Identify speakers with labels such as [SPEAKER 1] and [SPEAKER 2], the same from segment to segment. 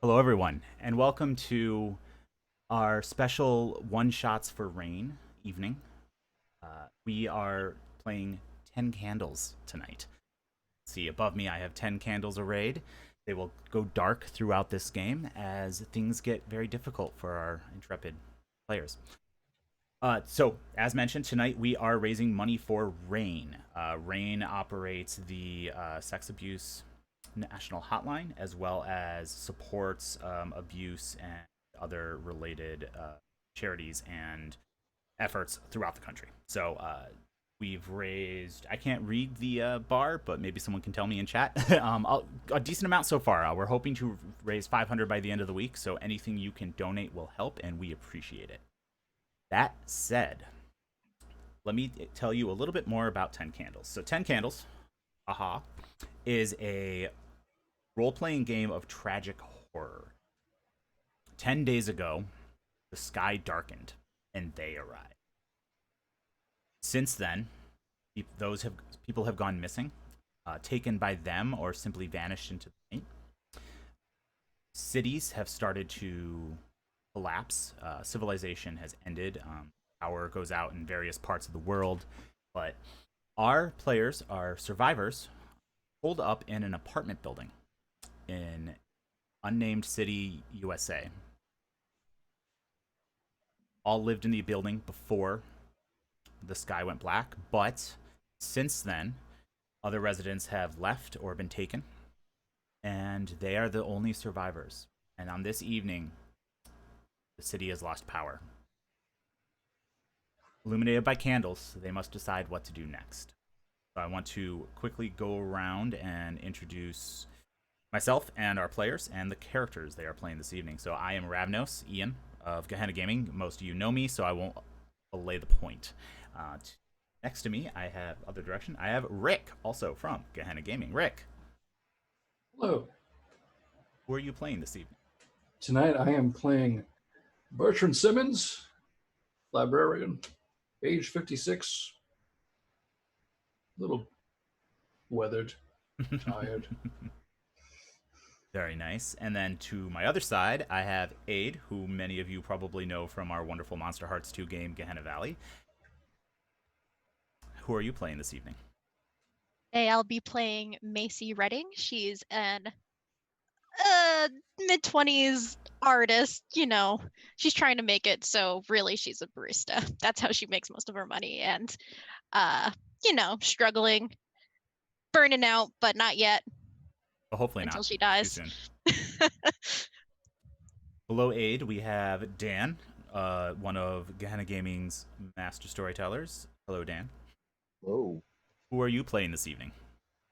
[SPEAKER 1] Hello, everyone, and welcome to our special one-shots for Rain evening. We are playing 10 candles tonight. See, above me, I have 10 candles arrayed. They will go dark throughout this game as things get very difficult for our intrepid players. So, as mentioned, tonight we are raising money for RAINN. RAINN operates the sex abuse national hotline as well as supports abuse and other related charities and efforts throughout the country. So, we've raised, I can't read the bar, but maybe someone can tell me in chat. A decent amount so far. We're hoping to raise 500 by the end of the week, so anything you can donate will help, and we appreciate it. That said, let me tell you a little bit more about 10 Candles. So, 10 Candles, aha, is a role playing game of tragic horror. 10 days ago, the sky darkened and they arrived. Since then, people have gone missing, taken by them, or simply vanished into the night. Cities have started to collapse. Civilization has ended. Power goes out in various parts of the world. But our players, our survivors, holed up in an apartment building in unnamed city, USA. All lived in the building before the sky went black, but since then, other residents have left or been taken, and they are the only survivors. And on this evening, the city has lost power. Illuminated by candles, they must decide what to do next. So I want to quickly go around and introduce myself and our players and the characters they are playing this evening. So I am Ravnos, Ian of Gehenna Gaming. Most of you know me, so I won't belay the point. Next to me, I have other direction. I have Rick, also from Gehenna Gaming. Rick,
[SPEAKER 2] Hello.
[SPEAKER 1] who are you playing this evening?
[SPEAKER 2] Tonight I am playing Bertrand Simmons, librarian, age 56, little weathered, tired.
[SPEAKER 1] Very nice. And then to my other side, I have Ayde, who many of you probably know from our wonderful Monster Hearts 2 game, Gehenna Valley. Who are you playing this evening?
[SPEAKER 3] Today I'll be playing Macy Redding. She's an mid-20s artist, she's trying to make it, so really she's a barista. That's how she makes most of her money, and struggling, burning out, but not yet.
[SPEAKER 1] Well, hopefully
[SPEAKER 3] until
[SPEAKER 1] not
[SPEAKER 3] she dies.
[SPEAKER 1] too soon. Below Ayde, we have Dan, one of Gehenna Gaming's master storytellers. Hello, Dan.
[SPEAKER 4] Hello.
[SPEAKER 1] Who are you playing this evening?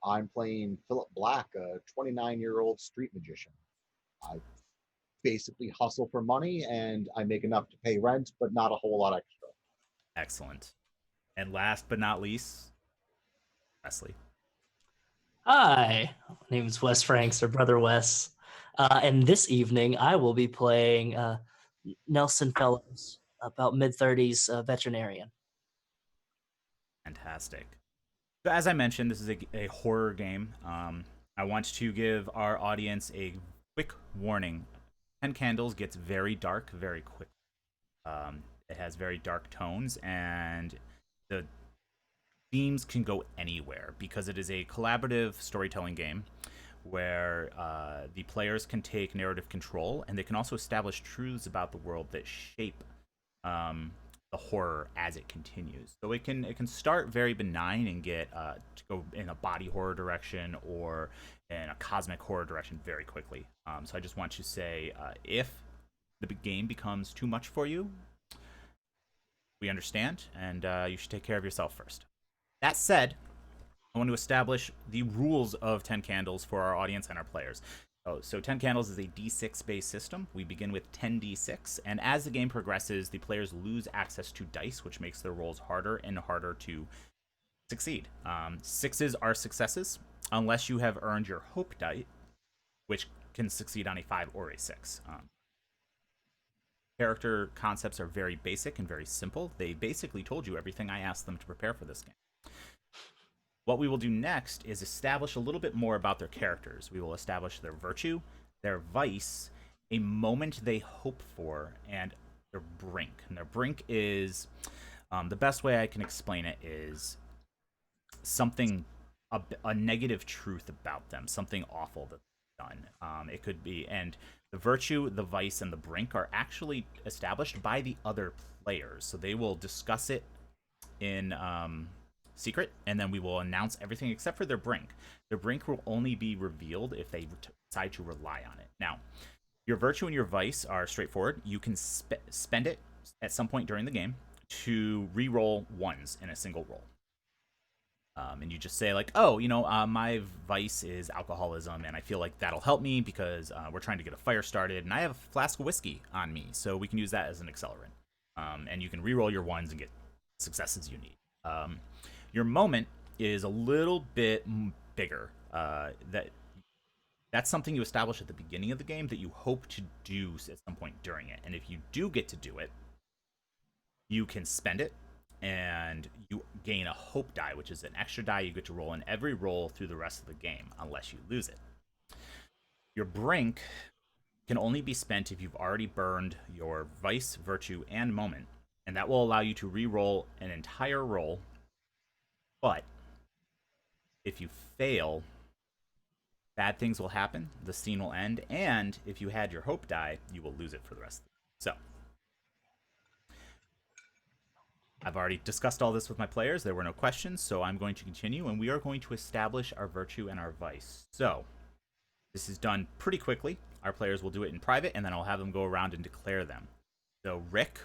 [SPEAKER 4] I'm playing Philip Black, a 29-year-old street magician. I basically hustle for money and I make enough to pay rent, but not a whole lot extra.
[SPEAKER 1] Excellent. And last but not least, Wesley.
[SPEAKER 5] Hi, my name is Wes Franks, or Brother Wes. And this evening, I will be playing Nelson Fellows, about mid-30s veterinarian.
[SPEAKER 1] Fantastic. So as I mentioned, this is a horror game. I want to give our audience a quick warning. 10 Candles gets very dark very quickly. It has very dark tones, and the themes can go anywhere because it is a collaborative storytelling game where the players can take narrative control, and they can also establish truths about the world that shape the horror as it continues. So it can start very benign and get to go in a body horror direction or in a cosmic horror direction very quickly. So I just want to say, if the game becomes too much for you, we understand, and you should take care of yourself first. That said, I want to establish the rules of 10 Candles for our audience and our players. So 10 Candles is a d6 based system. We begin with 10d6, and as the game progresses, the players lose access to dice, which makes their rolls harder and harder to succeed. Sixes are successes, unless you have earned your hope die, which can succeed on a 5 or a 6. Character concepts are very basic and very simple. They basically told you everything I asked them to prepare for this game. What we will do next is establish a little bit more about their characters. We will establish their virtue, their vice, a moment they hope for, and their brink. And their brink is the best way I can explain it is something, a negative truth about them, something awful that they've done. It could be, and the virtue, the vice, and the brink are actually established by the other players. So they will discuss it in secret, and then we will announce everything except for their brink. Their brink will only be revealed if they decide to rely on it. Now, your virtue and your vice are straightforward. You can spend it at some point during the game to re-roll ones in a single roll. And you just say like, oh, my vice is alcoholism, and I feel like that'll help me because we're trying to get a fire started, and I have a flask of whiskey on me, so we can use that as an accelerant. And you can re-roll your ones and get successes you need. Your moment is a little bit bigger. That's something you establish at the beginning of the game that you hope to do at some point during it. And if you do get to do it, you can spend it, and you gain a hope die, which is an extra die you get to roll in every roll through the rest of the game, unless you lose it. Your brink can only be spent if you've already burned your vice, virtue, and moment, and that will allow you to re-roll an entire roll. But if you fail, bad things will happen, the scene will end, and if you had your hope die, you will lose it for the rest of the game. So, I've already discussed all this with my players. There were no questions, so I'm going to continue, and we are going to establish our virtue and our vice. So, this is done pretty quickly. Our players will do it in private, and then I'll have them go around and declare them. So, Rick,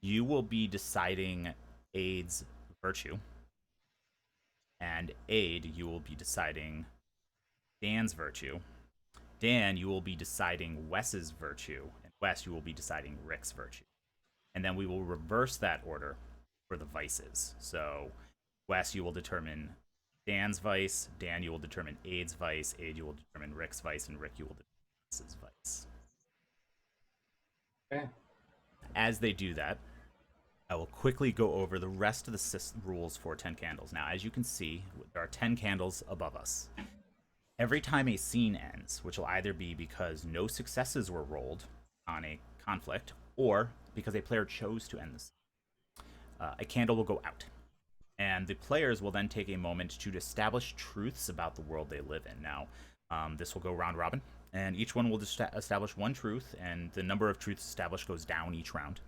[SPEAKER 1] you will be deciding Ayde's virtue, and Ayde, you will be deciding Dan's virtue. Dan, you will be deciding Wes's virtue, and Wes, you will be deciding Rick's virtue. And then we will reverse that order for the vices. So, Wes, you will determine Dan's vice. Dan, you will determine Ayde's vice. Ayde, you will determine Rick's vice. And Rick, you will determine Wes's vice.
[SPEAKER 2] Okay.
[SPEAKER 1] As they do that, I will quickly go over the rest of the rules for 10 candles. Now, as you can see, there are 10 candles above us. Every time a scene ends, which will either be because no successes were rolled on a conflict, or because a player chose to end the scene, a candle will go out. And the players will then take a moment to establish truths about the world they live in. Now, this will go round robin, and each one will establish one truth, and the number of truths established goes down each round.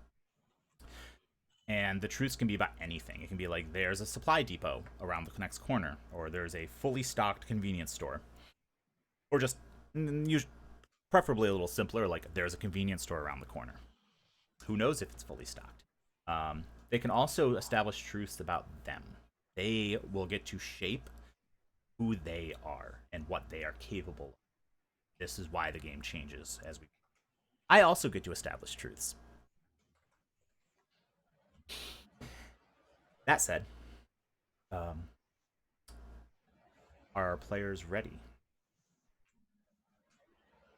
[SPEAKER 1] And the truths can be about anything. It can be like, there's a supply depot around the next corner, or there's a fully stocked convenience store. Or just, preferably a little simpler, like, there's a convenience store around the corner. Who knows if it's fully stocked? They can also establish truths about them. They will get to shape who they are and what they are capable of. This is why the game changes as we... I also get to establish truths. That said, are our players ready?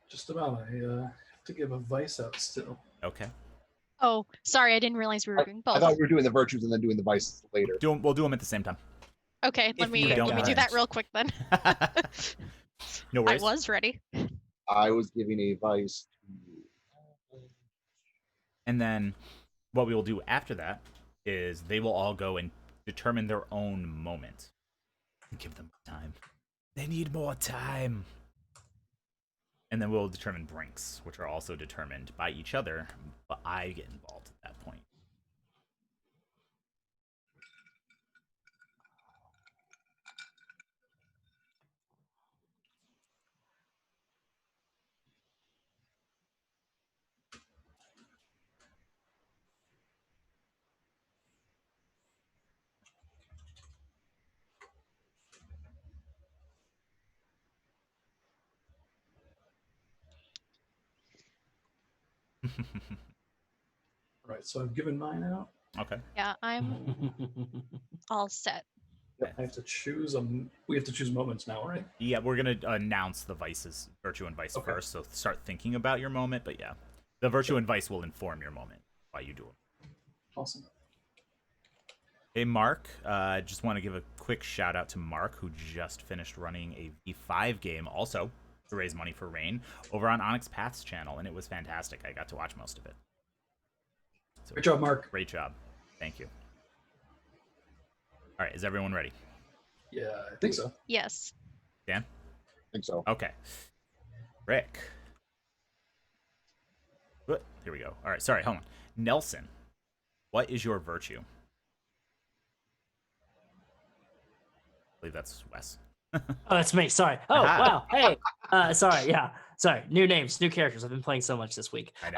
[SPEAKER 2] Just about. I have to give a vice out still.
[SPEAKER 1] Okay.
[SPEAKER 3] Oh, sorry, I didn't realize we were doing
[SPEAKER 4] I
[SPEAKER 3] both.
[SPEAKER 4] thought we were doing the virtues and then doing the vices later.
[SPEAKER 1] We'll do them at the same time.
[SPEAKER 3] Okay, let
[SPEAKER 1] If
[SPEAKER 3] me
[SPEAKER 1] you don't
[SPEAKER 3] do that
[SPEAKER 1] mind.
[SPEAKER 3] real quick then.
[SPEAKER 1] No
[SPEAKER 3] I
[SPEAKER 1] worries.
[SPEAKER 3] was ready.
[SPEAKER 4] I was giving a vice to you.
[SPEAKER 1] And then what we will do after that is they will all go and determine their own moment. Give them time. They need more time. And then we'll determine brinks, which are also determined by each other, but I get involved at that point.
[SPEAKER 2] All right, so I've given mine out.
[SPEAKER 1] Okay.
[SPEAKER 3] Yeah, I'm all set.
[SPEAKER 2] I have to choose we have to choose moments now, right?
[SPEAKER 1] Yeah, we're going to announce the vices, virtue and vice
[SPEAKER 2] Okay.
[SPEAKER 1] first, so start thinking about your moment, but yeah. The virtue and vice will inform your moment while you do them.
[SPEAKER 2] Awesome.
[SPEAKER 1] Hey, Mark, just want to give a quick shout out to Mark, who just finished running a V5 game also to raise money for RAINN over on Onyx Path's channel, and it was fantastic. I got to watch most of it. So,
[SPEAKER 2] Great job, Mark.
[SPEAKER 1] great job. Thank you. All right, is everyone ready?
[SPEAKER 2] Yeah, I think so.
[SPEAKER 3] Yes.
[SPEAKER 1] Dan?
[SPEAKER 4] I think so.
[SPEAKER 1] Okay. Rick. Here we go. All right, sorry, hold on. Nelson, what is your virtue? I believe that's Wes.
[SPEAKER 5] Oh, that's me. Sorry. Oh,
[SPEAKER 1] Aha.
[SPEAKER 5] wow. Hey. Sorry. Yeah. Sorry. New names, new characters. I've been playing so much this week.
[SPEAKER 1] I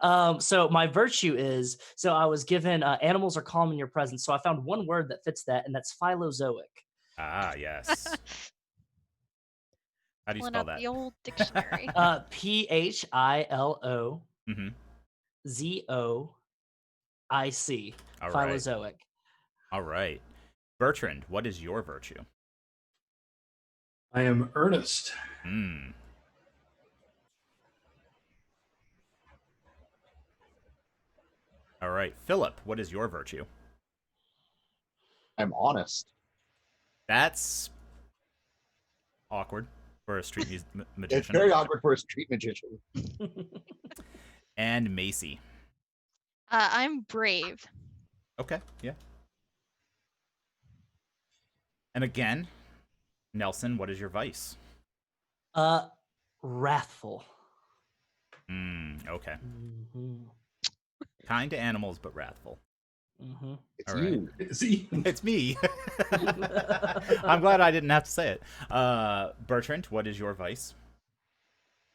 [SPEAKER 1] know.
[SPEAKER 5] So my virtue is, so I was given animals are calm in your presence. So I found one word that fits that, and that's philozoic.
[SPEAKER 1] Ah, yes. How do you
[SPEAKER 3] Pulling
[SPEAKER 1] spell
[SPEAKER 3] up
[SPEAKER 1] that?
[SPEAKER 3] the old dictionary.
[SPEAKER 5] PHILOZOIC.
[SPEAKER 1] All right.
[SPEAKER 5] Philozoic.
[SPEAKER 1] All right. Bertrand, what is your virtue?
[SPEAKER 2] I am earnest.
[SPEAKER 1] Hmm. All right. Philip, what is your virtue?
[SPEAKER 4] I'm honest.
[SPEAKER 1] That's awkward for a street magician.
[SPEAKER 4] It's very awkward for a street magician.
[SPEAKER 1] And Macy.
[SPEAKER 3] I'm brave.
[SPEAKER 1] Okay, yeah. And again, Nelson, what is your vice?
[SPEAKER 5] Wrathful.
[SPEAKER 1] Okay.
[SPEAKER 5] Mm-hmm.
[SPEAKER 1] Kind to animals, but wrathful.
[SPEAKER 5] Mm-hmm.
[SPEAKER 4] It's
[SPEAKER 1] All right.
[SPEAKER 4] you.
[SPEAKER 2] See,
[SPEAKER 1] It's me. I'm glad I didn't have to say it. Bertrand, what is your vice?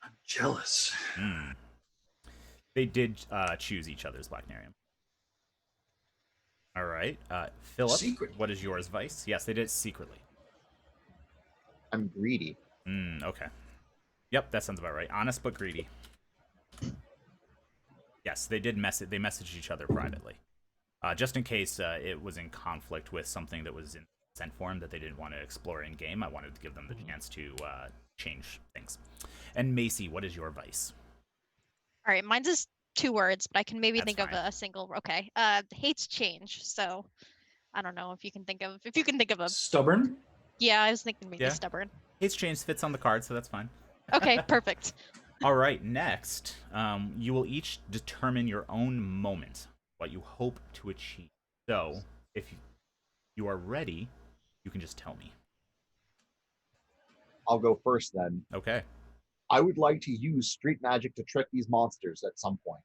[SPEAKER 2] I'm jealous.
[SPEAKER 1] They did choose each other's Blacknarium. All right. Philip,
[SPEAKER 2] Secret.
[SPEAKER 1] what is yours vice? Yes, they did it secretly.
[SPEAKER 4] I'm greedy.
[SPEAKER 1] Okay. Yep, that sounds about right. Honest but greedy. Yes, they did they messaged each other privately. Just in case it was in conflict with something that was in consent form that they didn't want to explore in game. I wanted to give them the chance to change things. And Macy, what is your vice?
[SPEAKER 3] All right, mine's just 2 words, but I can maybe
[SPEAKER 1] That's
[SPEAKER 3] think of
[SPEAKER 1] fine.
[SPEAKER 3] a single. Okay. Hates change. So I don't know if you can think of a.
[SPEAKER 2] Stubborn.
[SPEAKER 3] Yeah, I was thinking maybe
[SPEAKER 1] Yeah.
[SPEAKER 3] stubborn.
[SPEAKER 1] Hates change fits on the card, so that's fine.
[SPEAKER 3] Okay, perfect.
[SPEAKER 1] All right, next, you will each determine your own moment, what you hope to achieve. So, if you are ready, you can just tell me.
[SPEAKER 4] I'll go first then.
[SPEAKER 1] Okay.
[SPEAKER 4] I would like to use street magic to trick these monsters at some point.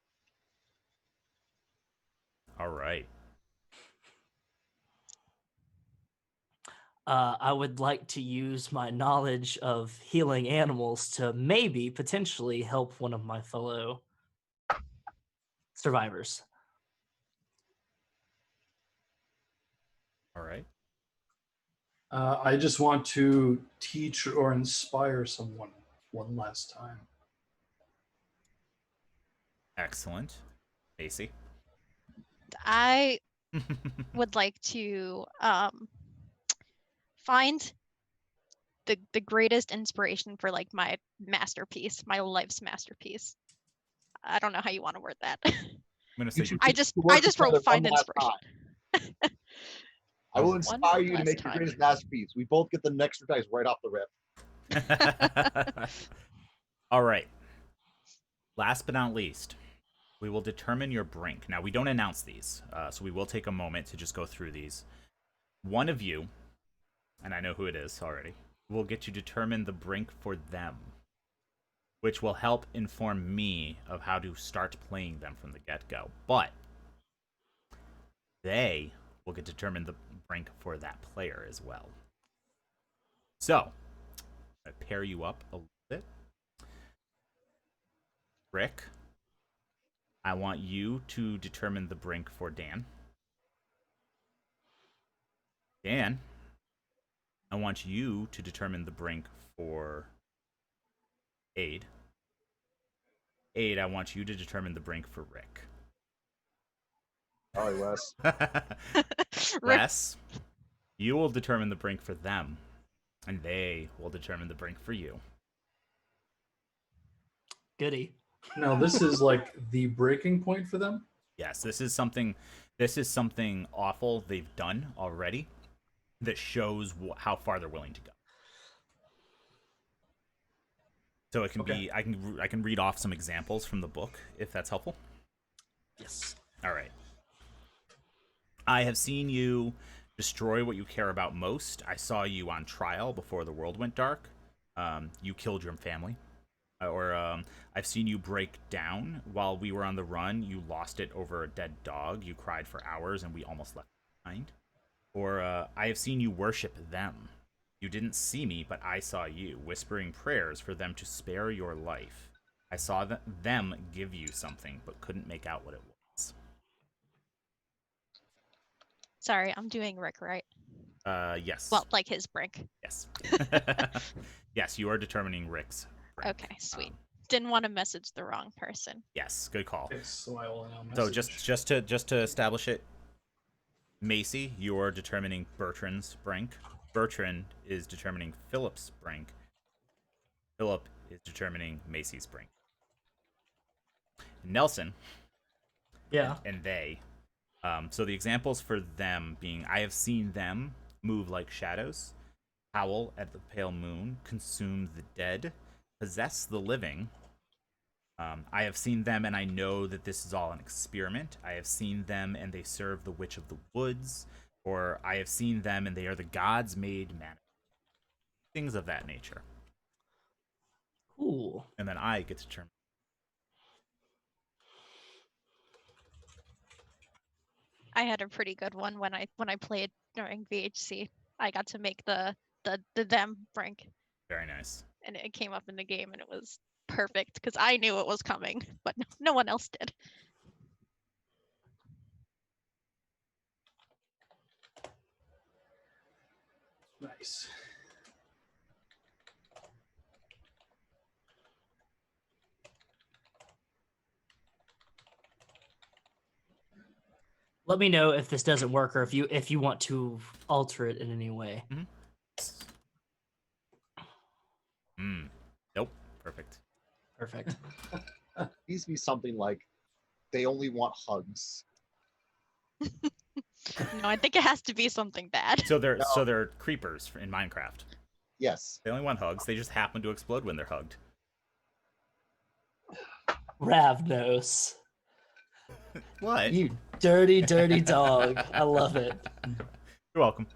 [SPEAKER 1] All right.
[SPEAKER 5] I would like to use my knowledge of healing animals to maybe potentially help one of my fellow survivors.
[SPEAKER 1] All right.
[SPEAKER 2] I just want to teach or inspire someone one last time.
[SPEAKER 1] Excellent. Macy.
[SPEAKER 3] I would like to find the greatest inspiration for like my masterpiece, my life's masterpiece. I don't know how you want to word that.
[SPEAKER 1] I'm going to say
[SPEAKER 4] should
[SPEAKER 3] I
[SPEAKER 4] keep
[SPEAKER 3] just
[SPEAKER 4] the work
[SPEAKER 3] wrote
[SPEAKER 4] together
[SPEAKER 3] find
[SPEAKER 4] one last
[SPEAKER 3] inspiration.
[SPEAKER 4] I will
[SPEAKER 3] One
[SPEAKER 4] inspire you to
[SPEAKER 3] last
[SPEAKER 4] make your
[SPEAKER 3] time.
[SPEAKER 4] greatest masterpiece. We both get the next dice right off the rip.
[SPEAKER 1] All right. Last but not least, we will determine your brink. Now, we don't announce these, so we will take a moment to just go through these. One of you, and I know who it is already, will get to determine the brink for them, which will help inform me of how to start playing them from the get-go. But they will get to determine the brink for that player as well. So, I pair you up a little bit. Rick, I want you to determine the brink for Dan. Dan, I want you to determine the brink for Ayde. Ayde, I want you to determine the brink for Rick.
[SPEAKER 4] Sorry, Wes.
[SPEAKER 1] Wes, you will determine the brink for them, and they will determine the brink for you.
[SPEAKER 5] Goody.
[SPEAKER 2] Now, this is like the breaking point for them.
[SPEAKER 1] Yes, this is something awful they've done already that shows how far they're willing to go. So it can
[SPEAKER 2] Okay.
[SPEAKER 1] be I can read off some examples from the book if that's helpful.
[SPEAKER 5] Yes.
[SPEAKER 1] All right. I have seen you destroy what you care about most. I saw you on trial before the world went dark. You killed your family. I've seen you break down while we were on the run. You lost it over a dead dog. You cried for hours and we almost left behind. Or I have seen you worship them. You didn't see me, but I saw you, whispering prayers for them to spare your life. I saw them give you something, but couldn't make out what it was.
[SPEAKER 3] Sorry, I'm doing Rick, right?
[SPEAKER 1] Yes.
[SPEAKER 3] Well, like his brink.
[SPEAKER 1] Yes. Yes, you are determining Rick's rank.
[SPEAKER 3] Okay, sweet.
[SPEAKER 1] Um,
[SPEAKER 3] Didn't want to message the wrong person.
[SPEAKER 1] yes, good call.
[SPEAKER 2] Okay, so I will now
[SPEAKER 1] So
[SPEAKER 2] message.
[SPEAKER 1] just to establish it, Macy, you're determining Bertrand's rank. Bertrand is determining Philip's rank. Philip is determining Macy's rank. Nelson
[SPEAKER 5] Yeah.
[SPEAKER 1] and they. So the examples for them being, I have seen them move like shadows, howl at the pale moon, consume the dead, possess the living. I have seen them and I know that this is all an experiment. I have seen them and they serve the witch of the woods. Or I have seen them and they are the gods made man. Things of that nature.
[SPEAKER 5] Cool.
[SPEAKER 1] And then I get to determine.
[SPEAKER 3] I had a pretty good one when I played during VHC. I got to make the them brink,
[SPEAKER 1] Very nice.
[SPEAKER 3] and it came up in the game, and it was perfect because I knew it was coming, but no one else did.
[SPEAKER 2] Nice.
[SPEAKER 5] Let me know if this doesn't work or if you want to alter it in any way.
[SPEAKER 1] Nope. Perfect.
[SPEAKER 5] Perfect.
[SPEAKER 4] Needs to be something like they only want hugs.
[SPEAKER 3] No, I think it has to be something bad.
[SPEAKER 1] So they're creepers in Minecraft.
[SPEAKER 4] Yes.
[SPEAKER 1] They only want hugs. They just happen to explode when they're hugged.
[SPEAKER 5] Ravnos.
[SPEAKER 1] What?
[SPEAKER 5] You dirty, dirty dog. I love it.
[SPEAKER 1] You're welcome.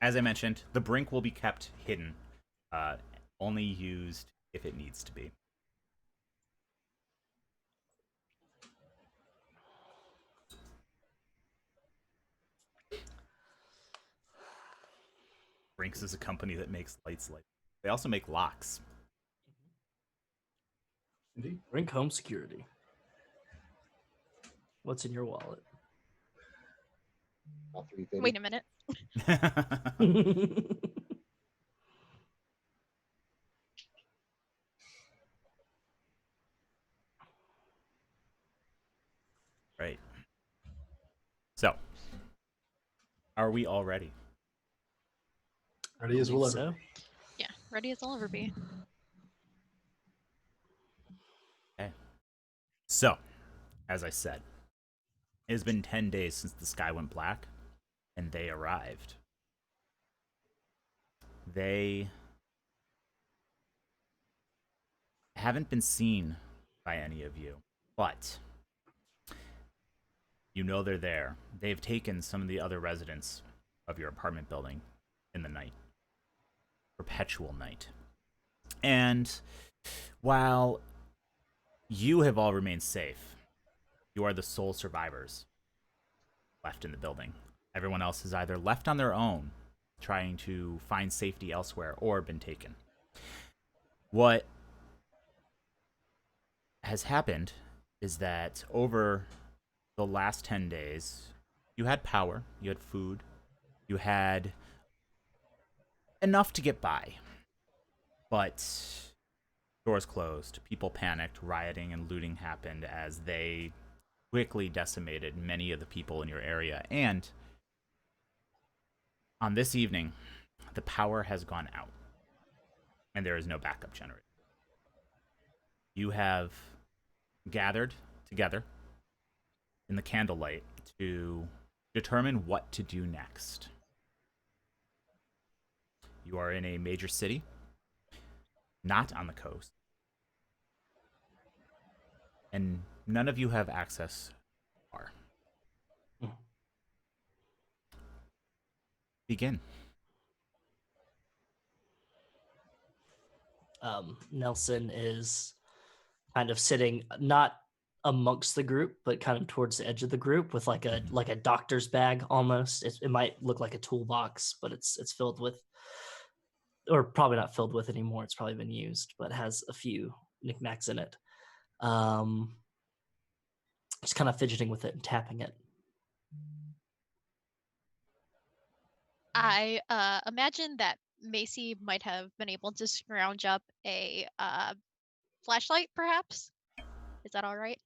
[SPEAKER 1] As I mentioned, the brink will be kept hidden, only used if it needs to be. Brinks is a company that makes lights like. They also make locks.
[SPEAKER 2] Indeed.
[SPEAKER 5] Brink home security. What's in your wallet?
[SPEAKER 4] Not 350.
[SPEAKER 3] Wait a minute.
[SPEAKER 1] Right. So, are we all ready?
[SPEAKER 2] Ready as we'll ever
[SPEAKER 5] So,
[SPEAKER 2] be.
[SPEAKER 3] Yeah, ready as I'll ever be.
[SPEAKER 1] Okay. So, as I said, it has been 10 days since the sky went black, and they arrived. They haven't been seen by any of you, but you know they're there. They've taken some of the other residents of your apartment building in the night. Perpetual night. And while you have all remained safe, you are the sole survivors left in the building. Everyone else is either left on their own, trying to find safety elsewhere, or been taken. What has happened is that over the last 10 days, you had power, you had food, you had enough to get by. But doors closed, people panicked, rioting and looting happened as they quickly decimated many of the people in your area. And on this evening, the power has gone out, and there is no backup generator. You have gathered together in the candlelight to determine what to do next. You are in a major city, not on the coast, and none of you have access to a bar. Begin.
[SPEAKER 5] Nelson is kind of sitting not amongst the group, but kind of towards the edge of the group with like a doctor's bag almost. It might look like a toolbox, but it's filled with, or probably not filled with anymore. It's probably been used, but has a few knickknacks in it. Just kind of fidgeting with it and tapping it.
[SPEAKER 3] I imagine that Macy might have been able to scrounge up a flashlight, perhaps. Is that all right?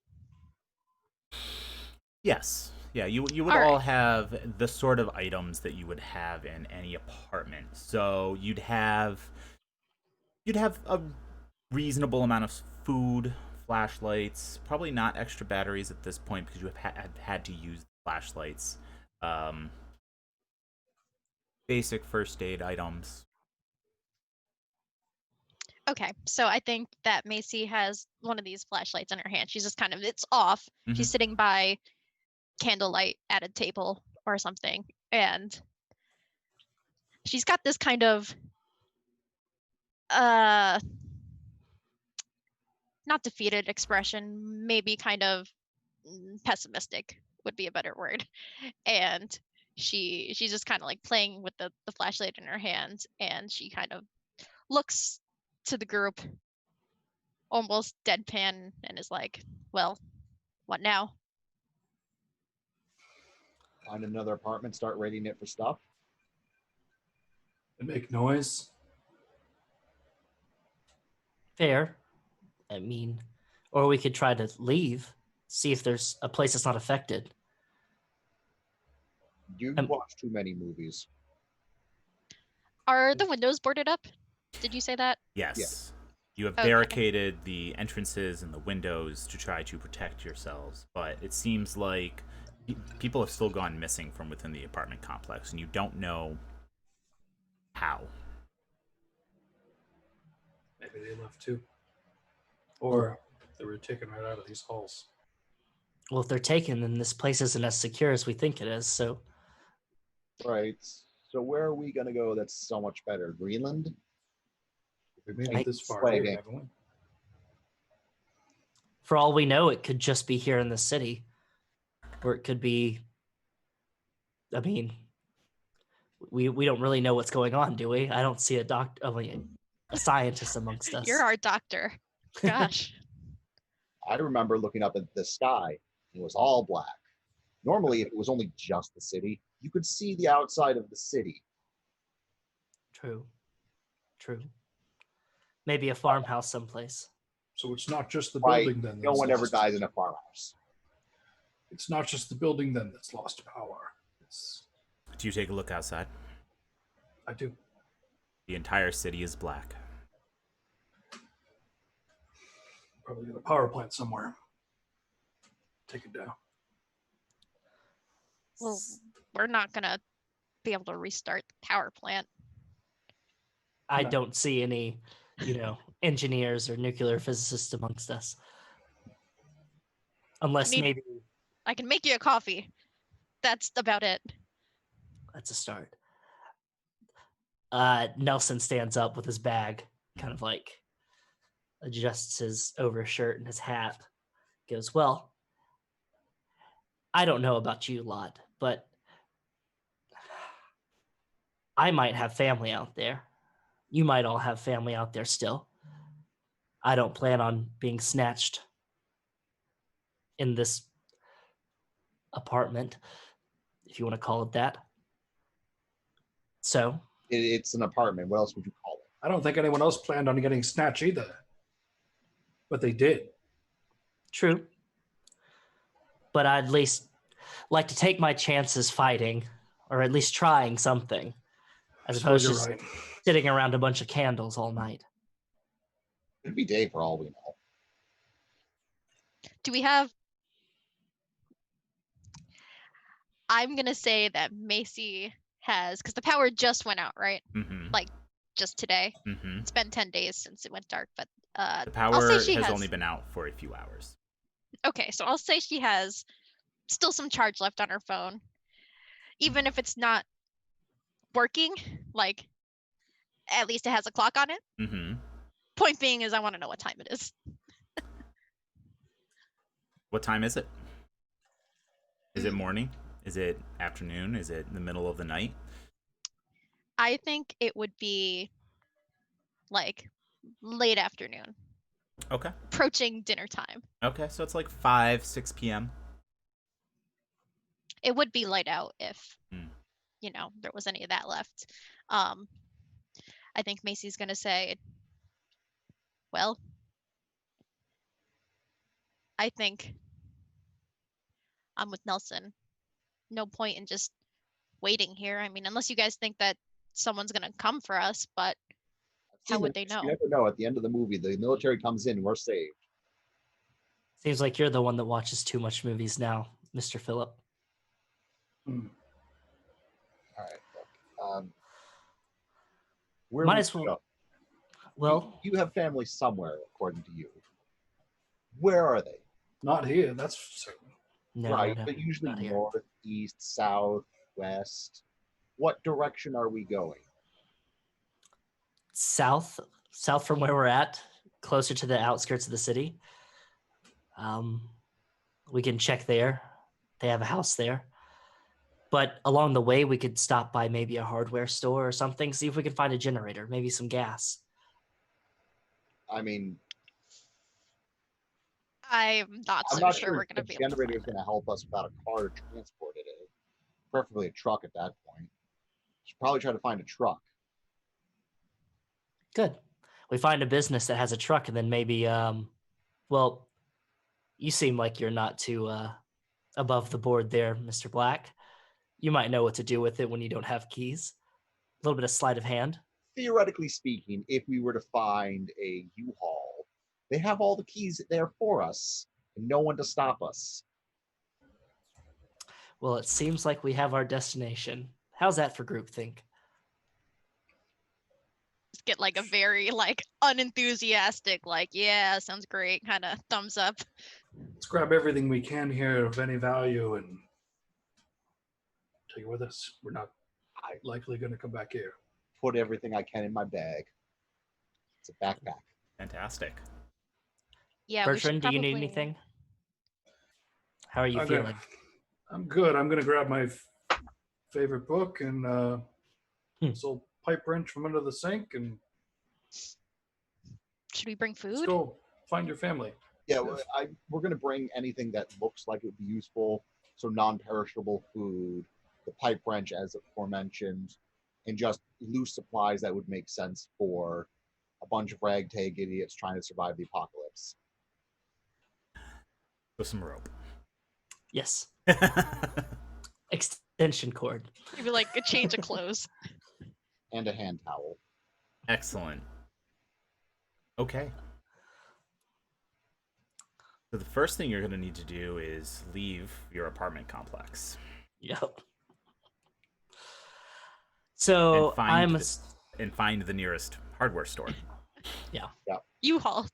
[SPEAKER 1] Yes. Yeah, you would
[SPEAKER 3] All
[SPEAKER 1] all
[SPEAKER 3] right.
[SPEAKER 1] have the sort of items that you would have in any apartment. So you'd have a reasonable amount of food, flashlights, probably not extra batteries at this point because you have had to use flashlights. Basic first aid items.
[SPEAKER 3] Okay, so I think that Macy has one of these flashlights in her hand. She's just kind of, it's off. She's sitting by candlelight at a table or something, and she's got this kind of not defeated expression, maybe kind of pessimistic would be a better word. And she's just kind of like playing with the flashlight in her hand, and she kind of looks to the group almost deadpan and is like, well, what now?
[SPEAKER 4] Find another apartment, start raiding it for stuff.
[SPEAKER 2] And make noise.
[SPEAKER 5] Fair. I mean, or we could try to leave, see if there's a place that's not affected.
[SPEAKER 4] You watch too many movies.
[SPEAKER 3] Are the windows boarded up? Did you say that?
[SPEAKER 1] Yes.
[SPEAKER 4] Yes.
[SPEAKER 1] You have
[SPEAKER 3] Okay.
[SPEAKER 1] barricaded the entrances and the windows to try to protect yourselves, but it seems like people have still gone missing from within the apartment complex, and you don't know how.
[SPEAKER 2] Maybe they left too. Or they were taken right out of these halls.
[SPEAKER 5] Well, if they're taken, then this place isn't as secure as we think it is. So,
[SPEAKER 4] Right. So where are we going to go that's so much better? Greenland?
[SPEAKER 2] We made
[SPEAKER 5] I-
[SPEAKER 2] it this far,
[SPEAKER 4] Play a
[SPEAKER 2] away,
[SPEAKER 4] game.
[SPEAKER 2] haven't we?
[SPEAKER 5] for all we know, it could just be here in the city, or it could be. I mean, we don't really know what's going on, do we? I don't see a scientist amongst us.
[SPEAKER 3] You're our doctor. Gosh.
[SPEAKER 4] I remember looking up at the sky, and it was all black. Normally, if it was only just the city, you could see the outside of the city.
[SPEAKER 5] True. Maybe a farmhouse someplace.
[SPEAKER 2] So it's not just the
[SPEAKER 4] Right.
[SPEAKER 2] building then.
[SPEAKER 4] No
[SPEAKER 2] that's
[SPEAKER 4] one ever
[SPEAKER 2] lost.
[SPEAKER 4] dies in a farmhouse.
[SPEAKER 2] It's not just the building then that's lost power.
[SPEAKER 1] Do you take a look outside?
[SPEAKER 2] I do.
[SPEAKER 1] The entire city is black.
[SPEAKER 2] Probably got a power plant somewhere. Take it down.
[SPEAKER 3] Well, we're not gonna be able to restart the power plant.
[SPEAKER 5] I
[SPEAKER 2] No.
[SPEAKER 5] don't see any, engineers or nuclear physicists amongst us. Unless
[SPEAKER 3] Need-
[SPEAKER 5] maybe
[SPEAKER 3] I can make you a coffee. That's about it.
[SPEAKER 5] that's a start. Nelson stands up with his bag, kind of like adjusts his overshirt and his hat. Goes, well, I don't know about you lot, but I might have family out there. You might all have family out there still. I don't plan on being snatched in this apartment, if you want to call it that. So,
[SPEAKER 4] It's an apartment. What else would you call it?
[SPEAKER 2] I don't think anyone else planned on getting snatched either. But they did.
[SPEAKER 5] true. But I'd at least like to take my chances fighting, or at least trying something, as
[SPEAKER 2] Suppose
[SPEAKER 5] opposed to
[SPEAKER 2] you're
[SPEAKER 5] just
[SPEAKER 2] right.
[SPEAKER 5] sitting around a bunch of candles all night.
[SPEAKER 4] It'd be day for all we know.
[SPEAKER 3] Do we have... I'm gonna say that Macy has, because the power just went out, right?
[SPEAKER 1] Mm-hmm.
[SPEAKER 3] Like just today.
[SPEAKER 1] Mm-hmm.
[SPEAKER 3] It's been 10 days since it went dark, but
[SPEAKER 1] The
[SPEAKER 3] I'll
[SPEAKER 1] power
[SPEAKER 3] say she
[SPEAKER 1] has
[SPEAKER 3] has.
[SPEAKER 1] only been out for a few hours.
[SPEAKER 3] Okay, so I'll say she has still some charge left on her phone, even if it's not working. Like, at least it has a clock on it.
[SPEAKER 1] Mm-hmm.
[SPEAKER 3] Point being is, I want to know what time it is.
[SPEAKER 1] What time is it? Is it morning? Is it afternoon? Is it in the middle of the night?
[SPEAKER 3] I think it would be like late afternoon,
[SPEAKER 1] Okay.
[SPEAKER 3] approaching dinner time.
[SPEAKER 1] Okay, so it's like 5, 6 p.m.
[SPEAKER 3] It would be light out if
[SPEAKER 1] Hmm.
[SPEAKER 3] there was any of that left. I think Macy's gonna say, well, I think I'm with Nelson. No point in just waiting here. I mean, unless you guys think that someone's gonna come for us, but how would they know?
[SPEAKER 4] You never know. At the end of the movie, the military comes in, we're saved.
[SPEAKER 5] Seems like you're the one that watches too much movies now, Mr. Phillip.
[SPEAKER 2] Hmm.
[SPEAKER 4] All right. Where
[SPEAKER 5] Might
[SPEAKER 4] would
[SPEAKER 5] as
[SPEAKER 4] we
[SPEAKER 5] well.
[SPEAKER 4] go?
[SPEAKER 5] Well,
[SPEAKER 4] You have family somewhere, according to you. Where are they?
[SPEAKER 2] Not here, that's certain.
[SPEAKER 5] no,
[SPEAKER 4] right,
[SPEAKER 5] no,
[SPEAKER 4] but usually
[SPEAKER 5] not here.
[SPEAKER 4] north, east, south, west. What direction are we going?
[SPEAKER 5] South from where we're at, closer to the outskirts of the city. We can check there. They have a house there. But along the way, we could stop by maybe a hardware store or something, see if we can find a generator, maybe some gas.
[SPEAKER 4] I mean,
[SPEAKER 3] I'm not
[SPEAKER 4] I'm
[SPEAKER 3] so
[SPEAKER 4] not
[SPEAKER 3] sure
[SPEAKER 4] sure
[SPEAKER 3] we're
[SPEAKER 4] if
[SPEAKER 3] gonna
[SPEAKER 4] the
[SPEAKER 3] be able to
[SPEAKER 4] generator
[SPEAKER 3] find
[SPEAKER 4] is going to help us without a car to transport it in. Preferably a truck at that point. Should probably try to find a truck.
[SPEAKER 5] Good. We find a business that has a truck, and then maybe, well, you seem like you're not too above the board there, Mr. Black. You might know what to do with it when you don't have keys. A little bit of sleight of hand.
[SPEAKER 4] Theoretically speaking, if we were to find a U-Haul, they have all the keys there for us and no one to stop us.
[SPEAKER 5] Well, it seems like we have our destination. How's that for groupthink?
[SPEAKER 3] just get like a very unenthusiastic, yeah, sounds great, kind of thumbs up.
[SPEAKER 2] Let's grab everything we can here of any value and take it with us. We're not likely going to come back here.
[SPEAKER 4] Put everything I can in my bag. It's a backpack.
[SPEAKER 1] Fantastic.
[SPEAKER 3] Yeah,
[SPEAKER 5] Bertrand,
[SPEAKER 3] we should
[SPEAKER 5] do you need
[SPEAKER 3] probably-
[SPEAKER 5] anything? How are you
[SPEAKER 2] I'm
[SPEAKER 5] feeling?
[SPEAKER 2] I'm good. I'm going to grab my favorite book and this old pipe wrench from under the sink, and
[SPEAKER 3] Should we bring
[SPEAKER 2] let's
[SPEAKER 3] food?
[SPEAKER 2] go find your family.
[SPEAKER 4] Yeah, we're going to bring anything that looks like it would be useful. So non-perishable food, the pipe wrench as aforementioned, and just loose supplies that would make sense for a bunch of ragtag idiots trying to survive the apocalypse.
[SPEAKER 1] With some rope.
[SPEAKER 5] Yes. Extension cord.
[SPEAKER 3] Maybe like a change of clothes.
[SPEAKER 4] And a hand towel.
[SPEAKER 1] Excellent. Okay. So the first thing you're going to need to do is leave your apartment complex.
[SPEAKER 5] Yep. So
[SPEAKER 1] And find the nearest hardware store.
[SPEAKER 5] Yeah.
[SPEAKER 3] U-Haul.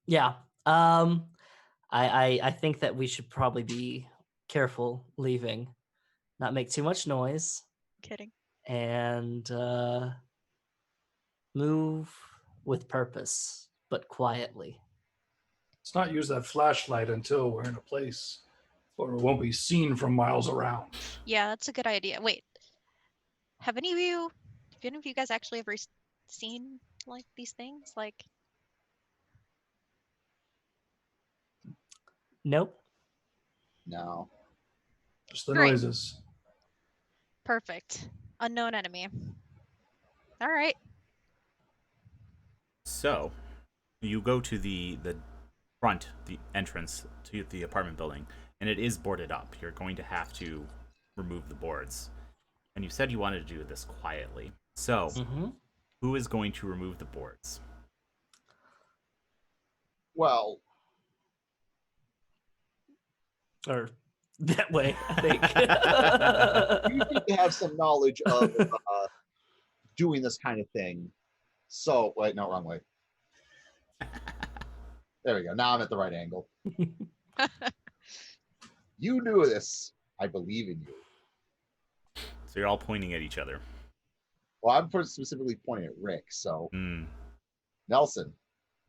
[SPEAKER 5] Yeah. I think that we should probably be careful leaving, not make too much noise,
[SPEAKER 3] Kidding.
[SPEAKER 5] and move with purpose, but quietly.
[SPEAKER 2] Let's not use that flashlight until we're in a place where it won't be seen from miles around.
[SPEAKER 3] Yeah, that's a good idea. Wait, have any of you guys actually ever seen like these things? Like,
[SPEAKER 5] Nope.
[SPEAKER 4] No.
[SPEAKER 2] Just the
[SPEAKER 3] Great.
[SPEAKER 2] noises.
[SPEAKER 3] perfect. Unknown enemy. All right.
[SPEAKER 1] So, you go to the front, the entrance to the apartment building, and it is boarded up. You're going to have to remove the boards. And you said you wanted to do this quietly. So, who is going to remove the boards?
[SPEAKER 4] Well,
[SPEAKER 5] Or that way, I
[SPEAKER 4] You
[SPEAKER 5] think.
[SPEAKER 4] need to have some knowledge of doing this kind of thing. So, wait, no, wrong way. There we go. Now I'm at the right angle. You knew this. I believe in you.
[SPEAKER 1] So you're all pointing at each other.
[SPEAKER 4] Well, I'm specifically pointing at Rick. So, Nelson,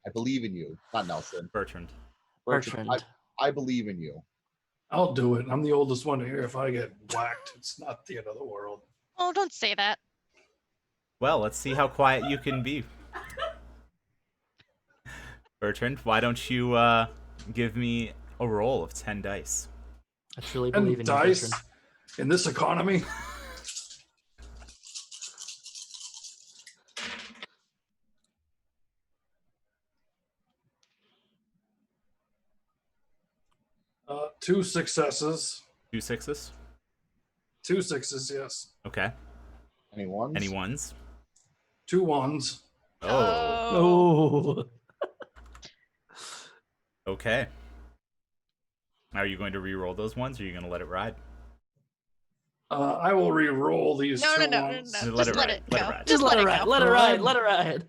[SPEAKER 4] I believe in you. Not Nelson.
[SPEAKER 1] Bertrand.
[SPEAKER 5] Bertrand.
[SPEAKER 4] I believe in you.
[SPEAKER 2] I'll do it. I'm the oldest one here. If I get whacked, it's not the end of the world.
[SPEAKER 3] Oh, don't say that.
[SPEAKER 1] Well, let's see how quiet you can be. Bertrand, why don't you give me a roll of 10 dice?
[SPEAKER 5] I truly believe in
[SPEAKER 2] And
[SPEAKER 5] you,
[SPEAKER 2] dice
[SPEAKER 5] Bertrand.
[SPEAKER 2] in this economy. Two successes.
[SPEAKER 1] 2 sixes?
[SPEAKER 2] 2 sixes, yes.
[SPEAKER 1] Okay.
[SPEAKER 4] Anyone?
[SPEAKER 1] Any ones?
[SPEAKER 2] 2 ones.
[SPEAKER 5] Oh.
[SPEAKER 1] Okay. Are you going to re-roll those ones, or are you going to let it ride?
[SPEAKER 2] I will re-roll these
[SPEAKER 3] No,
[SPEAKER 2] two
[SPEAKER 3] no,
[SPEAKER 2] ones.
[SPEAKER 3] no.
[SPEAKER 1] Let
[SPEAKER 3] Just
[SPEAKER 1] it
[SPEAKER 3] let
[SPEAKER 1] ride.
[SPEAKER 3] it
[SPEAKER 1] Let it
[SPEAKER 3] go.
[SPEAKER 1] ride.
[SPEAKER 5] Just let it ride.
[SPEAKER 3] go.
[SPEAKER 5] Let it ride. Let it ride.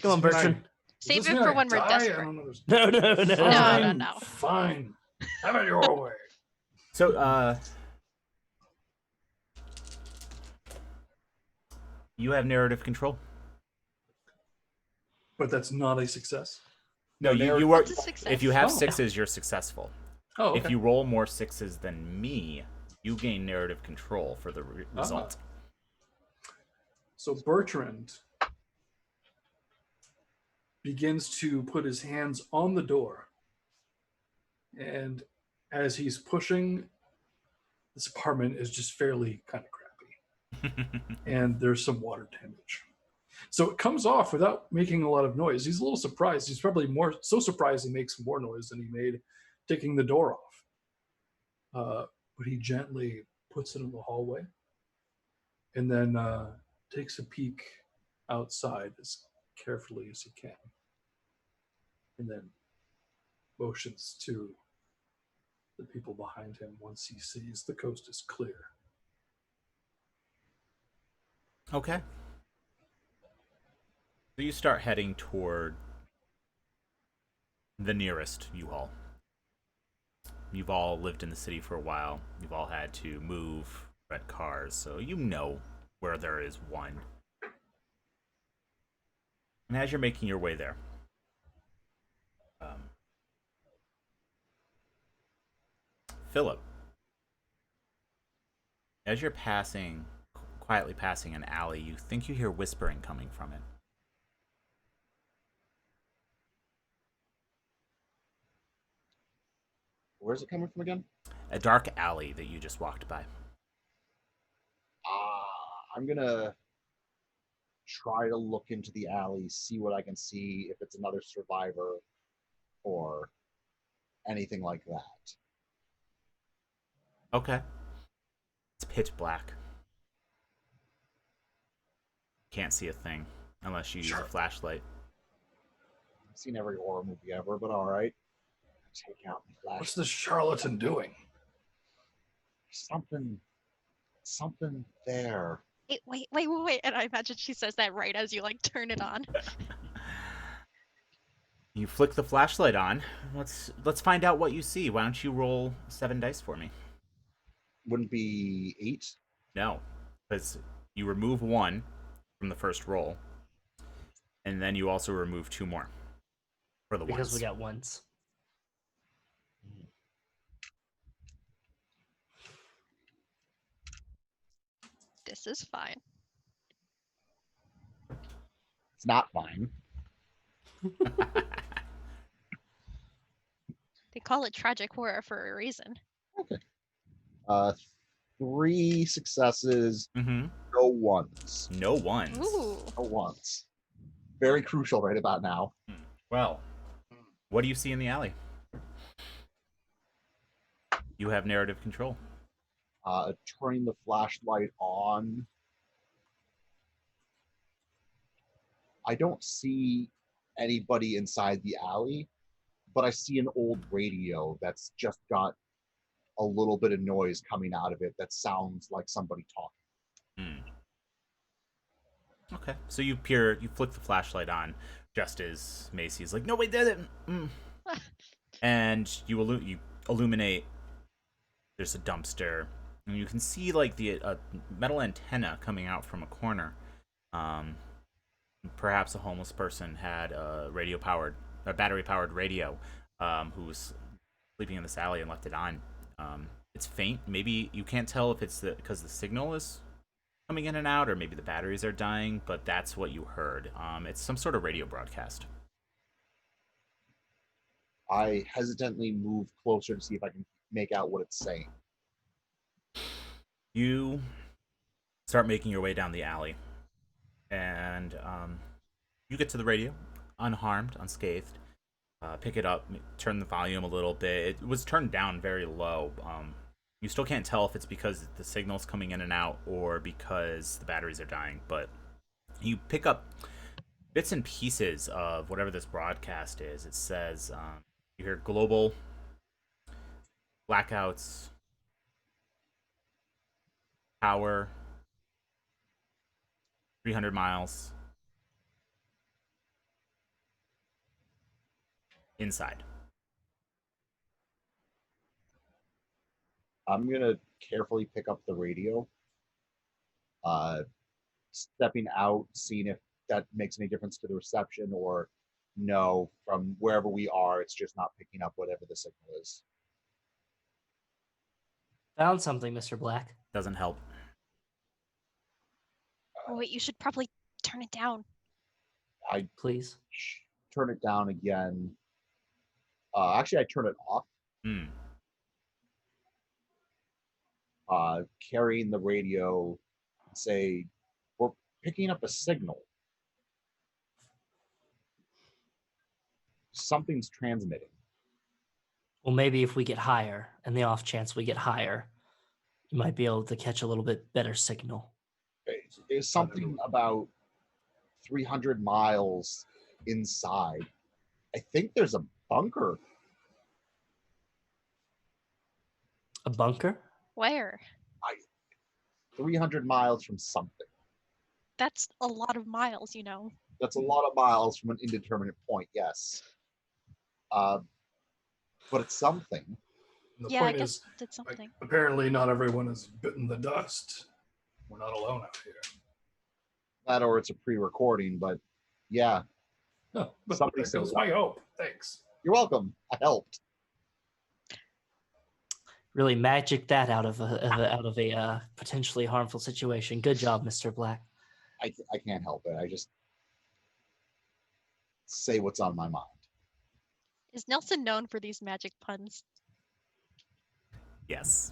[SPEAKER 5] Come on,
[SPEAKER 2] Can I-
[SPEAKER 5] Bertrand.
[SPEAKER 2] Does
[SPEAKER 3] Save
[SPEAKER 2] this
[SPEAKER 3] it
[SPEAKER 2] mean
[SPEAKER 3] for
[SPEAKER 2] I
[SPEAKER 3] when we're
[SPEAKER 2] die? I
[SPEAKER 3] desperate.
[SPEAKER 2] don't understand.
[SPEAKER 5] No, no, no.
[SPEAKER 3] No,
[SPEAKER 2] Fine,
[SPEAKER 3] no.
[SPEAKER 2] Fine. Have it your way.
[SPEAKER 1] So, you have narrative control.
[SPEAKER 2] But that's not a success.
[SPEAKER 1] No, you
[SPEAKER 4] narrative-
[SPEAKER 1] are.
[SPEAKER 3] It's a success.
[SPEAKER 1] If you have
[SPEAKER 2] Oh.
[SPEAKER 1] 6s, you're successful.
[SPEAKER 2] Oh, okay.
[SPEAKER 1] If you roll more 6s than me, you gain narrative control for the result.
[SPEAKER 2] So Bertrand begins to put his hands on the door. And as he's pushing, this apartment is just fairly kind of crappy. And there's some water damage. So it comes off without making a lot of noise. He's a little surprised. He's probably so surprised he makes more noise than he made taking the door off. But he gently puts it in the hallway and then takes a peek outside as carefully as he can. And then motions to the people behind him once he sees the coast is clear.
[SPEAKER 1] Okay. So you start heading toward the nearest U-Haul. You've all lived in the city for a while. You've all had to move, rent cars, so you know where there is one. And as you're making your way there, Philip, as you're quietly passing an alley, you think you hear whispering coming from it.
[SPEAKER 4] Where's it coming from again?
[SPEAKER 1] A dark alley that you just walked by.
[SPEAKER 4] I'm gonna try to look into the alley, see what I can see, if it's another survivor or anything like that.
[SPEAKER 1] Okay. It's pitch black. Can't see a thing unless you use a flashlight.
[SPEAKER 4] I've seen every horror movie ever, but all right. Take out the flash.
[SPEAKER 2] What's this charlatan doing?
[SPEAKER 4] Something there.
[SPEAKER 3] Wait. And I imagine she says that right as you like turn it on.
[SPEAKER 1] You flick the flashlight on. Let's find out what you see. Why don't you roll 7 dice for me?
[SPEAKER 4] Wouldn't be 8?
[SPEAKER 1] No, because you remove 1 from the first roll, and then you also remove 2 more for the
[SPEAKER 5] Because
[SPEAKER 1] ones.
[SPEAKER 5] we got ones.
[SPEAKER 3] This is fine.
[SPEAKER 4] It's not fine.
[SPEAKER 3] They call it tragic horror for a reason.
[SPEAKER 4] Okay. 3 successes,
[SPEAKER 1] Mm-hmm.
[SPEAKER 4] no ones.
[SPEAKER 1] No ones.
[SPEAKER 3] Ooh.
[SPEAKER 4] No ones. Very crucial right about now.
[SPEAKER 1] Well, what do you see in the alley? You have narrative control.
[SPEAKER 4] Turning the flashlight on. I don't see anybody inside the alley, but I see an old radio that's just got a little bit of noise coming out of it that sounds like somebody talking.
[SPEAKER 1] Okay, so you flick the flashlight on, just as Macy's like, "No, wait, that it." And you illuminate. There's a dumpster, and you can see like the metal antenna coming out from a corner. Perhaps a homeless person had a battery powered radio, who was sleeping in this alley and left it on. It's faint. Maybe you can't tell if it's because the signal is coming in and out, or maybe the batteries are dying. But that's what you heard. It's some sort of radio broadcast.
[SPEAKER 4] I hesitantly move closer to see if I can make out what it's saying.
[SPEAKER 1] You start making your way down the alley, and you get to the radio, unharmed, unscathed. Pick it up, turn the volume a little bit. It was turned down very low. You still can't tell if it's because the signal's coming in and out or because the batteries are dying, but you pick up bits and pieces of whatever this broadcast is. It says, you hear global blackouts, power, 300 miles inside.
[SPEAKER 4] I'm going to carefully pick up the radio, stepping out, seeing if that makes any difference to the reception, or no, from wherever we are, it's just not picking up whatever the signal is.
[SPEAKER 5] Found something, Mr. Black.
[SPEAKER 1] Doesn't help.
[SPEAKER 3] Oh, wait, you should probably turn it down.
[SPEAKER 4] I
[SPEAKER 5] Please.
[SPEAKER 4] turn it down again. Actually, I turn it off. Carrying the radio, say, we're picking up a signal. Something's transmitting.
[SPEAKER 5] Well, maybe if we get higher, and the off chance we get higher, you might be able to catch a little bit better signal.
[SPEAKER 4] There's something about 300 miles inside. I think there's a bunker.
[SPEAKER 5] A bunker?
[SPEAKER 3] Where?
[SPEAKER 4] 300 miles from something.
[SPEAKER 3] That's a lot of miles, you know.
[SPEAKER 4] That's a lot of miles from an indeterminate point, yes. But it's something.
[SPEAKER 2] And the
[SPEAKER 3] Yeah, I
[SPEAKER 2] point
[SPEAKER 3] guess
[SPEAKER 2] is,
[SPEAKER 3] it's something.
[SPEAKER 2] apparently not everyone has bitten the dust. We're not alone out here.
[SPEAKER 4] That or it's a pre-recording, but yeah.
[SPEAKER 2] No, but
[SPEAKER 4] Somebody
[SPEAKER 2] that was
[SPEAKER 4] says-
[SPEAKER 2] my hope. Thanks.
[SPEAKER 4] You're welcome. I helped.
[SPEAKER 5] Really magic that out of a potentially harmful situation. Good job, Mr. Black.
[SPEAKER 4] I can't help it. I just say what's on my mind.
[SPEAKER 3] Is Nelson known for these magic puns?
[SPEAKER 1] Yes.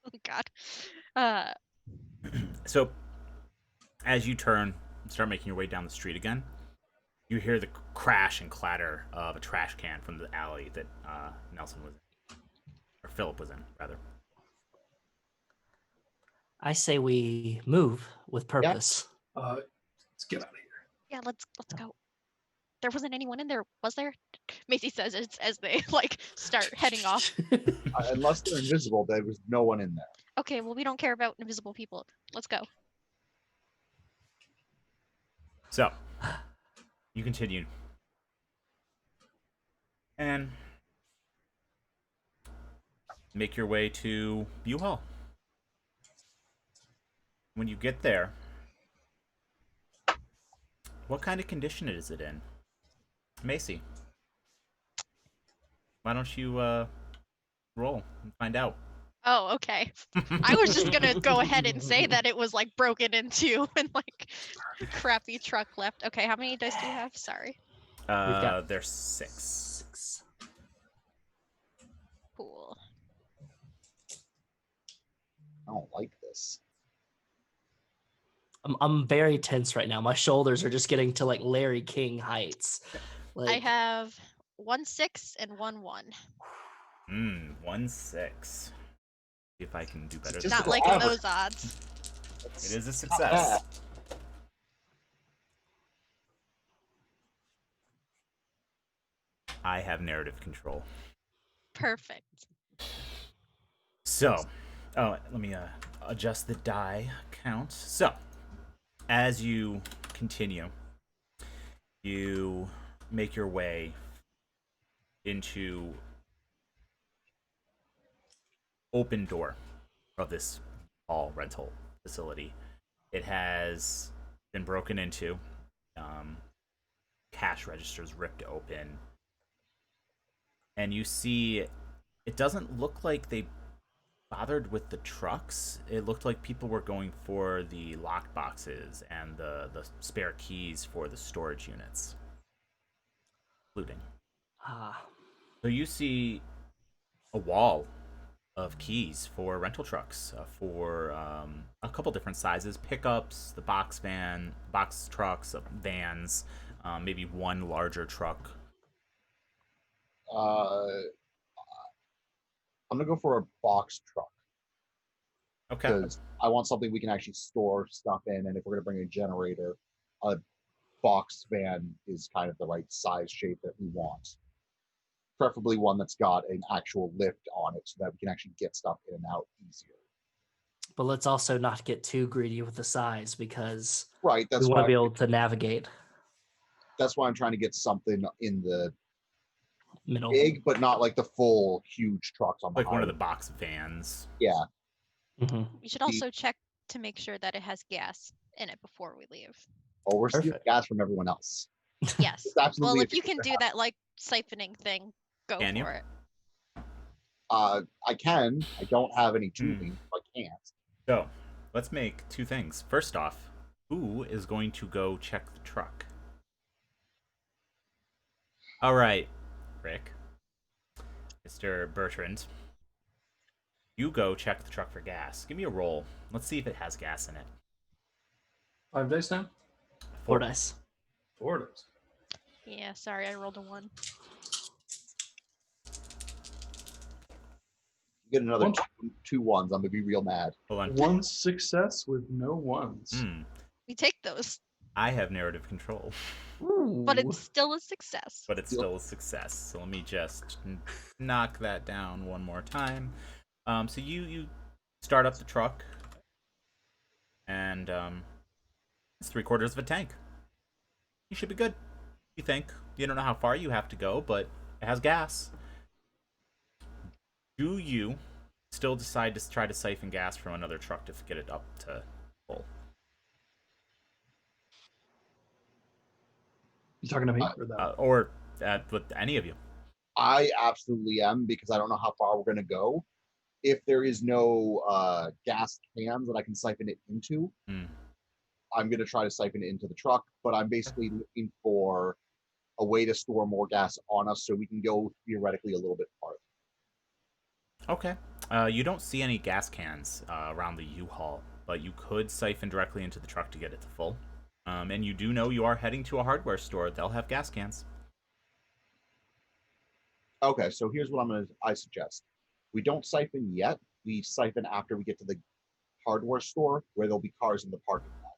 [SPEAKER 3] Oh, God.
[SPEAKER 1] So, as you turn and start making your way down the street again, you hear the crash and clatter of a trash can from the alley that Nelson was in. Or Philip was in, rather.
[SPEAKER 5] I say we move with purpose.
[SPEAKER 2] Let's get out of here.
[SPEAKER 3] Yeah, let's go. There wasn't anyone in there, was there? Macy says as they like start heading off.
[SPEAKER 4] Unless they're invisible, there was no one in there.
[SPEAKER 3] Okay, well we don't care about invisible people. Let's go.
[SPEAKER 1] So, you continue. And make your way to View Hall. When you get there, what kind of condition is it in? Macy, why don't you roll and find out?
[SPEAKER 3] Oh, okay. I was just gonna go ahead and say that it was like broken into and like crappy truck left. Okay, how many dice do you have? Sorry.
[SPEAKER 1] There's 6.
[SPEAKER 5] 6.
[SPEAKER 3] Cool.
[SPEAKER 4] I don't like this.
[SPEAKER 5] I'm very tense right now. My shoulders are just getting to like Larry King heights. Like,
[SPEAKER 3] I have 1 6 and 1 1.
[SPEAKER 1] 1 6. See if I can do better.
[SPEAKER 4] Just
[SPEAKER 3] Not
[SPEAKER 4] go
[SPEAKER 3] liking
[SPEAKER 4] average.
[SPEAKER 3] those odds.
[SPEAKER 1] It is a
[SPEAKER 4] Not
[SPEAKER 1] success.
[SPEAKER 4] bad.
[SPEAKER 1] I have narrative control.
[SPEAKER 3] Perfect.
[SPEAKER 1] So, let me adjust the die count. So, as you continue, you make your way into open door of this all rental facility. It has been broken into, cash registers ripped open, and you see it doesn't look like they bothered with the trucks. It looked like people were going for the lock boxes and the spare keys for the storage units, looting. So you see a wall of keys for rental trucks, for a couple different sizes, pickups, the box trucks, vans, maybe one larger truck.
[SPEAKER 4] I'm gonna go for a box truck.
[SPEAKER 1] Okay.
[SPEAKER 4] Because I want something we can actually store stuff in, and if we're gonna bring a generator, a box van is kind of the right size shape that we want. Preferably one that's got an actual lift on it so that we can actually get stuff in and out easier.
[SPEAKER 5] But let's also not get too greedy with the size because
[SPEAKER 4] Right,
[SPEAKER 5] we want to be able to navigate.
[SPEAKER 4] That's why I'm trying to get something in the
[SPEAKER 5] middle,
[SPEAKER 4] big, but not like the full huge trucks on the
[SPEAKER 1] like one of
[SPEAKER 4] highway.
[SPEAKER 1] the box vans.
[SPEAKER 4] Yeah.
[SPEAKER 5] Mm-hmm.
[SPEAKER 3] We should also check to make sure that it has gas in it before we leave.
[SPEAKER 4] Oh, we're stealing
[SPEAKER 5] Perfect.
[SPEAKER 4] gas from everyone else.
[SPEAKER 3] Yes.
[SPEAKER 4] It's absolutely
[SPEAKER 3] Well,
[SPEAKER 4] a
[SPEAKER 3] if you
[SPEAKER 4] thing
[SPEAKER 3] can
[SPEAKER 4] to
[SPEAKER 3] do
[SPEAKER 4] have.
[SPEAKER 3] that like siphoning thing, go
[SPEAKER 1] Can you?
[SPEAKER 3] for it.
[SPEAKER 4] I can. I don't have any tubing. I can't.
[SPEAKER 1] So, let's make two things. First off, who is going to go check the truck? All right, Rick. Mr. Bertrand. You go check the truck for gas. Give me a roll. Let's see if it has gas in it.
[SPEAKER 2] 5 dice now?
[SPEAKER 5] 4 dice.
[SPEAKER 2] 4 dice.
[SPEAKER 3] Yeah, sorry, I rolled a 1.
[SPEAKER 4] Get another
[SPEAKER 2] One-
[SPEAKER 4] two ones. I'm gonna be real mad.
[SPEAKER 1] Hold on.
[SPEAKER 2] 1 success with no ones.
[SPEAKER 3] We take those,
[SPEAKER 1] I have narrative control,
[SPEAKER 3] but it's still a success.
[SPEAKER 1] but it's still a success. So let me just knock that down one more time. So you start up the truck, and it's 3/4 of a tank. You should be good. You think? You don't know how far you have to go, but it has gas. Do you still decide to try to siphon gas from another truck to get it up to full?
[SPEAKER 2] You talking to me or that?
[SPEAKER 1] Or with any of you?
[SPEAKER 4] I absolutely am because I don't know how far we're gonna go. If there is no gas cans that I can siphon it into, I'm gonna try to siphon it into the truck. But I'm basically looking for a way to store more gas on us so we can go theoretically a little bit farther.
[SPEAKER 1] Okay. You don't see any gas cans around the U-Haul, but you could siphon directly into the truck to get it to full. And you do know you are heading to a hardware store. They'll have gas cans.
[SPEAKER 4] Okay, so here's what I suggest. We don't siphon yet. We siphon after we get to the hardware store where there'll be cars in the parking lot.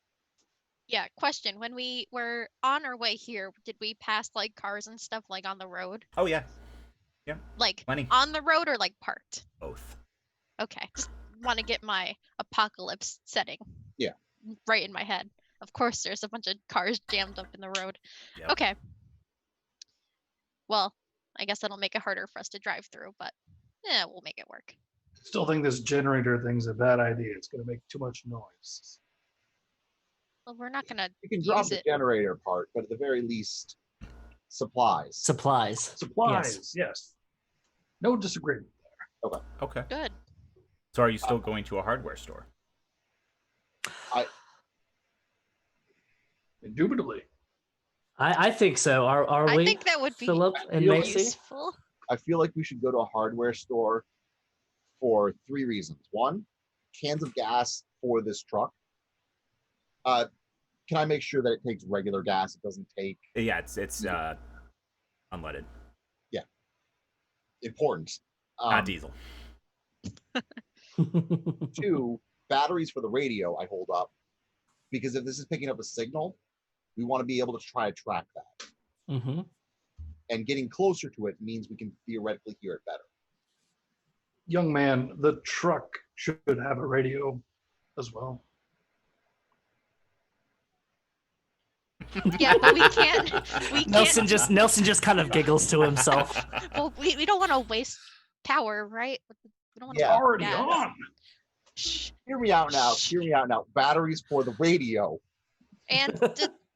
[SPEAKER 3] Yeah, question. When we were on our way here, did we pass like cars and stuff like on the road?
[SPEAKER 1] Oh, yeah.
[SPEAKER 3] Like
[SPEAKER 1] Plenty.
[SPEAKER 3] on the road or like parked?
[SPEAKER 1] Both.
[SPEAKER 3] Okay. Just want to get my apocalypse setting.
[SPEAKER 4] Yeah.
[SPEAKER 3] Right in my head. Of course, there's a bunch of cars jammed up in the road.
[SPEAKER 1] Yep.
[SPEAKER 3] Okay. Well, I guess that'll make it harder for us to drive through, but yeah, we'll make it work.
[SPEAKER 2] Still think this generator thing's a bad idea. It's going to make too much noise.
[SPEAKER 3] Well, we're not gonna
[SPEAKER 4] You can drop
[SPEAKER 3] use
[SPEAKER 4] the
[SPEAKER 3] it.
[SPEAKER 4] generator part, but at the very least, supplies.
[SPEAKER 5] Supplies.
[SPEAKER 2] Supplies, yes. No disagreement.
[SPEAKER 1] Okay.
[SPEAKER 3] Good.
[SPEAKER 1] So are you still going to a hardware store?
[SPEAKER 2] Indubitably.
[SPEAKER 5] I think so. Are
[SPEAKER 3] I
[SPEAKER 5] we?
[SPEAKER 3] think that would be
[SPEAKER 5] Philip and
[SPEAKER 4] feel
[SPEAKER 5] Macy?
[SPEAKER 3] useful.
[SPEAKER 4] I feel like we should go to a hardware store for 3 reasons. One, cans of gas for this truck. Can I make sure that it takes regular gas? It doesn't take
[SPEAKER 1] Yeah, it's unleaded,
[SPEAKER 4] important.
[SPEAKER 1] not diesel.
[SPEAKER 4] 2, batteries for the radio I hold up, because if this is picking up a signal, we want to be able to try to track that.
[SPEAKER 5] Mm-hmm.
[SPEAKER 4] And getting closer to it means we can theoretically hear it better.
[SPEAKER 2] Young man, the truck should have a radio as well.
[SPEAKER 3] Yeah, but we can't. We
[SPEAKER 5] Nelson
[SPEAKER 3] can't.
[SPEAKER 5] just kind of giggles to himself.
[SPEAKER 3] Well, we don't want to waste power, right? We don't want
[SPEAKER 4] Yeah.
[SPEAKER 3] to
[SPEAKER 2] Already
[SPEAKER 3] gas.
[SPEAKER 2] on.
[SPEAKER 3] Shh.
[SPEAKER 4] Hear me out now. Hear me out now. Batteries for the radio.
[SPEAKER 3] And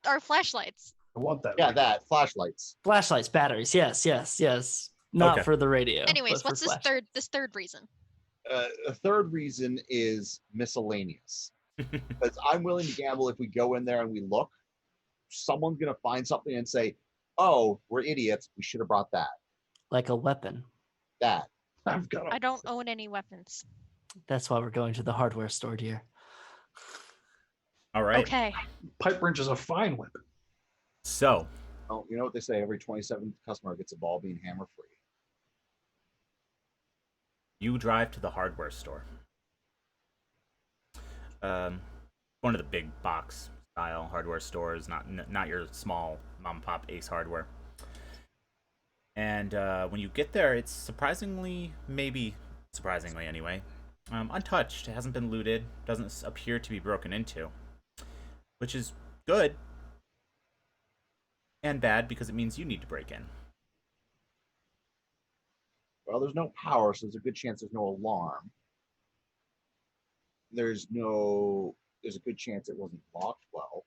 [SPEAKER 3] our flashlights.
[SPEAKER 2] I want that.
[SPEAKER 4] Yeah,
[SPEAKER 2] radio.
[SPEAKER 4] that. Flashlights.
[SPEAKER 5] Flashlights, batteries. Yes. Not
[SPEAKER 1] Okay.
[SPEAKER 5] for the radio.
[SPEAKER 3] Anyways,
[SPEAKER 5] but for
[SPEAKER 3] what's this third reason?
[SPEAKER 4] A third reason is miscellaneous. Because I'm willing to gamble if we go in there and we look, someone's going to find something and say, oh, we're idiots. We should have brought that.
[SPEAKER 5] Like a weapon.
[SPEAKER 4] That.
[SPEAKER 2] I've got
[SPEAKER 3] I don't own any weapons.
[SPEAKER 5] That's why we're going to the hardware store, dear.
[SPEAKER 1] All right.
[SPEAKER 3] Okay.
[SPEAKER 2] pipe wrench is a fine weapon.
[SPEAKER 1] So,
[SPEAKER 4] Oh, you know what they say? Every 27th customer gets a ball being hammer free.
[SPEAKER 1] you drive to the hardware store. One of the big box style hardware stores, not your small mom and pop Ace Hardware. And when you get there, it's surprisingly anyway, untouched. It hasn't been looted. Doesn't appear to be broken into, which is good and bad because it means you need to break in.
[SPEAKER 4] Well, there's no power, so there's a good chance there's no alarm. There's a good chance it wasn't locked well.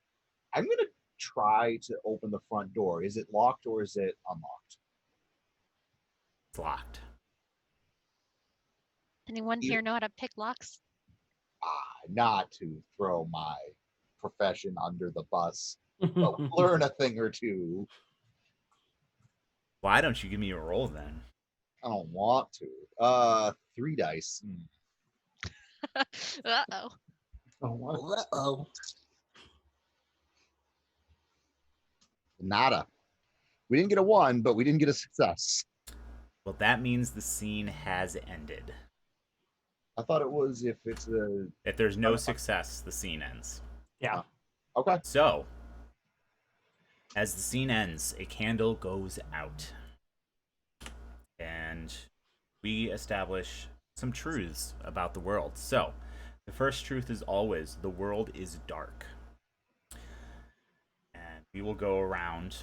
[SPEAKER 4] I'm going to try to open the front door. Is it locked or is it unlocked?
[SPEAKER 1] It's locked.
[SPEAKER 3] Anyone here know how to pick locks?
[SPEAKER 4] Not to throw my profession under the bus, but learn a thing or two.
[SPEAKER 1] Why don't you give me a roll then?
[SPEAKER 4] I don't want to. 3 dice.
[SPEAKER 3] Uh-oh.
[SPEAKER 2] Oh, what?
[SPEAKER 5] Uh-oh.
[SPEAKER 4] Nada. We didn't get a 1, but we didn't get a success.
[SPEAKER 1] Well, that means the scene has ended.
[SPEAKER 4] I thought it was if it's a...
[SPEAKER 1] If there's no success, the scene ends.
[SPEAKER 5] Yeah.
[SPEAKER 4] Okay.
[SPEAKER 1] So, as the scene ends, a candle goes out. And we establish some truths about the world. So, the first truth is always the world is dark. And we will go around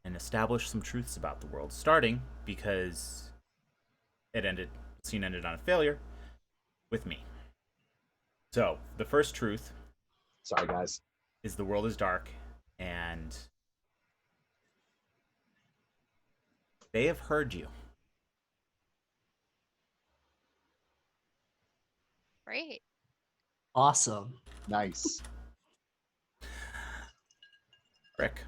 [SPEAKER 1] and establish some truths about the world, starting because the scene ended on a failure with me. So, the first truth,
[SPEAKER 4] Sorry, guys.
[SPEAKER 1] is the world is dark, and they have heard you.
[SPEAKER 3] Great.
[SPEAKER 5] Awesome.
[SPEAKER 4] Nice.
[SPEAKER 1] Rick.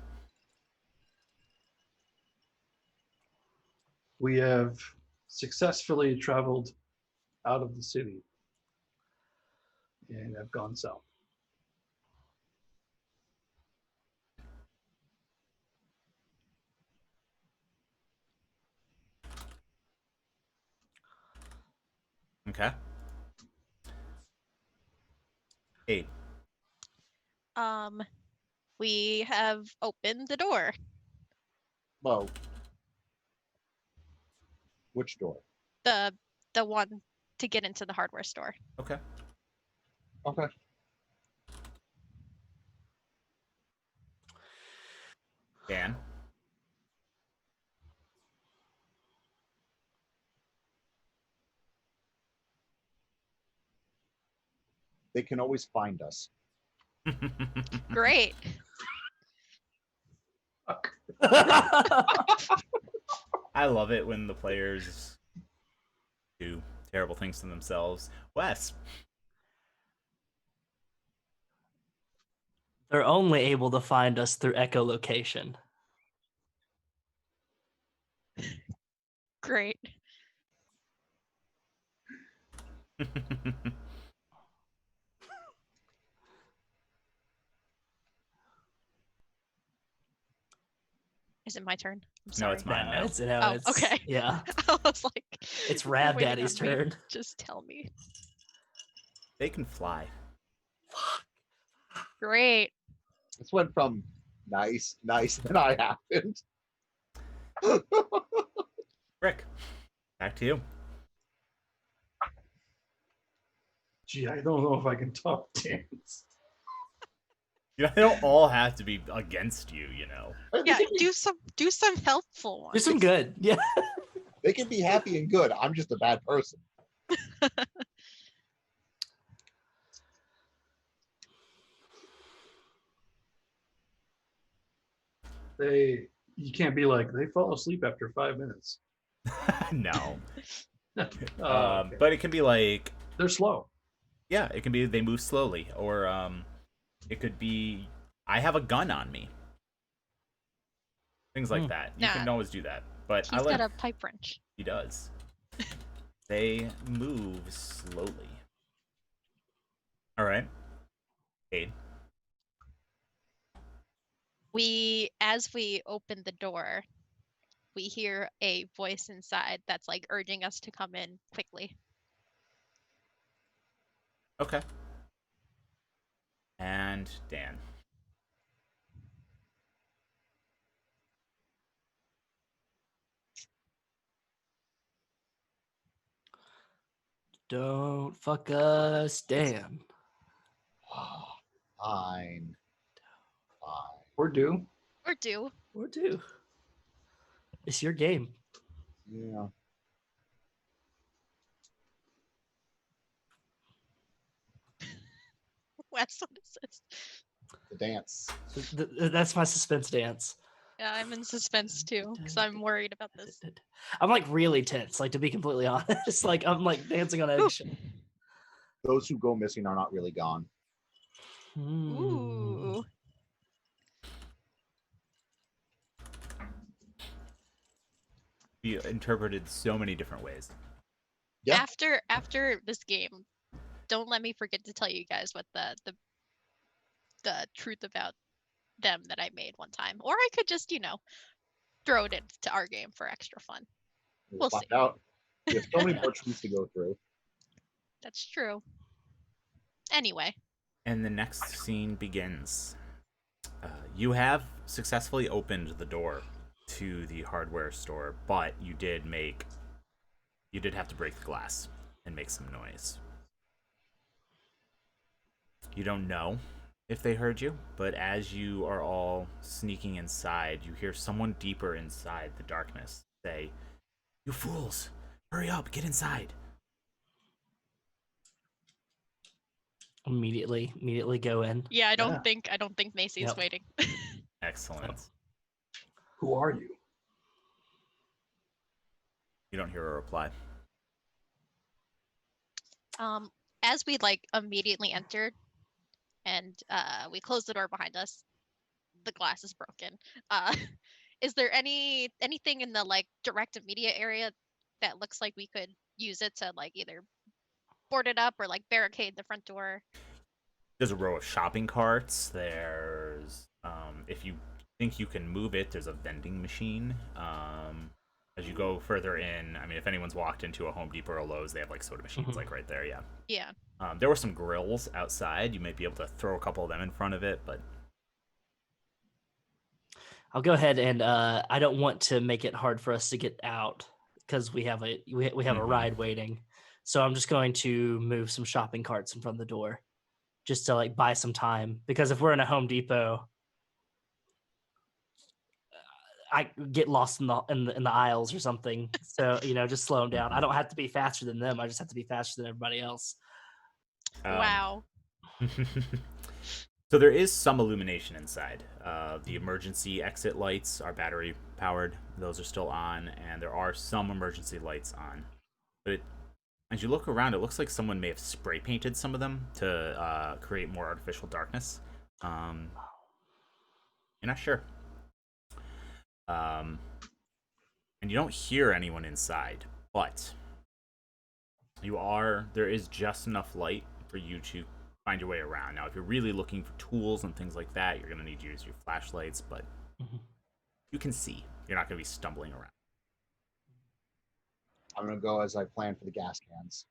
[SPEAKER 2] We have successfully traveled out of the city and have gone south.
[SPEAKER 1] Okay. Ayde.
[SPEAKER 3] We have opened the door.
[SPEAKER 4] Well, which door?
[SPEAKER 3] The one to get into the hardware store.
[SPEAKER 1] Okay.
[SPEAKER 4] Okay.
[SPEAKER 1] Dan.
[SPEAKER 4] They can always find us.
[SPEAKER 3] Great.
[SPEAKER 1] I love it when the players do terrible things to themselves. Wes.
[SPEAKER 5] They're only able to find us through echolocation.
[SPEAKER 3] Great. Is it my turn? I'm
[SPEAKER 1] No,
[SPEAKER 3] sorry.
[SPEAKER 1] it's mine now.
[SPEAKER 5] It's
[SPEAKER 3] okay.
[SPEAKER 5] Yeah.
[SPEAKER 3] I was like,
[SPEAKER 5] It's
[SPEAKER 3] you're
[SPEAKER 5] Rab
[SPEAKER 3] waiting
[SPEAKER 5] Daddy's
[SPEAKER 3] on me.
[SPEAKER 5] turn.
[SPEAKER 3] Just tell me.
[SPEAKER 1] They can fly.
[SPEAKER 3] Great.
[SPEAKER 4] This went from nice, then I happened.
[SPEAKER 1] Rick, back to you.
[SPEAKER 2] Gee, I don't know if I can top dance.
[SPEAKER 1] You know, they don't all have to be against you, you know.
[SPEAKER 4] They
[SPEAKER 3] Yeah,
[SPEAKER 4] can be,
[SPEAKER 3] do some helpful
[SPEAKER 5] Do
[SPEAKER 3] ones.
[SPEAKER 5] some good. Yeah.
[SPEAKER 4] they can be happy and good. I'm just a bad person.
[SPEAKER 2] You can't be like, they fall asleep after 5 minutes.
[SPEAKER 1] No.
[SPEAKER 2] Okay.
[SPEAKER 1] But it can be like,
[SPEAKER 2] They're slow.
[SPEAKER 1] yeah, it can be they move slowly, or it could be I have a gun on me. Things like that. You can
[SPEAKER 3] Nah.
[SPEAKER 1] always do that. But I
[SPEAKER 3] He's
[SPEAKER 1] like
[SPEAKER 3] got a pipe wrench.
[SPEAKER 1] he does. They move slowly. All right. Ayde.
[SPEAKER 3] As we open the door, we hear a voice inside that's like urging us to come in quickly.
[SPEAKER 1] Okay. And Dan.
[SPEAKER 5] Don't fuck us, Dan.
[SPEAKER 4] Fine.
[SPEAKER 2] Or do.
[SPEAKER 3] Or do.
[SPEAKER 5] Or do. It's your game.
[SPEAKER 4] Yeah.
[SPEAKER 3] Wes, what is this?
[SPEAKER 4] The dance.
[SPEAKER 5] That's my suspense dance.
[SPEAKER 3] Yeah, I'm in suspense too, because I'm worried about this.
[SPEAKER 5] I'm like really tense, like to be completely honest. Like I'm like dancing on eggshell.
[SPEAKER 4] Those who go missing are not really gone.
[SPEAKER 3] Ooh.
[SPEAKER 1] Be interpreted so many different ways.
[SPEAKER 4] Yeah.
[SPEAKER 3] After this game, don't let me forget to tell you guys what the truth about them that I made one time. Or I could just, throw it into our game for extra fun. We'll
[SPEAKER 4] find
[SPEAKER 3] see.
[SPEAKER 4] out. There's so many more truths to go through.
[SPEAKER 3] That's true. Anyway.
[SPEAKER 1] And the next scene begins. You have successfully opened the door to the hardware store, but you did have to break the glass and make some noise. You don't know if they heard you, but as you are all sneaking inside, you hear someone deeper inside the darkness say, "You fools, hurry up, get inside."
[SPEAKER 5] Immediately go in.
[SPEAKER 3] Yeah, I don't
[SPEAKER 2] Yeah.
[SPEAKER 3] think Macy's
[SPEAKER 5] Yep.
[SPEAKER 3] waiting.
[SPEAKER 1] Excellent.
[SPEAKER 2] Who are you?
[SPEAKER 1] You don't hear a reply.
[SPEAKER 3] As we immediately entered and we closed the door behind us, the glass is broken. Is there anything in the direct immediate area that looks like we could use it to either board it up or barricade the front door?
[SPEAKER 1] There's a row of shopping carts. There's if you think you can move it, there's a vending machine. As you go further in, I mean, if anyone's walked into a Home Depot or a Lowe's, they have soda machines right there. Yeah.
[SPEAKER 3] Yeah.
[SPEAKER 1] There were some grills outside. You might be able to throw a couple of them in front of it, but
[SPEAKER 5] I'll go ahead and I don't want to make it hard for us to get out because we have a ride waiting. So I'm just going to move some shopping carts in front of the door just to buy some time, because if we're in a Home Depot, I get lost in the aisles or something. So, just slow them down. I don't have to be faster than them. I just have to be faster than everybody else.
[SPEAKER 3] Wow.
[SPEAKER 1] So there is some illumination inside. The emergency exit lights are battery powered. Those are still on, and there are some emergency lights on. But as you look around, it looks like someone may have spray painted some of them to create more artificial darkness. You're not sure. And you don't hear anyone inside, but there is just enough light for you to find your way around. Now, if you're really looking for tools and things like that, you're going to need to use your flashlights, but you can see. You're not going to be stumbling around.
[SPEAKER 4] I'm going to go as I planned for the gas cans.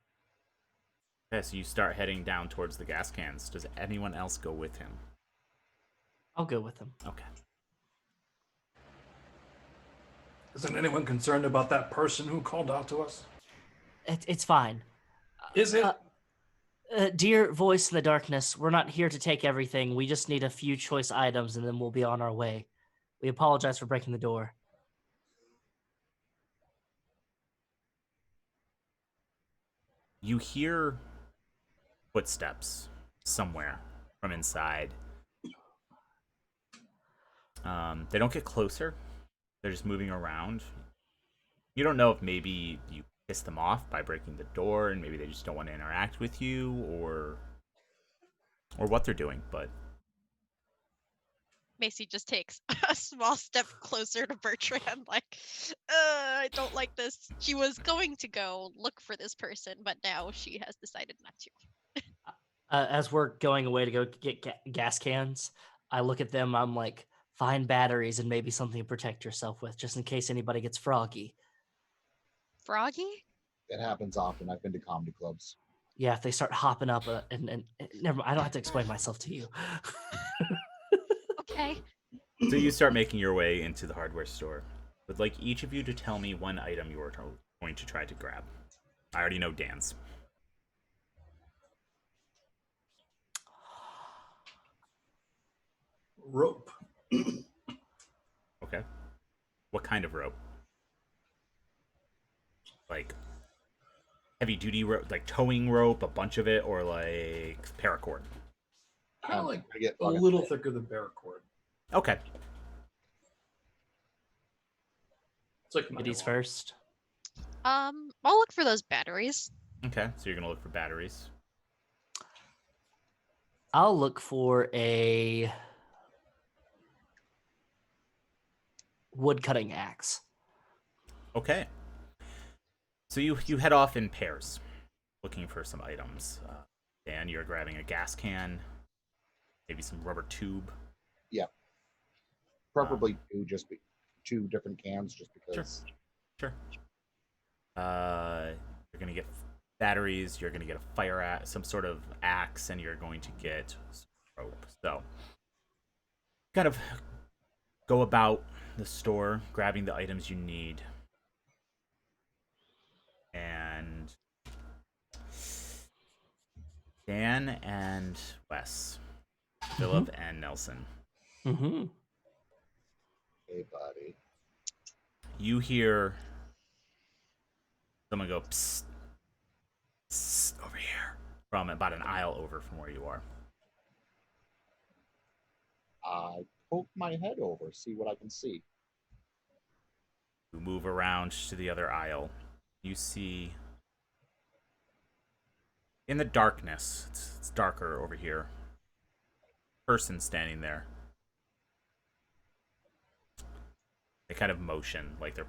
[SPEAKER 1] Okay, so you start heading down towards the gas cans. Does anyone else go with him?
[SPEAKER 5] I'll go with him.
[SPEAKER 1] Okay.
[SPEAKER 2] Isn't anyone concerned about that person who called out to us?
[SPEAKER 5] It's fine.
[SPEAKER 2] Is it?
[SPEAKER 5] Dear voice in the darkness, we're not here to take everything. We just need a few choice items, and then we'll be on our way. We apologize for breaking the door.
[SPEAKER 1] You hear footsteps somewhere from inside. They don't get closer. They're just moving around. You don't know if maybe you piss them off by breaking the door and maybe they just don't want to interact with you or what they're doing, but
[SPEAKER 3] Macy just takes a small step closer to Bertrand, like, I don't like this. She was going to go look for this person, but now she has decided not to.
[SPEAKER 5] As we're going away to go get gas cans, I look at them. I'm like, find batteries and maybe something to protect yourself with, just in case anybody gets froggy.
[SPEAKER 3] Froggy?
[SPEAKER 4] It happens often. I've been to comedy clubs.
[SPEAKER 5] Yeah, if they start hopping up, and never mind, I don't have to explain myself to you.
[SPEAKER 3] Okay.
[SPEAKER 1] so you start making your way into the hardware store. Would like each of you to tell me one item you are going to try to grab. I already know Dan's.
[SPEAKER 2] Rope.
[SPEAKER 1] Okay. What kind of rope? Like heavy duty rope, like towing rope, a bunch of it, or like paracord?
[SPEAKER 2] Kind of like
[SPEAKER 4] I get
[SPEAKER 2] a
[SPEAKER 4] fucking
[SPEAKER 2] little
[SPEAKER 4] thick.
[SPEAKER 2] thicker than paracord.
[SPEAKER 1] Okay.
[SPEAKER 2] It's like
[SPEAKER 5] Ladies
[SPEAKER 2] nylon.
[SPEAKER 5] first.
[SPEAKER 3] I'll look for those batteries.
[SPEAKER 1] Okay. So you're gonna look for batteries.
[SPEAKER 5] I'll look for a wood cutting axe.
[SPEAKER 1] Okay. So you head off in pairs, looking for some items. Dan, you're grabbing a gas can, maybe some rubber tube.
[SPEAKER 4] Preferably two different cans, just because.
[SPEAKER 1] Sure. You're gonna get batteries. You're gonna get a fire axe, some sort of axe, and you're going to get some rope. So, kind of go about the store, grabbing the items you need, and Dan and Wes, Philip and Nelson.
[SPEAKER 5] Mm-hmm.
[SPEAKER 4] Hey, buddy.
[SPEAKER 1] You hear someone go psst, psst, over here from about an aisle over from where you are.
[SPEAKER 4] I poke my head over, see what I can see.
[SPEAKER 1] You move around to the other aisle. You see in the darkness, it's darker over here. Person standing there. They kind of motion like they're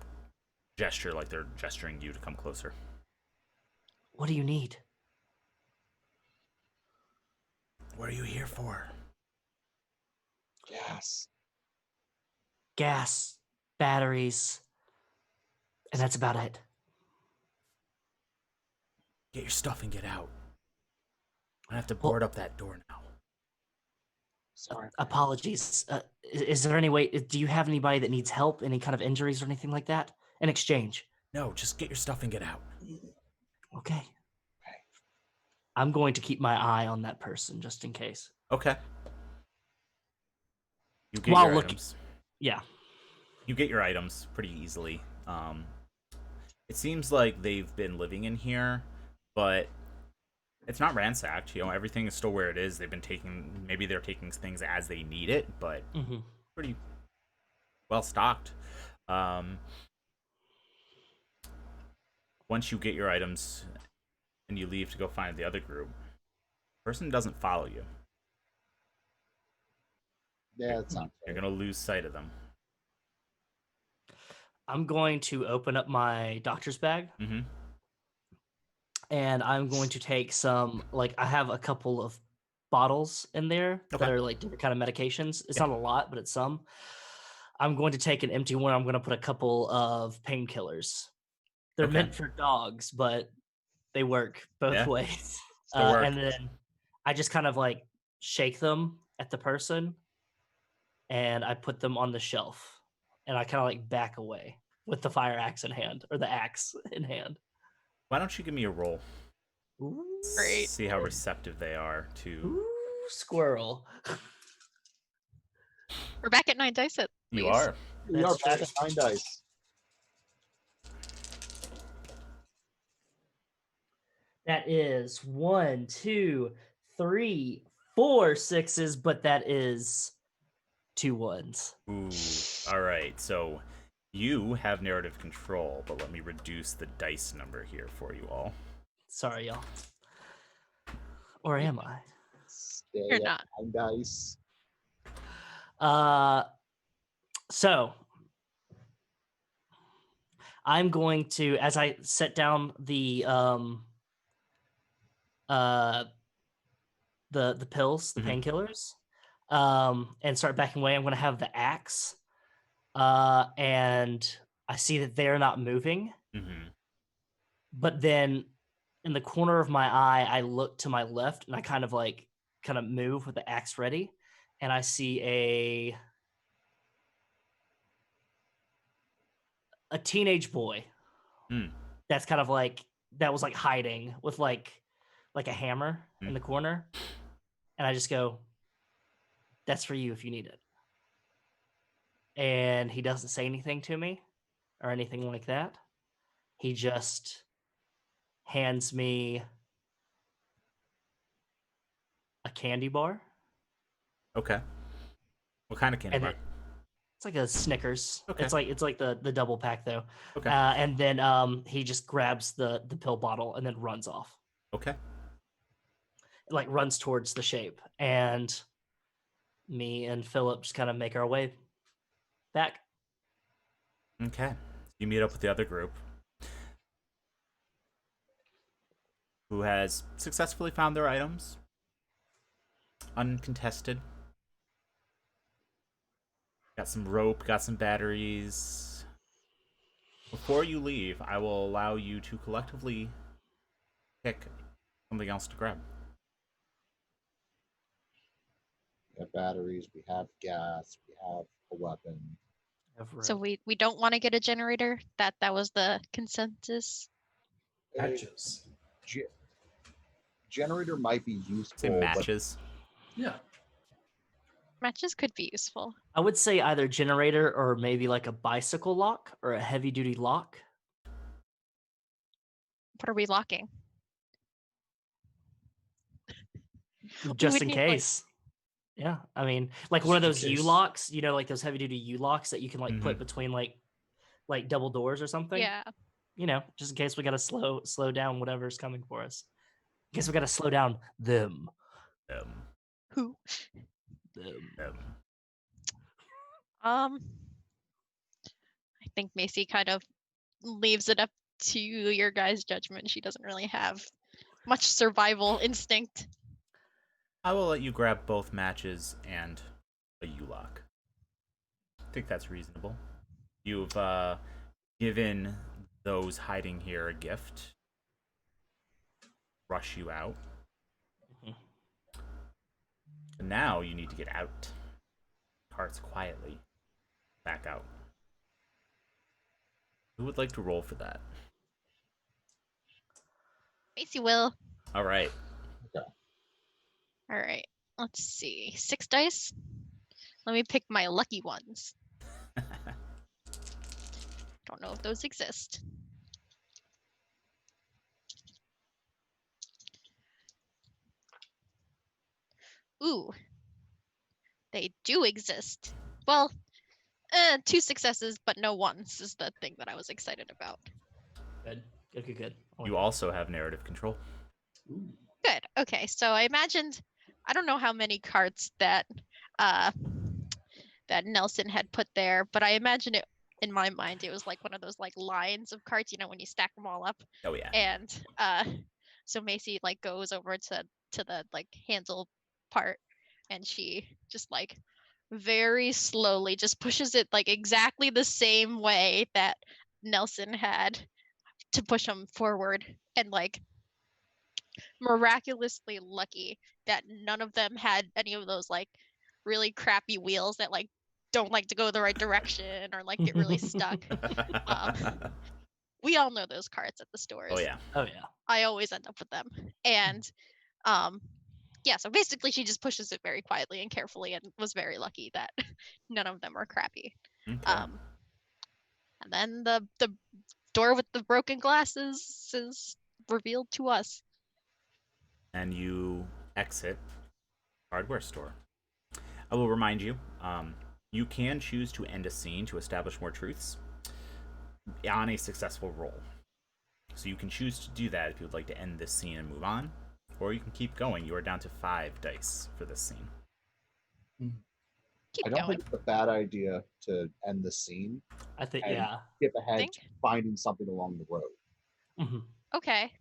[SPEAKER 1] gesturing you to come closer.
[SPEAKER 5] What do you need?
[SPEAKER 1] What are you here for?
[SPEAKER 4] Yes.
[SPEAKER 5] Gas, batteries, and that's about it.
[SPEAKER 1] Get your stuff and get out. I have to board up that door now.
[SPEAKER 4] Sorry.
[SPEAKER 5] Apologies. Is there any way? Do you have anybody that needs help? Any kind of injuries or anything like that? In exchange.
[SPEAKER 1] No, just get your stuff and get out.
[SPEAKER 5] Okay. I'm going to keep my eye on that person just in case.
[SPEAKER 1] Okay. You get
[SPEAKER 5] While
[SPEAKER 1] your
[SPEAKER 5] looking-
[SPEAKER 1] items.
[SPEAKER 5] Yeah.
[SPEAKER 1] You get your items pretty easily. It seems like they've been living in here, but it's not ransacked. You know, everything is still where it is. They've been maybe they're taking things as they need it, but pretty well stocked. Once you get your items and you leave to go find the other group, the person doesn't follow you.
[SPEAKER 4] Yeah, that sounds
[SPEAKER 1] You're
[SPEAKER 4] right.
[SPEAKER 1] gonna lose sight of them.
[SPEAKER 5] I'm going to open up my doctor's bag.
[SPEAKER 1] Mm-hmm.
[SPEAKER 5] And I'm going to take some, like, I have a couple of bottles in there
[SPEAKER 1] Okay.
[SPEAKER 5] that are like different kind of medications. It's
[SPEAKER 1] Yeah.
[SPEAKER 5] not a lot, but it's some. I'm going to take an empty one. I'm going to put a couple of painkillers. They're
[SPEAKER 1] Okay.
[SPEAKER 5] meant for dogs, but they work both
[SPEAKER 1] Yeah.
[SPEAKER 5] ways.
[SPEAKER 1] Still work.
[SPEAKER 5] And then I just kind of like shake them at the person and I put them on the shelf and I kind of like back away with the fire axe in hand or the axe in hand.
[SPEAKER 1] Why don't you give me a roll?
[SPEAKER 5] Ooh,
[SPEAKER 3] Great.
[SPEAKER 1] See how receptive they are to.
[SPEAKER 5] ooh, squirrel.
[SPEAKER 3] We're back at 9 dice at
[SPEAKER 1] You
[SPEAKER 3] least.
[SPEAKER 1] are.
[SPEAKER 4] We
[SPEAKER 5] That's
[SPEAKER 4] are back
[SPEAKER 5] true.
[SPEAKER 4] at 9 dice.
[SPEAKER 5] That is 1, 2, 3, 4 sixes, but that is 2 ones.
[SPEAKER 1] Ooh. All right. So you have narrative control, but let me reduce the dice number here for you all.
[SPEAKER 5] Sorry, y'all. Or am I?
[SPEAKER 4] Stay
[SPEAKER 3] You're
[SPEAKER 4] at
[SPEAKER 3] not.
[SPEAKER 4] 9 dice.
[SPEAKER 5] So I'm going to, as I set down the pills, the painkillers, and start backing away, I'm going to have the axe, and I see that they're not moving.
[SPEAKER 1] Mm-hmm.
[SPEAKER 5] But then in the corner of my eye, I look to my left and I kind of move with the axe ready, and I see a teenage boy that's kind of that was hiding with like a hammer in the corner, and I just go, "That's for you if you need it." And he doesn't say anything to me or anything like that. He just hands me a candy bar.
[SPEAKER 1] Okay. What kind of candy
[SPEAKER 5] And
[SPEAKER 1] bar?
[SPEAKER 5] It's like a Snickers.
[SPEAKER 1] Okay.
[SPEAKER 5] It's like the double pack though.
[SPEAKER 1] Okay.
[SPEAKER 5] And then he just grabs the pill bottle and then runs off.
[SPEAKER 1] Okay.
[SPEAKER 5] Like runs towards the shape, and me and Philip just kind of make our way back.
[SPEAKER 1] Okay. You meet up with the other group, who has successfully found their items, uncontested. Got some rope, got some batteries. Before you leave, I will allow you to collectively pick something else to grab.
[SPEAKER 4] We have batteries, we have gas, we have a weapon.
[SPEAKER 3] So we don't want to get a generator. That was the consensus.
[SPEAKER 2] Matches.
[SPEAKER 4] Generator might be
[SPEAKER 1] Say
[SPEAKER 4] useful,
[SPEAKER 1] matches.
[SPEAKER 2] Yeah.
[SPEAKER 3] Matches could be useful.
[SPEAKER 5] I would say either generator or maybe like a bicycle lock or a heavy duty lock.
[SPEAKER 3] What are we locking?
[SPEAKER 5] Just
[SPEAKER 3] would
[SPEAKER 5] in
[SPEAKER 3] need, like-
[SPEAKER 5] case. Yeah, I mean, like
[SPEAKER 2] Just
[SPEAKER 5] one of
[SPEAKER 2] in
[SPEAKER 5] those
[SPEAKER 2] case.
[SPEAKER 5] U-locks, you know, like those heavy duty U-locks that you can like put
[SPEAKER 1] Mhm.
[SPEAKER 5] between like double doors or something.
[SPEAKER 3] Yeah.
[SPEAKER 5] You know, just in case we gotta slow down whatever's coming for us. In case we gotta slow down them.
[SPEAKER 3] Who?
[SPEAKER 5] Them.
[SPEAKER 3] I think Macy kind of leaves it up to your guys' judgment. She doesn't really have much survival instinct.
[SPEAKER 1] I will let you grab both matches and a U-lock. I think that's reasonable. You've given those hiding here a gift. Rush you out.
[SPEAKER 5] Mhm.
[SPEAKER 1] And now you need to get out. Carts quietly. Back out. Who would like to roll for that?
[SPEAKER 3] Macy will.
[SPEAKER 1] All right.
[SPEAKER 3] All right. Let's see. 6 dice. Let me pick my lucky ones. Don't know if those exist. Ooh. They do exist. Well, 2 successes, but no ones is the thing that I was excited about.
[SPEAKER 5] Good. I like
[SPEAKER 1] You
[SPEAKER 5] that.
[SPEAKER 1] also have narrative control.
[SPEAKER 2] Ooh.
[SPEAKER 3] Good. Okay, so I imagined, I don't know how many carts that that Nelson had put there, but I imagine it in my mind it was like one of those like lines of carts, you know, when you stack them all up.
[SPEAKER 1] Oh yeah.
[SPEAKER 3] And so Macy like goes over to the like handle part, and she just like very slowly just pushes it like exactly the same way that Nelson had to push them forward, and like miraculously lucky that none of them had any of those like really crappy wheels that like don't like to go the right direction or like get really stuck. we all know those carts at the stores.
[SPEAKER 1] Oh yeah.
[SPEAKER 5] Oh yeah.
[SPEAKER 3] I always end up with them. And yeah, so basically she just pushes it very quietly and carefully and was very lucky that none of them were crappy.
[SPEAKER 1] Okay.
[SPEAKER 3] And then the door with the broken glasses is revealed to us.
[SPEAKER 1] And you exit hardware store. I will remind you, you can choose to end a scene to establish more truths on a successful roll. So you can choose to do that if you would like to end this scene and move on, or you can keep going. You are down to 5 dice for this scene.
[SPEAKER 3] Keep
[SPEAKER 4] I don't
[SPEAKER 3] going.
[SPEAKER 4] think it's a bad idea to end the scene
[SPEAKER 5] I think
[SPEAKER 4] and
[SPEAKER 5] yeah.
[SPEAKER 4] skip ahead
[SPEAKER 3] Think?
[SPEAKER 4] to finding something along the road.
[SPEAKER 5] Mhm.
[SPEAKER 3] Okay.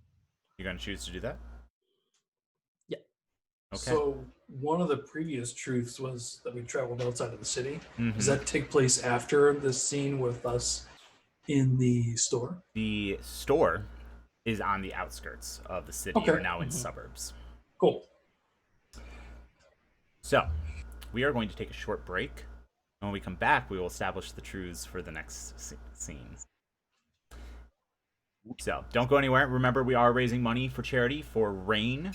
[SPEAKER 1] You're going to choose to do that?
[SPEAKER 5] Yeah.
[SPEAKER 1] Okay.
[SPEAKER 2] So one of the previous truths was that we traveled outside of the city.
[SPEAKER 1] Mhm.
[SPEAKER 2] Does that take place after this scene with us in the store?
[SPEAKER 1] The store is on the outskirts of the city.
[SPEAKER 2] Okay.
[SPEAKER 1] You're now in
[SPEAKER 5] Mhm.
[SPEAKER 1] suburbs.
[SPEAKER 2] Cool.
[SPEAKER 1] So, we are going to take a short break. And when we come back, we will establish the truths for the next scene. So, don't go anywhere. Remember, we are raising money for charity for RAINN.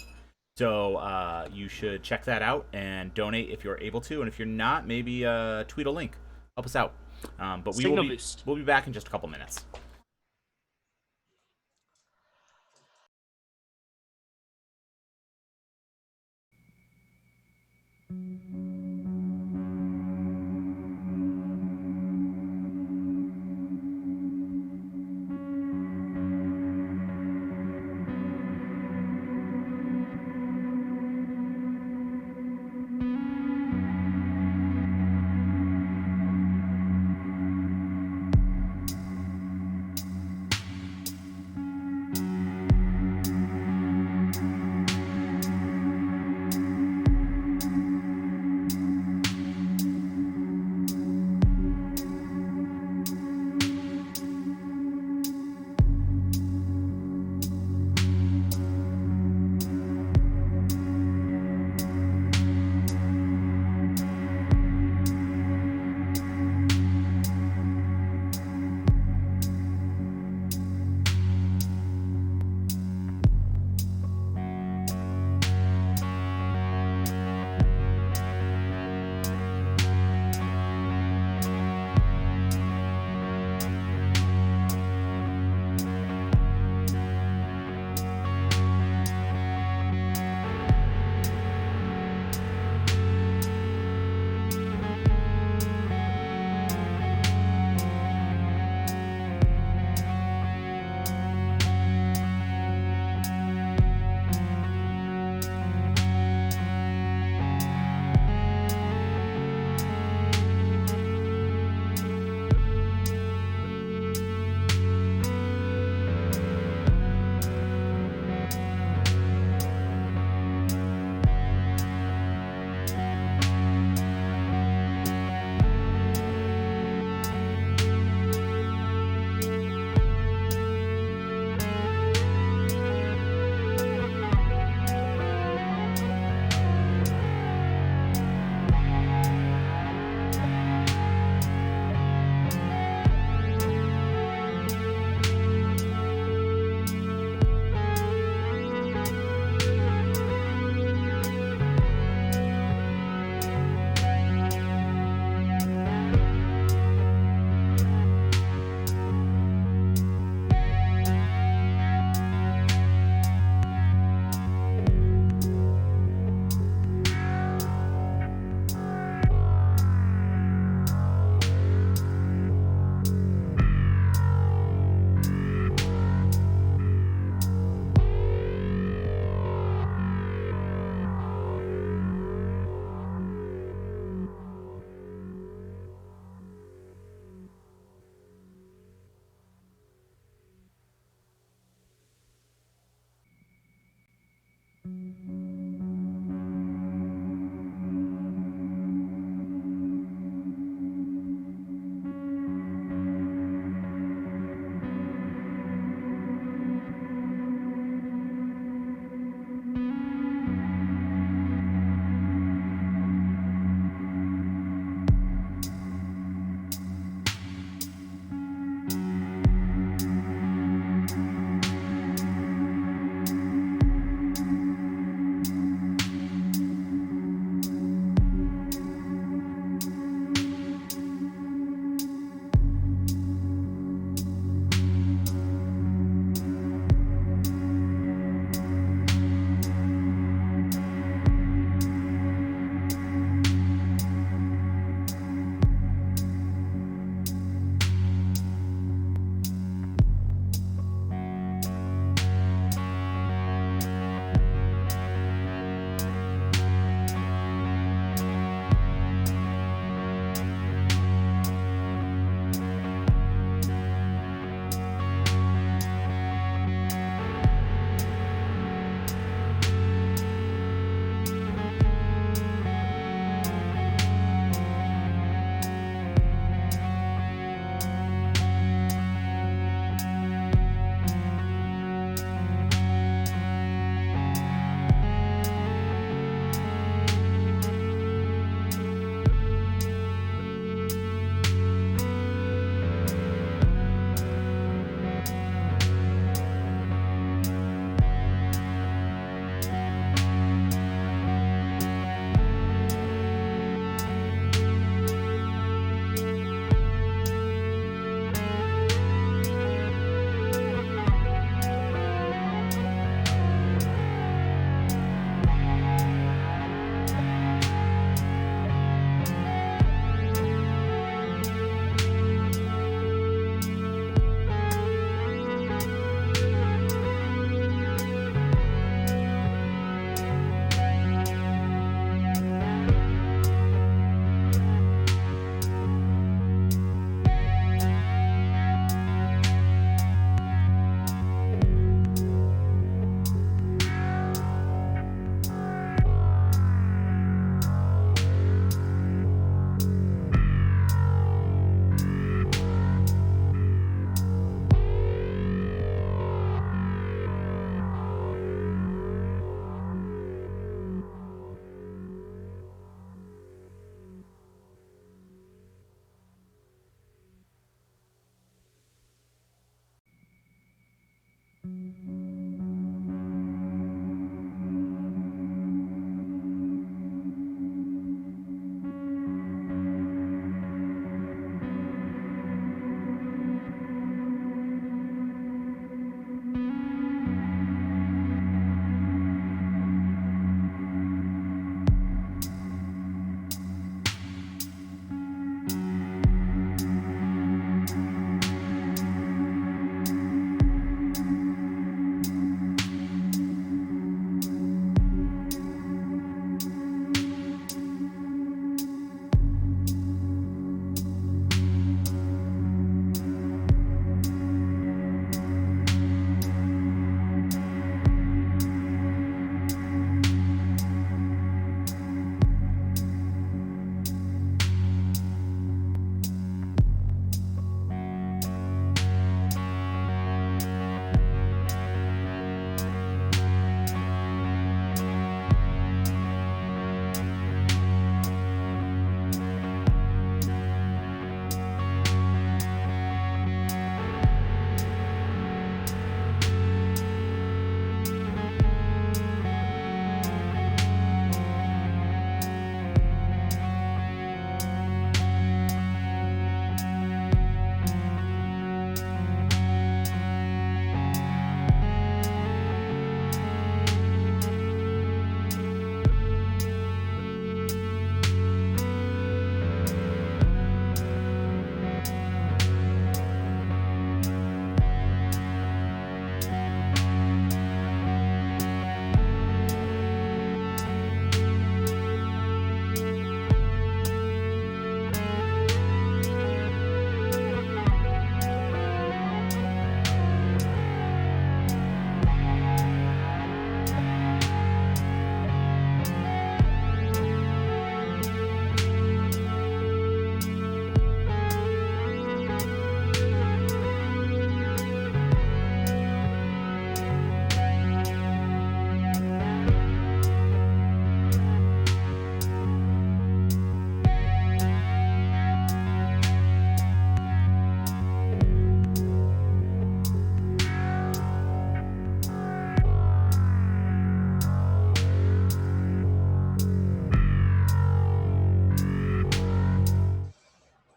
[SPEAKER 1] So, you should check that out and donate if you're able to. And if you're not, maybe tweet a link. Help us out. But
[SPEAKER 5] Signal boost.
[SPEAKER 1] we'll be back in just a couple minutes.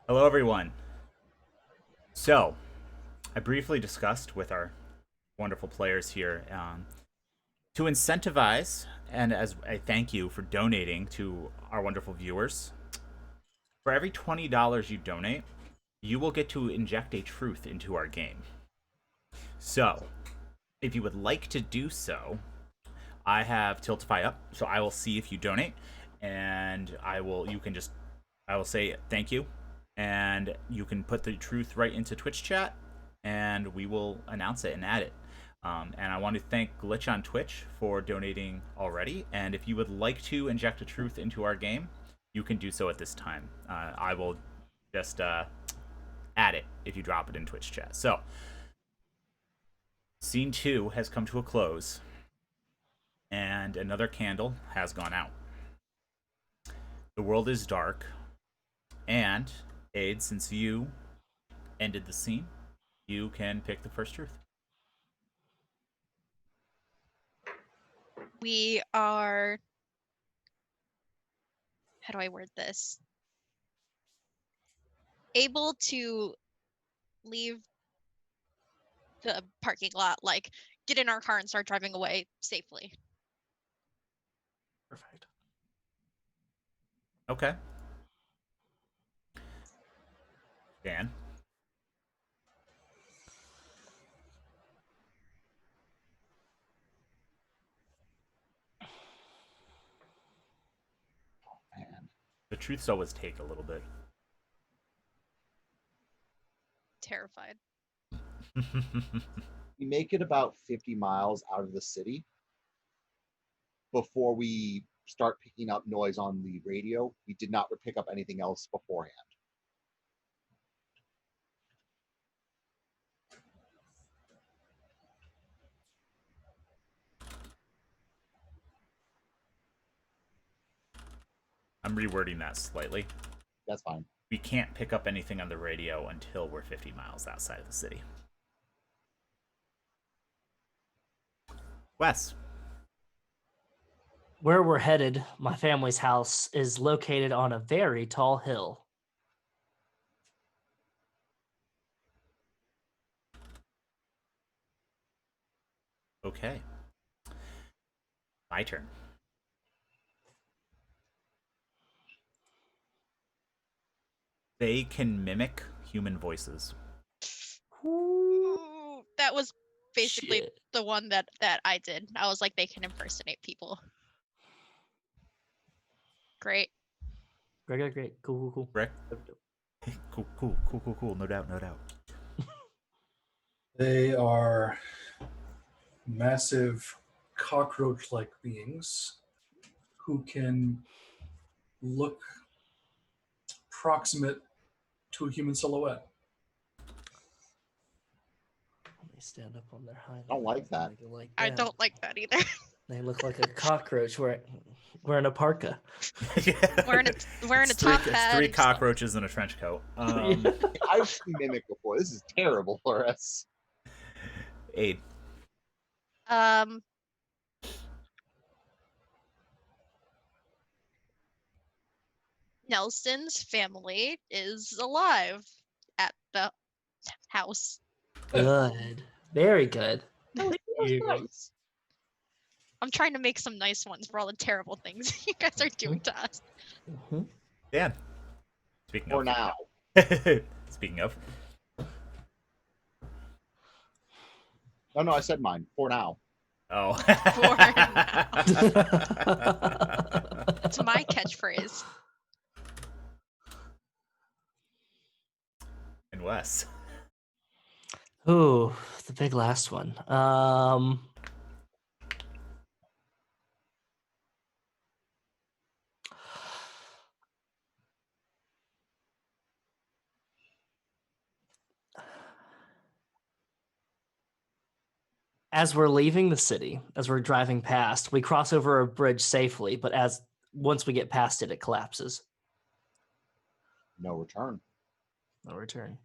[SPEAKER 1] Hello, everyone. So, I briefly discussed with our wonderful players here to incentivize, and as a thank you for donating to our wonderful viewers, for every $20 you donate, you will get to inject a truth into our game. So, if you would like to do so, I have Tiltify up, so I will see if you donate, and I will say thank you, and you can put the truth right into Twitch chat, and we will announce it and add it. And I want to thank Glitch on Twitch for donating already, and if you would like to inject a truth into our game, you can do so at this time. I will just add it if you drop it in Twitch chat. So, Scene 2 has come to a close, and another candle has gone out. The world is dark, and Ayde, since you ended the scene, you can pick the first truth.
[SPEAKER 3] We are... How do I word this? Able to leave the parking lot, like get in our car and start driving away safely.
[SPEAKER 5] Perfect.
[SPEAKER 1] Okay. Dan?
[SPEAKER 4] Man.
[SPEAKER 1] The truths always take a little bit.
[SPEAKER 3] Terrified.
[SPEAKER 4] We make it about 50 miles out of the city before we start picking up noise on the radio. We did not pick up anything else beforehand.
[SPEAKER 1] I'm rewording that slightly.
[SPEAKER 4] That's fine.
[SPEAKER 1] We can't pick up anything on the radio until we're 50 miles outside of the city. Wes.
[SPEAKER 5] Where we're headed, my family's house is located on a very tall hill.
[SPEAKER 1] Okay. My turn. They can mimic human voices.
[SPEAKER 3] Ooh, that was basically
[SPEAKER 5] Shit.
[SPEAKER 3] the one that I did. I was like, they can impersonate people. Great.
[SPEAKER 5] Great. Cool.
[SPEAKER 1] Rick? Cool. No doubt.
[SPEAKER 2] They are massive cockroach-like beings who can look proximate to a human silhouette.
[SPEAKER 5] They stand up on their hind.
[SPEAKER 4] I don't like that.
[SPEAKER 5] They go like
[SPEAKER 3] I
[SPEAKER 5] that.
[SPEAKER 3] don't like that either.
[SPEAKER 5] They look like a cockroach wearing a parka.
[SPEAKER 3] wearing a
[SPEAKER 1] It's
[SPEAKER 3] top
[SPEAKER 1] three,
[SPEAKER 3] hat.
[SPEAKER 1] It's 3
[SPEAKER 3] and stuff.
[SPEAKER 1] cockroaches in a trench coat.
[SPEAKER 4] I've seen Mimic before. This is terrible for us.
[SPEAKER 1] Ayde.
[SPEAKER 3] Nelson's family is alive at the house.
[SPEAKER 5] Good. Very good.
[SPEAKER 4] That was nice.
[SPEAKER 3] I'm trying to make some nice ones for all the terrible things you guys are doing to us.
[SPEAKER 5] Mhm.
[SPEAKER 1] Dan. Speaking
[SPEAKER 4] For
[SPEAKER 1] of.
[SPEAKER 4] now.
[SPEAKER 1] Speaking of.
[SPEAKER 4] No, I said mine. For now.
[SPEAKER 1] Oh.
[SPEAKER 3] It's my catchphrase.
[SPEAKER 1] And Wes.
[SPEAKER 5] Ooh, the big last one. As we're leaving the city, as we're driving past, we cross over a bridge safely, but once we get past it, it collapses.
[SPEAKER 4] No return.
[SPEAKER 5] No return.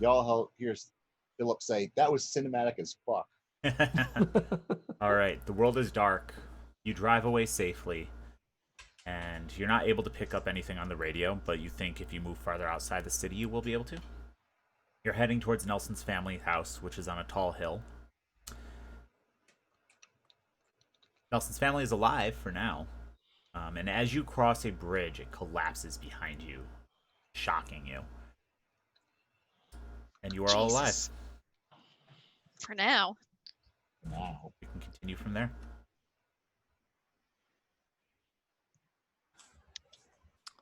[SPEAKER 4] Y'all hear Philip say, that was cinematic as fuck.
[SPEAKER 1] All right. The world is dark. You drive away safely. And you're not able to pick up anything on the radio, but you think if you move farther outside the city, you will be able to. You're heading towards Nelson's family house, which is on a tall hill. Nelson's family is alive for now. And as you cross a bridge, it collapses behind you, shocking you. And you are all alive.
[SPEAKER 3] Jesus. For now.
[SPEAKER 4] Now.
[SPEAKER 1] We can continue from there.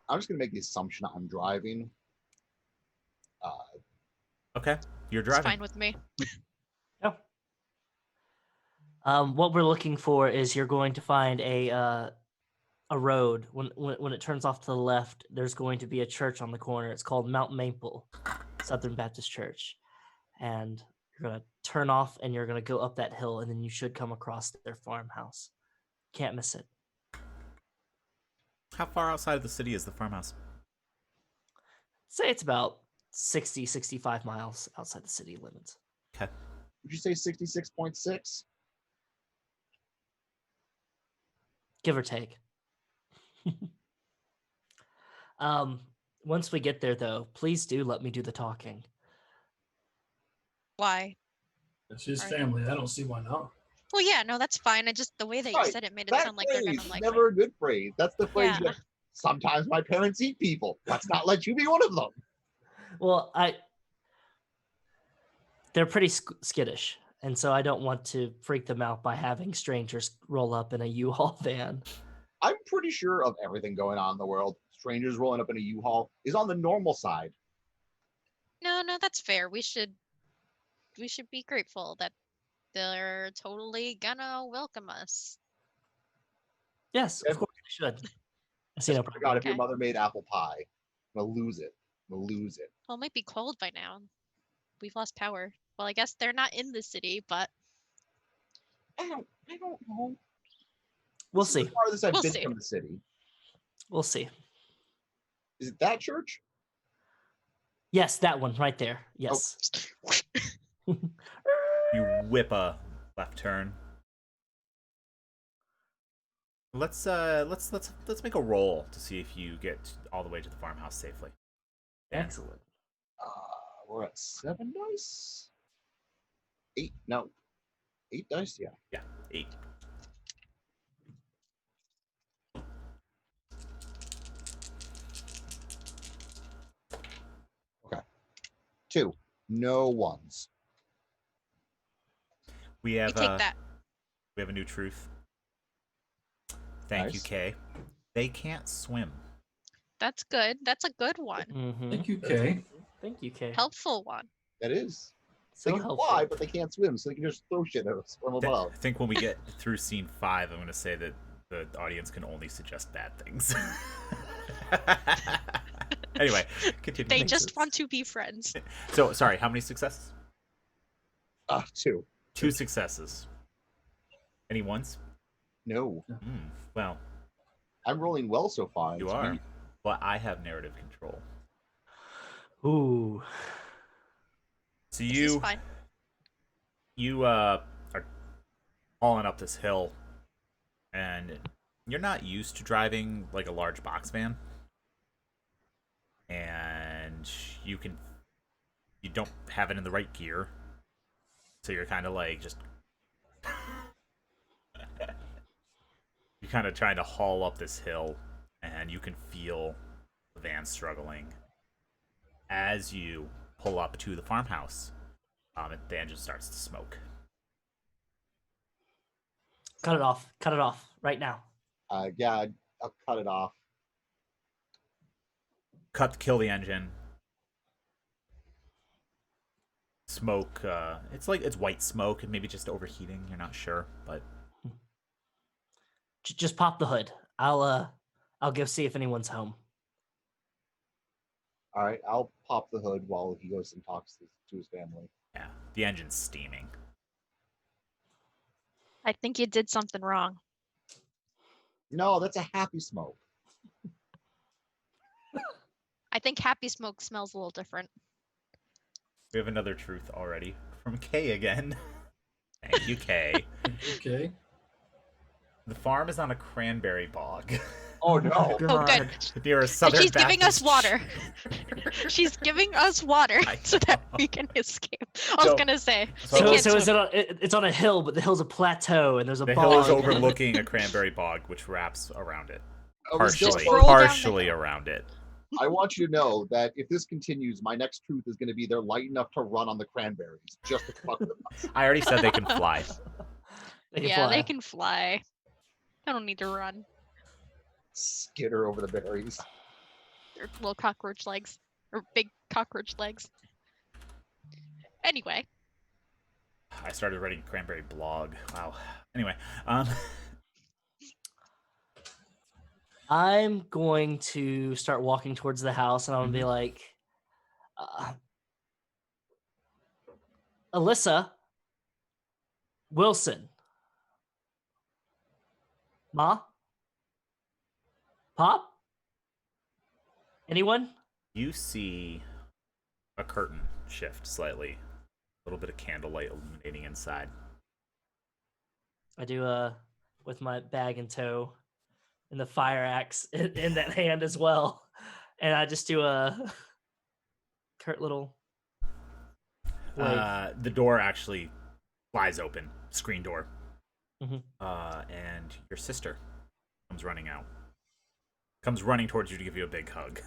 [SPEAKER 4] I'm just going to make the assumption I'm driving.
[SPEAKER 1] Okay, you're
[SPEAKER 3] It's
[SPEAKER 1] driving.
[SPEAKER 3] fine with me.
[SPEAKER 5] Yeah. What we're looking for is you're going to find a road. When it turns off to the left, there's going to be a church on the corner. It's called Mount Maple Southern Baptist Church, and you're gonna turn off and you're gonna go up that hill, and then you should come across their farmhouse. Can't miss it.
[SPEAKER 1] How far outside of the city is the farmhouse?
[SPEAKER 5] Say it's about 65 miles outside the city limits.
[SPEAKER 1] Okay.
[SPEAKER 4] Would you say 66.6?
[SPEAKER 5] Give or take. Once we get there, though, please do let me do the talking.
[SPEAKER 3] Why?
[SPEAKER 2] It's his
[SPEAKER 3] Right.
[SPEAKER 2] family. I don't see why not.
[SPEAKER 3] Well, yeah, no, that's fine. I just, the way that you
[SPEAKER 4] Right.
[SPEAKER 3] said it made it
[SPEAKER 4] That
[SPEAKER 3] sound like they're
[SPEAKER 4] phrase
[SPEAKER 3] gonna
[SPEAKER 4] is
[SPEAKER 3] like
[SPEAKER 4] never a good phrase. That's the phrase
[SPEAKER 3] Yeah.
[SPEAKER 4] that sometimes my parents eat people. Let's not let you be one of them.
[SPEAKER 5] Well, they're pretty skittish, and so I don't want to freak them out by having strangers roll up in a U-Haul van.
[SPEAKER 4] I'm pretty sure of everything going on in the world. Strangers rolling up in a U-Haul is on the normal side.
[SPEAKER 3] No, that's fair. We should be grateful that they're totally gonna welcome us.
[SPEAKER 5] Yes, of course they should. I see no
[SPEAKER 4] Oh my
[SPEAKER 5] problem.
[SPEAKER 4] God, if your
[SPEAKER 3] Okay.
[SPEAKER 4] mother made apple pie, I'm gonna lose it.
[SPEAKER 3] Well, it might be cold by now. We've lost power. Well, I guess they're not in the city, but
[SPEAKER 4] I don't know.
[SPEAKER 5] We'll
[SPEAKER 4] This is
[SPEAKER 5] see.
[SPEAKER 4] the farthest I've
[SPEAKER 3] We'll
[SPEAKER 4] been
[SPEAKER 3] see.
[SPEAKER 4] from the city.
[SPEAKER 5] We'll see.
[SPEAKER 4] Is it that church?
[SPEAKER 5] Yes, that one right there. Yes.
[SPEAKER 1] You whip a left turn. Let's make a roll to see if you get all the way to the farmhouse safely.
[SPEAKER 5] Excellent.
[SPEAKER 4] We're at 7 dice. 8 dice. Yeah.
[SPEAKER 1] Yeah, 8.
[SPEAKER 4] Okay. 2. No ones.
[SPEAKER 1] We
[SPEAKER 3] You
[SPEAKER 1] have
[SPEAKER 3] take that.
[SPEAKER 1] we have a new truth. Thank you,
[SPEAKER 4] Nice.
[SPEAKER 1] Kay. They can't swim.
[SPEAKER 3] That's good. That's a good one.
[SPEAKER 5] Mm-hmm.
[SPEAKER 2] Thank you, Kay.
[SPEAKER 5] Thank you, Kay.
[SPEAKER 3] Helpful one.
[SPEAKER 4] That is.
[SPEAKER 5] So
[SPEAKER 4] They can
[SPEAKER 5] helpful.
[SPEAKER 4] fly, but they can't swim, so they can just throw shit at us from above.
[SPEAKER 1] I think when we get through scene 5, I'm going to say that the audience can only suggest bad things. Anyway, continue.
[SPEAKER 3] They just want to be friends.
[SPEAKER 1] So, sorry, how many successes?
[SPEAKER 4] 2.
[SPEAKER 1] 2 successes. Any ones?
[SPEAKER 4] No.
[SPEAKER 1] Well,
[SPEAKER 4] I'm rolling well so far.
[SPEAKER 1] you
[SPEAKER 4] It's
[SPEAKER 1] are.
[SPEAKER 4] me.
[SPEAKER 1] But I have narrative control.
[SPEAKER 5] Ooh.
[SPEAKER 1] So
[SPEAKER 3] This is
[SPEAKER 1] you
[SPEAKER 3] fine.
[SPEAKER 1] are hauling up this hill, and you're not used to driving like a large box van, and you don't have it in the right gear, so you're kind of like just you're kind of trying to haul up this hill, and you can feel the van struggling as you pull up to the farmhouse. The engine starts to smoke.
[SPEAKER 5] Cut it off. Cut it off right now.
[SPEAKER 4] Yeah, I'll cut it off.
[SPEAKER 1] Kill the engine. Smoke. It's white smoke and maybe just overheating. You're not sure, but
[SPEAKER 5] Just pop the hood. I'll go see if anyone's home.
[SPEAKER 4] All right, I'll pop the hood while he goes and talks to his family.
[SPEAKER 1] yeah, the engine's steaming.
[SPEAKER 3] I think you did something wrong.
[SPEAKER 4] No, that's a happy smoke.
[SPEAKER 3] I think happy smoke smells a little different.
[SPEAKER 1] We have another truth already from Kay again. Thank you, Kay.
[SPEAKER 2] Okay.
[SPEAKER 1] The farm is on a cranberry bog.
[SPEAKER 4] Oh no!
[SPEAKER 3] Oh, good.
[SPEAKER 1] Near a
[SPEAKER 3] And
[SPEAKER 1] southern
[SPEAKER 3] she's giving us
[SPEAKER 1] Baptist
[SPEAKER 3] water. She's giving us water
[SPEAKER 1] I
[SPEAKER 3] so that
[SPEAKER 1] know.
[SPEAKER 3] we can escape. I was
[SPEAKER 1] So-
[SPEAKER 3] gonna say.
[SPEAKER 1] so-
[SPEAKER 3] they
[SPEAKER 5] So,
[SPEAKER 3] can't
[SPEAKER 5] so is
[SPEAKER 3] swim.
[SPEAKER 5] it's on a hill, but the hill's a plateau, and there's a
[SPEAKER 1] The
[SPEAKER 5] bog.
[SPEAKER 1] hill is overlooking a cranberry bog, which wraps around it.
[SPEAKER 4] I was
[SPEAKER 1] Partially,
[SPEAKER 4] just-
[SPEAKER 3] roll down the
[SPEAKER 1] partially
[SPEAKER 3] hill.
[SPEAKER 1] around it.
[SPEAKER 4] I want you to know that if this continues, my next truth is going to be they're light enough to run on the cranberries, just to fuck with us.
[SPEAKER 1] I already said they can fly.
[SPEAKER 5] They can
[SPEAKER 3] Yeah,
[SPEAKER 5] fly.
[SPEAKER 3] they can fly. I don't need to run.
[SPEAKER 4] Skitter over the berries.
[SPEAKER 3] They're little cockroach legs. Or big cockroach legs. Anyway.
[SPEAKER 1] I started writing cranberry blog. Wow. Anyway,
[SPEAKER 5] I'm going to start walking towards the house, and I'm gonna be
[SPEAKER 1] Mhm.
[SPEAKER 5] like, Alyssa, Wilson, Ma, Pop, anyone?
[SPEAKER 1] you see a curtain shift slightly. A little bit of candlelight illuminating inside.
[SPEAKER 5] I do with my bag in tow, and the fire axe in that hand as well, and I just do a curt little wave.
[SPEAKER 1] The door actually flies open, screen door.
[SPEAKER 5] Mhm.
[SPEAKER 1] And your sister comes running out. Comes running towards you to give you a big hug.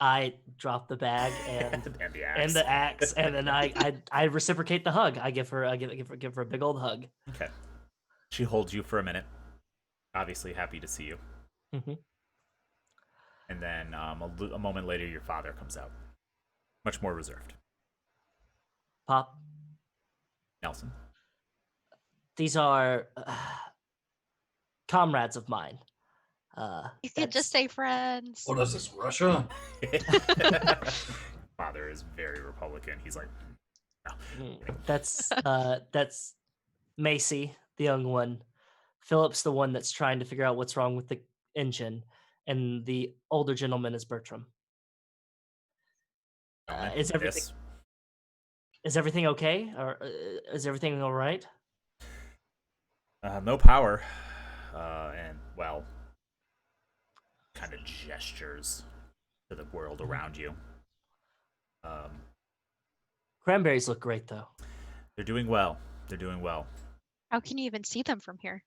[SPEAKER 5] I drop the bag and
[SPEAKER 1] and the axe.
[SPEAKER 5] and the axe, and then I reciprocate the hug. I give her a big old hug.
[SPEAKER 1] Okay. She holds you for a minute. Obviously happy to see you.
[SPEAKER 5] Mhm.
[SPEAKER 1] And then a moment later, your father comes out. Much more reserved.
[SPEAKER 5] Pop,
[SPEAKER 1] Nelson.
[SPEAKER 5] these are comrades of mine.
[SPEAKER 3] You could just say friends.
[SPEAKER 2] What is this, Russia?
[SPEAKER 1] Father is very Republican. He's like, no.
[SPEAKER 5] That's Macy, the young one. Philip's the one that's trying to figure out what's wrong with the engine, and the older gentleman is Bertram.
[SPEAKER 1] Don't mention
[SPEAKER 5] Is everything
[SPEAKER 1] this.
[SPEAKER 5] Is everything okay? Or is everything all right?
[SPEAKER 1] No power. And, well, kind of gestures to the world around you.
[SPEAKER 5] Cranberries look great, though.
[SPEAKER 1] They're doing well. They're doing well.
[SPEAKER 3] How can you even see them from here?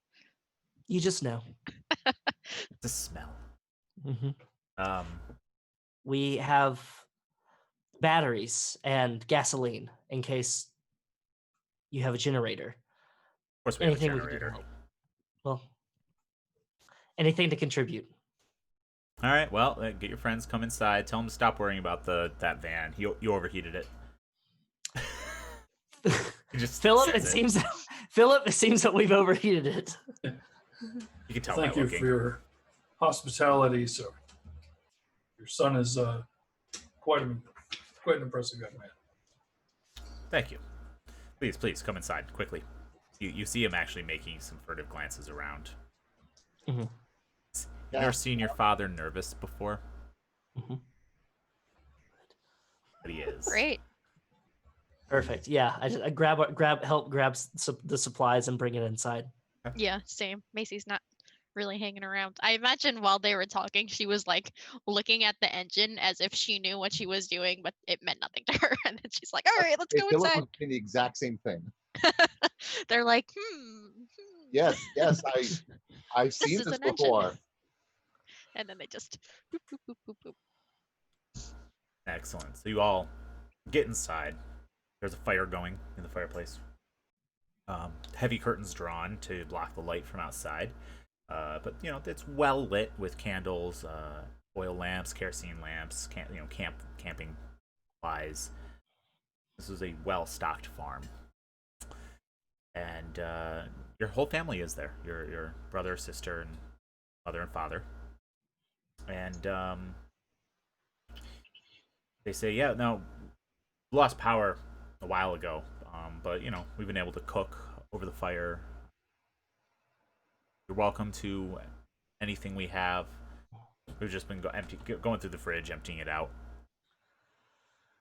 [SPEAKER 5] You just know.
[SPEAKER 1] The smell.
[SPEAKER 5] Mm-hmm.
[SPEAKER 1] Um,
[SPEAKER 5] We have batteries and gasoline in case you have a generator.
[SPEAKER 1] of course, we have a
[SPEAKER 5] Anything we can do to
[SPEAKER 1] generator.
[SPEAKER 5] help. Well, anything to contribute.
[SPEAKER 1] All right. Well, get your friends. Come inside. Tell them to stop worrying about that van. You overheated it. He just
[SPEAKER 5] Philip,
[SPEAKER 1] says
[SPEAKER 5] it seems that we've overheated it.
[SPEAKER 1] You can tell
[SPEAKER 2] Thank
[SPEAKER 1] by
[SPEAKER 2] you
[SPEAKER 1] looking.
[SPEAKER 2] for your hospitality, sir. Your son is quite an impressive young man.
[SPEAKER 1] Thank you. Please come inside quickly. You see him actually making some furtive glances around.
[SPEAKER 5] Mm-hmm.
[SPEAKER 1] You've never seen your father nervous before?
[SPEAKER 5] Mm-hmm.
[SPEAKER 1] But he is.
[SPEAKER 3] Great.
[SPEAKER 5] Perfect. Yeah, I help grab the supplies and bring it inside.
[SPEAKER 3] Yeah, same. Macy's not really hanging around. I imagine while they were talking, she was like looking at the engine as if she knew what she was doing, but it meant nothing to her. And then she's like, "All right, let's go
[SPEAKER 4] Philip
[SPEAKER 3] inside."
[SPEAKER 4] was doing the exact same thing.
[SPEAKER 3] They're like,
[SPEAKER 4] Yes, I've seen
[SPEAKER 3] is
[SPEAKER 4] this
[SPEAKER 3] an engine.
[SPEAKER 4] before.
[SPEAKER 3] And then they just boop, boop, boop, boop, boop.
[SPEAKER 1] Excellent. So you all get inside. There's a fire going in the fireplace. Heavy curtains drawn to block the light from outside. But it's well lit with candles, oil lamps, kerosene lamps, camping supplies. This is a well-stocked farm, and your whole family is there. Your brother, sister, and mother and father. And they say, "Yeah, no, we lost power a while ago, but we've been able to cook over the fire. You're welcome to anything we have. We've just been going through the fridge, emptying it out.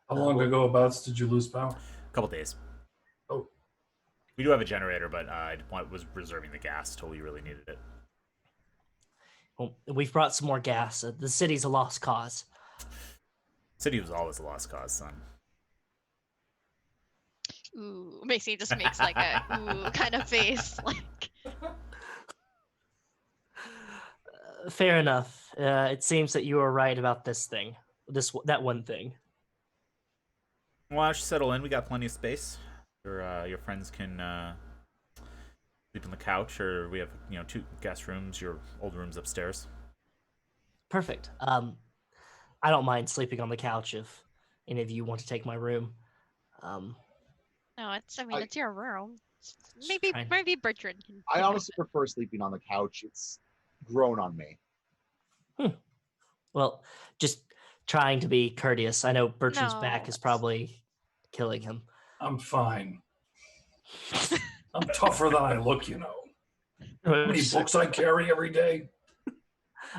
[SPEAKER 2] How long ago abouts did you lose power?
[SPEAKER 1] A couple days.
[SPEAKER 2] Oh.
[SPEAKER 1] We do have a generator, but I was reserving the gas till we really needed it.
[SPEAKER 5] Well, we've brought some more gas. The city's a lost cause.
[SPEAKER 1] City was always a lost cause, son.
[SPEAKER 3] Ooh, Macy just makes like a ooh kind of face. Like,
[SPEAKER 5] Fair enough. It seems that you were right about that one thing.
[SPEAKER 1] Well, why don't you settle in? We got plenty of space. Your friends can sleep on the couch, or we have 2 guest rooms. Your old room's upstairs.
[SPEAKER 5] Perfect. I don't mind sleeping on the couch if any of you want to take my room.
[SPEAKER 3] no, it's your room.
[SPEAKER 5] Just
[SPEAKER 3] Maybe Bertrand can.
[SPEAKER 4] I honestly prefer sleeping on the couch. It's grown on me.
[SPEAKER 5] Well, just trying to be courteous. I know Bertrand's back
[SPEAKER 3] No,
[SPEAKER 5] is probably killing him.
[SPEAKER 2] I'm fine. I'm tougher than I look, How many books I carry every day?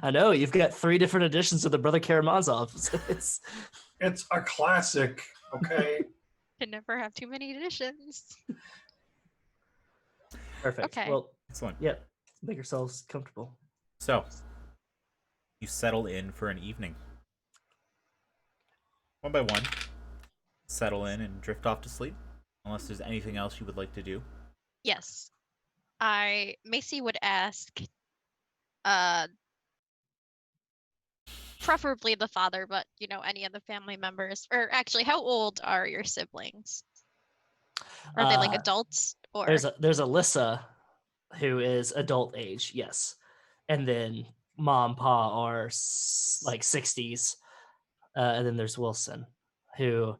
[SPEAKER 5] I know, you've got 3 different editions of the Brother Karamazov.
[SPEAKER 2] It's a classic, okay?
[SPEAKER 3] Can never have too many editions.
[SPEAKER 5] Perfect.
[SPEAKER 3] Okay.
[SPEAKER 5] Well,
[SPEAKER 1] Excellent.
[SPEAKER 5] yeah, make yourselves comfortable.
[SPEAKER 1] So, you settle in for an evening. One by one, settle in and drift off to sleep, unless there's anything else you would like to do.
[SPEAKER 3] Yes. Macy would ask, preferably the father, but any of the family members. Or actually, how old are your siblings? Are they like adults or?
[SPEAKER 5] There's Alyssa, who is adult age, yes, and then mom, pa are like 60s, and then there's Wilson, who,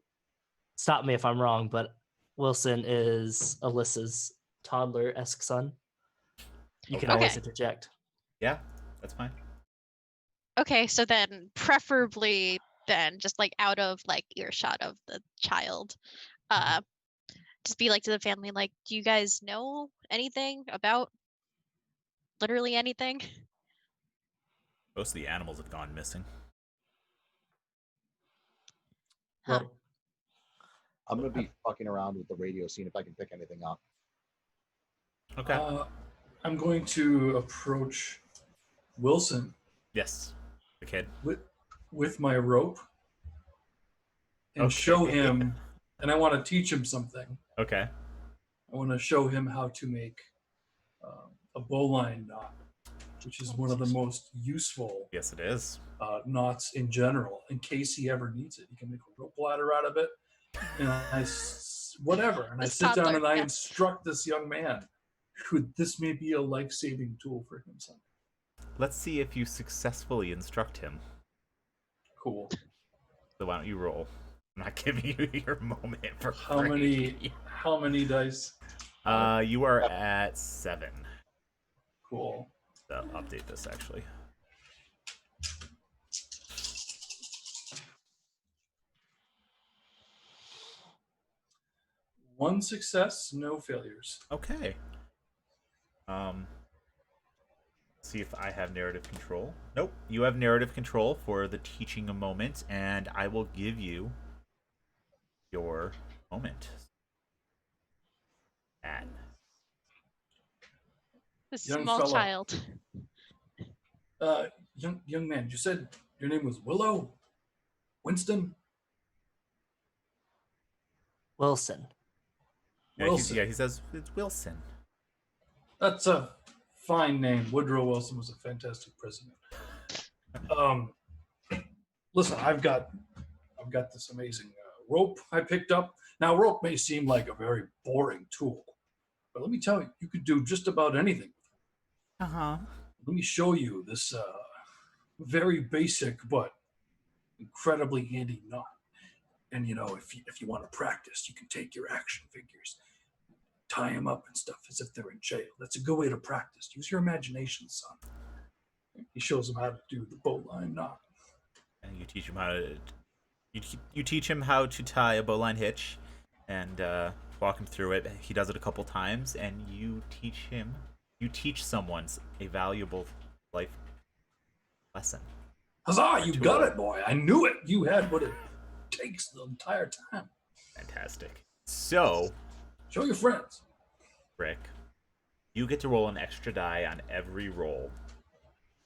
[SPEAKER 5] stop me if I'm wrong, but Wilson is Alyssa's toddler-esque son. You can always interject.
[SPEAKER 1] Yeah, that's fine.
[SPEAKER 3] Okay, so then preferably then just like out of like earshot of the child, just be like to the family, like, do you guys know anything about literally anything?
[SPEAKER 1] Most of the animals have gone missing.
[SPEAKER 3] Huh.
[SPEAKER 5] Well,
[SPEAKER 4] I'm gonna be fucking around with the radio, seeing if I can pick anything up.
[SPEAKER 1] Okay.
[SPEAKER 2] I'm going to approach Wilson
[SPEAKER 1] Yes. The kid.
[SPEAKER 2] with my rope and
[SPEAKER 1] Okay.
[SPEAKER 2] show him, and I want to teach him something.
[SPEAKER 1] Okay.
[SPEAKER 2] I want to show him how to make a bowline knot, which is one of the most useful
[SPEAKER 1] Yes, it is.
[SPEAKER 2] knots in general. In case he ever needs it, he can make a rope ladder out of it. And whatever. And I
[SPEAKER 3] This
[SPEAKER 2] sit down
[SPEAKER 3] toddler,
[SPEAKER 2] and I
[SPEAKER 3] yes.
[SPEAKER 2] instruct this young man. This may be a life-saving tool for him someday.
[SPEAKER 1] Let's see if you successfully instruct him.
[SPEAKER 2] Cool.
[SPEAKER 1] So why don't you roll? I'm not giving you your moment for
[SPEAKER 2] How
[SPEAKER 1] free.
[SPEAKER 2] many dice?
[SPEAKER 1] You are at 7.
[SPEAKER 2] Cool.
[SPEAKER 1] So I'll update this actually.
[SPEAKER 2] One success, no failures.
[SPEAKER 1] Okay. See if I have narrative control. Nope. You have narrative control for the teaching a moment, and I will give you your moment. At
[SPEAKER 3] This
[SPEAKER 2] Young
[SPEAKER 3] small
[SPEAKER 2] fella.
[SPEAKER 3] child.
[SPEAKER 2] Young man, you said your name was Willow? Winston?
[SPEAKER 5] Wilson.
[SPEAKER 2] Wilson.
[SPEAKER 1] He says it's Wilson.
[SPEAKER 2] That's a fine name. Woodrow Wilson was a fantastic president. Listen, I've got this amazing rope I picked up. Now, rope may seem like a very boring tool, but let me tell you, you could do just about anything.
[SPEAKER 1] Uh-huh.
[SPEAKER 2] Let me show you this very basic but incredibly handy knot. And if you want to practice, you can take your action figures, tie them up and stuff as if they're in jail. That's a good way to practice. Use your imagination, son. He shows him how to do the bowline knot.
[SPEAKER 1] And you teach him how to you teach him how to tie a bowline hitch, and walk him through it. He does it a couple times, and you teach someone a valuable life lesson.
[SPEAKER 2] Huzzah! You got it, boy. I knew it. You had what it takes the entire time.
[SPEAKER 1] Fantastic. So,
[SPEAKER 2] Show your friends.
[SPEAKER 1] Rick, you get to roll an extra die on every roll,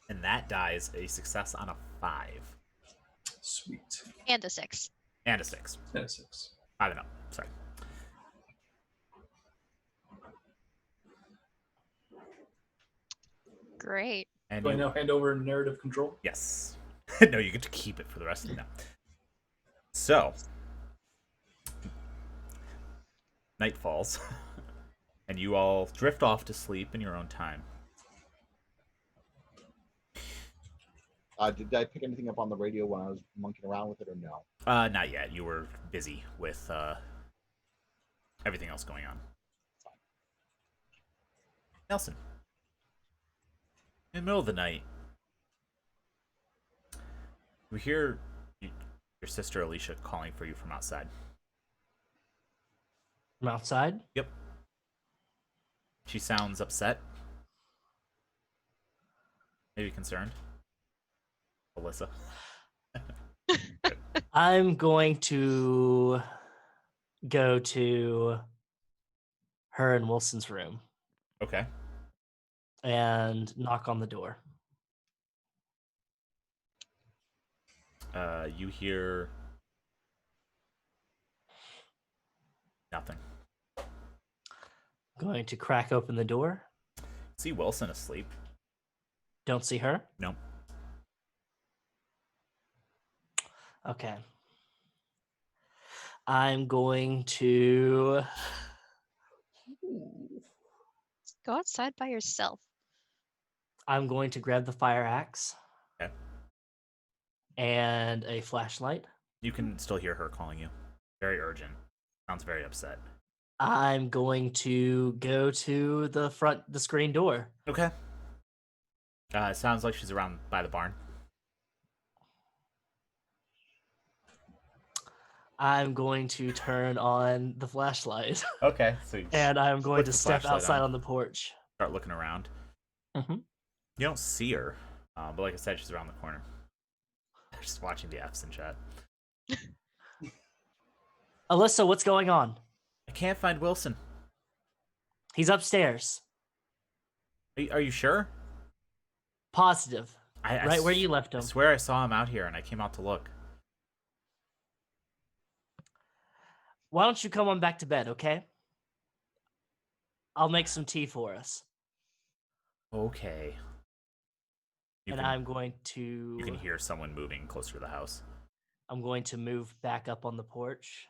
[SPEAKER 1] and that die is a success on a 5.
[SPEAKER 2] Sweet.
[SPEAKER 3] And a 6.
[SPEAKER 1] And a 6.
[SPEAKER 2] And a 6.
[SPEAKER 1] 5 and up. Sorry.
[SPEAKER 3] Great.
[SPEAKER 1] And
[SPEAKER 2] Do I now hand over narrative control?
[SPEAKER 1] Yes. No, you get to keep it for the rest of the night. So, night falls, and you all drift off to sleep in your own time.
[SPEAKER 4] Did I pick anything up on the radio when I was monkeying around with it, or no?
[SPEAKER 1] Not yet. You were busy with everything else going on. Nelson, in the middle of the night, we hear your sister Alicia calling for you from outside.
[SPEAKER 5] From outside?
[SPEAKER 1] Yep. She sounds upset. Maybe concerned. Alyssa.
[SPEAKER 5] I'm going to go to her and Wilson's room
[SPEAKER 1] Okay.
[SPEAKER 5] and knock on the door.
[SPEAKER 1] You hear nothing.
[SPEAKER 5] Going to crack open the door.
[SPEAKER 1] See Wilson asleep.
[SPEAKER 5] Don't see her.
[SPEAKER 1] Nope.
[SPEAKER 5] Okay. I'm going to
[SPEAKER 3] Go outside by yourself.
[SPEAKER 5] grab the fire axe
[SPEAKER 1] Okay.
[SPEAKER 5] and a flashlight.
[SPEAKER 1] You can still hear her calling you. Very urgent. Sounds very upset.
[SPEAKER 5] I'm going to go to the screen door.
[SPEAKER 1] Okay. It sounds like she's around by the barn.
[SPEAKER 5] I'm going to turn on the flashlight
[SPEAKER 1] Okay. So you
[SPEAKER 5] and I'm going
[SPEAKER 1] Put
[SPEAKER 5] to
[SPEAKER 1] the
[SPEAKER 5] step
[SPEAKER 1] flashlight
[SPEAKER 5] outside
[SPEAKER 1] on.
[SPEAKER 5] on the porch.
[SPEAKER 1] start looking around.
[SPEAKER 5] Mhm.
[SPEAKER 1] You don't see her, but like I said, she's around the corner. Just watching the F's in chat.
[SPEAKER 5] Alyssa, what's going on?
[SPEAKER 1] I can't find Wilson.
[SPEAKER 5] He's upstairs.
[SPEAKER 1] Are you sure?
[SPEAKER 5] Positive.
[SPEAKER 1] I
[SPEAKER 5] Right where you left
[SPEAKER 1] I
[SPEAKER 5] him.
[SPEAKER 1] swear I saw him out here, and I came out to look.
[SPEAKER 5] Why don't you come on back to bed, okay? I'll make some tea for us.
[SPEAKER 1] Okay.
[SPEAKER 5] I'm going to...
[SPEAKER 1] You can hear someone moving closer to the house.
[SPEAKER 5] I'm going to move back up on the porch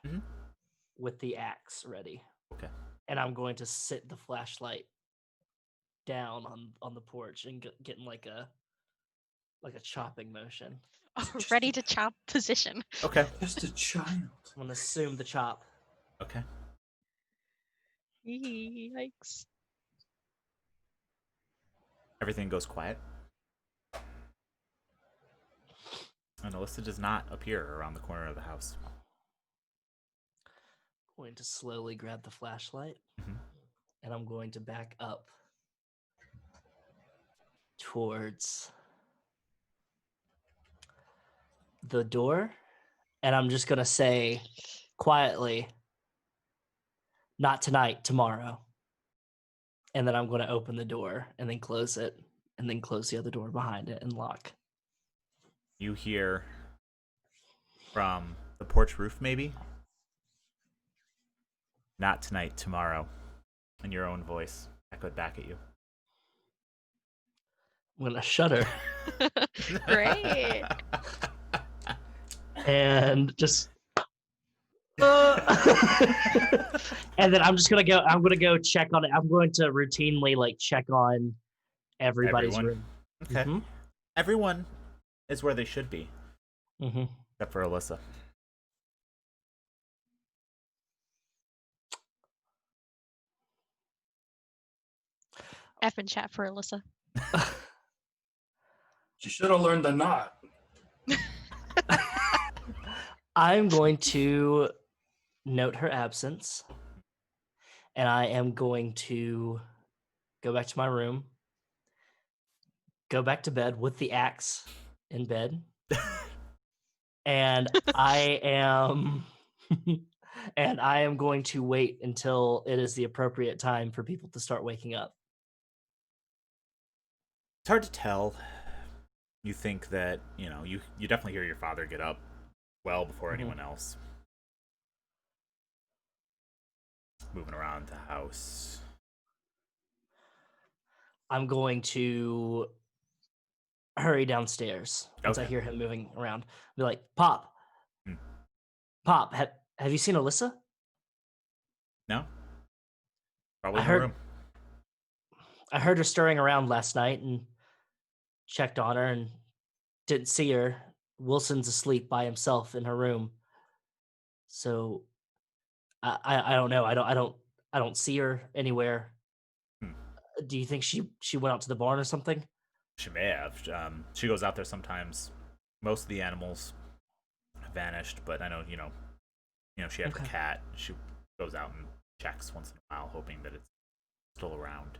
[SPEAKER 5] with the axe ready.
[SPEAKER 1] Okay.
[SPEAKER 5] And I'm going to sit the flashlight down on the porch and get in like a chopping motion.
[SPEAKER 3] Ready to chop position.
[SPEAKER 1] Okay.
[SPEAKER 2] Just a child.
[SPEAKER 5] I'm going to assume the chop.
[SPEAKER 1] Okay.
[SPEAKER 3] Yikes.
[SPEAKER 1] Everything goes quiet. And Alyssa does not appear around the corner of the house.
[SPEAKER 5] I'm going to slowly grab the flashlight and I'm going to back up towards the door, and I'm just going to say quietly, not tonight, tomorrow. And then I'm going to open the door and then close it and then close the other door behind it and lock.
[SPEAKER 1] You hear from the porch roof, maybe? Not tonight, tomorrow. In your own voice, echoed back at you.
[SPEAKER 5] I'm going to shudder.
[SPEAKER 3] Great.
[SPEAKER 5] And just... and then I'm going to go check on it. I'm going to routinely check on everybody's room.
[SPEAKER 1] Okay. Everyone is where they should be. Except for Alyssa.
[SPEAKER 3] F and chat for Alyssa.
[SPEAKER 2] She should have learned the knot.
[SPEAKER 5] I'm going to note her absence, and I am going to go back to my room, go back to bed with the axe in bed, and I am going to wait until it is the appropriate time for people to start waking up.
[SPEAKER 1] It's hard to tell. You think that, you definitely hear your father get up well before anyone else. Moving around the house.
[SPEAKER 5] I'm going to hurry downstairs once I hear him moving around. Be like, Pop, Pop, have you seen Alyssa?
[SPEAKER 1] No. Probably in her room.
[SPEAKER 5] I heard her stirring around last night and checked on her and didn't see her. Wilson's asleep by himself in her room. So I don't know. I don't see her anywhere. Do you think she went out to the barn or something?
[SPEAKER 1] She may have. She goes out there sometimes. Most of the animals have vanished, but I know, she has a cat. She goes out and checks once in a while, hoping that it's still around.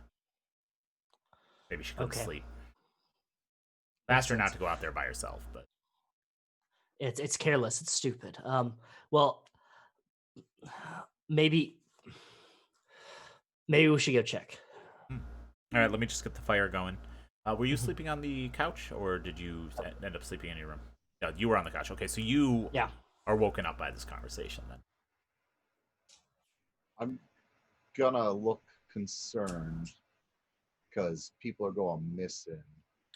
[SPEAKER 1] Maybe she couldn't sleep. Asked her not to go out there by herself, but
[SPEAKER 5] it's careless. It's stupid. Well, maybe we should go check.
[SPEAKER 1] All right, let me just get the fire going. Were you sleeping on the couch, or did you end up sleeping in your room? No, you were on the couch. Okay, so you are woken up by this conversation then.
[SPEAKER 4] I'm gonna look concerned because people are going missing.